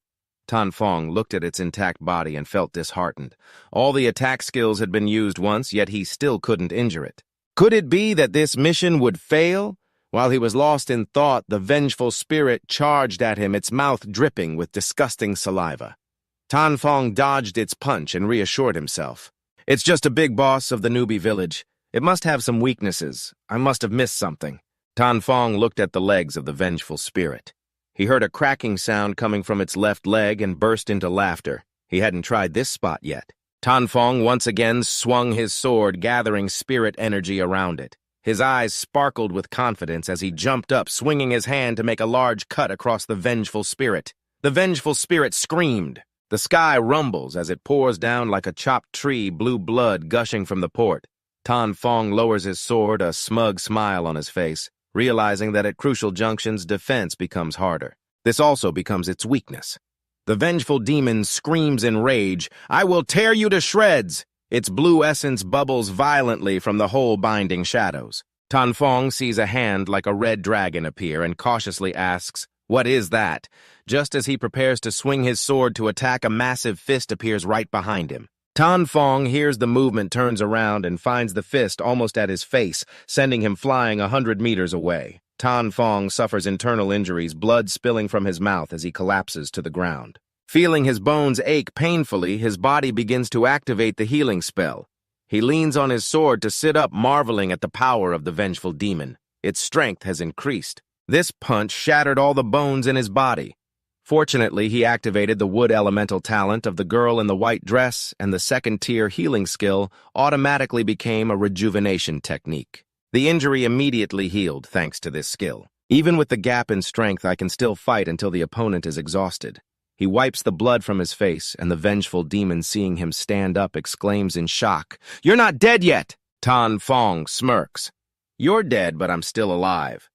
Tan Fong looked at its intact body and felt disheartened. All the attack skills had been used once, yet he still couldn't injure it. Could it be that this mission would fail? While he was lost in thought, the vengeful spirit charged at him, its mouth dripping with disgusting saliva. Tan Fong dodged its punch and reassured himself. "It's just a big boss of the newbie village. It must have some weaknesses. I must have missed something." Tan Fong looked at the legs of the vengeful spirit. He heard a cracking sound coming from its left leg and burst into laughter. He hadn't tried this spot yet. Tan Fong once again swung his sword, gathering spirit energy around it. His eyes sparkled with confidence as he jumped up, swinging his hand to make a large cut across the vengeful spirit. The vengeful spirit screamed. The sky rumbles as it pours down like a chopped tree, blue blood gushing from the port. Tan Fong lowers his sword, a smug smile on his face, realizing that at crucial junctions, defense becomes harder. This also becomes its weakness. The vengeful demon screams in rage, "I will tear you to shreds!" Its blue essence bubbles violently from the hole binding shadows. Tan Fong sees a hand like a red dragon appear and cautiously asks, "What is that?" Just as he prepares to swing his sword to attack, a massive fist appears right behind him. Tan Fong hears the movement, turns around, and finds the fist almost at his face, sending him flying 100 meters away. Tan Fong suffers internal injuries, blood spilling from his mouth as he collapses to the ground. Feeling his bones ache painfully, his body begins to activate the healing spell. He leans on his sword to sit up, marveling at the power of the vengeful demon. Its strength has increased. This punch shattered all the bones in his body. Fortunately, he activated the wood elemental talent of the girl in the white dress, and the second-tier healing skill automatically became a rejuvenation technique. The injury immediately healed thanks to this skill. Even with the gap in strength, I can still fight until the opponent is exhausted. He wipes the blood from his face, and the vengeful demon, seeing him stand up, exclaims in shock, "You're not dead yet!" Tan Fong smirks. "You're dead, but I'm still alive."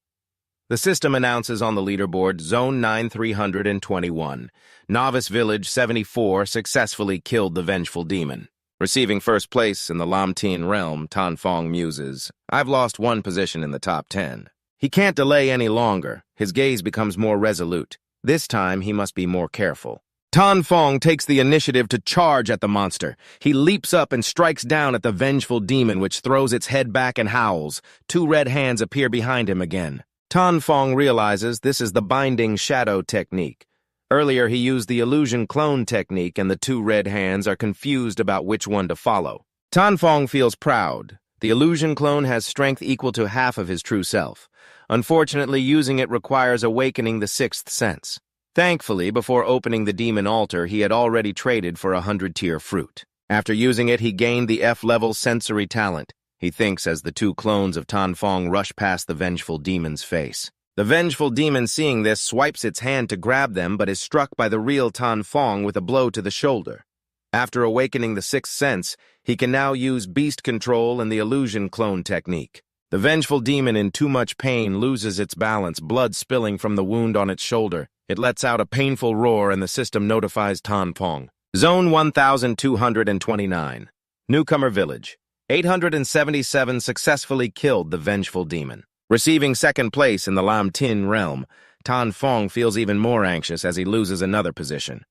The system announces on the leaderboard, Zone 9321. Novice Village 74 successfully killed the vengeful demon. Receiving first place in the Lamtien realm, Tan Fong muses, "I've lost one position in the top 10. He can't delay any longer. His gaze becomes more resolute. This time, he must be more careful. Tan Fong takes the initiative to charge at the monster. He leaps up and strikes down at the vengeful demon, which throws its head back and howls. Two red hands appear behind him again. Tan Fong realizes this is the binding shadow technique. Earlier, he used the illusion clone technique, and the two red hands are confused about which one to follow. Tan Fong feels proud. The illusion clone has strength equal to half of his true self. Unfortunately, using it requires awakening the sixth sense. Thankfully, before opening the demon altar, he had already traded for a 100-tier fruit. After using it, he gained the F-level sensory talent. He thinks as the two clones of Tan Fong rush past the vengeful demon's face. The vengeful demon, seeing this, swipes its hand to grab them, but is struck by the real Tan Fong with a blow to the shoulder. After awakening the sixth sense, he can now use beast control and the illusion clone technique. The vengeful demon, in too much pain, loses its balance, blood spilling from the wound on its shoulder. It lets out a painful roar, and the system notifies Tan Fong. Zone 1229. Newcomer Village. 877 successfully killed the vengeful demon. Receiving second place in the Lamtien realm, Tan Fong feels even more anxious as he loses another position.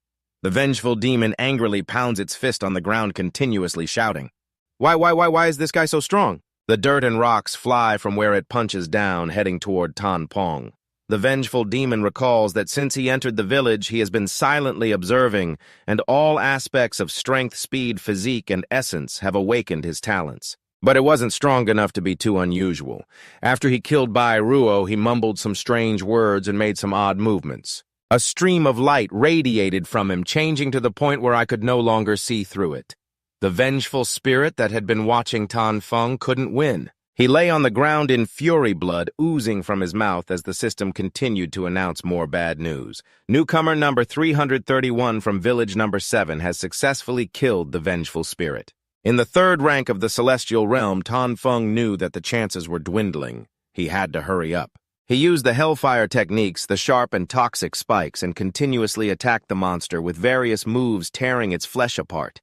The vengeful demon angrily pounds its fist on the ground, continuously shouting, Why is this guy so strong?" The dirt and rocks fly from where it punches down, heading toward Tan Fong. The vengeful demon recalls that since he entered the village, he has been silently observing, and all aspects of strength, speed, physique, and essence have awakened his talents. But it wasn't strong enough to be too unusual. After he killed Bai Ruo, he mumbled some strange words and made some odd movements. A stream of light radiated from him, changing to the point where I could no longer see through it. The vengeful spirit that had been watching Tan Fong couldn't win. He lay on the ground in fury, blood oozing from his mouth as the system continued to announce more bad news. Newcomer number 331 from village number 7 has successfully killed the vengeful spirit. In the third rank of the celestial realm, Tan Fong knew that the chances were dwindling. He had to hurry up. He used the hellfire techniques, the sharp and toxic spikes, and continuously attacked the monster with various moves, tearing its flesh apart.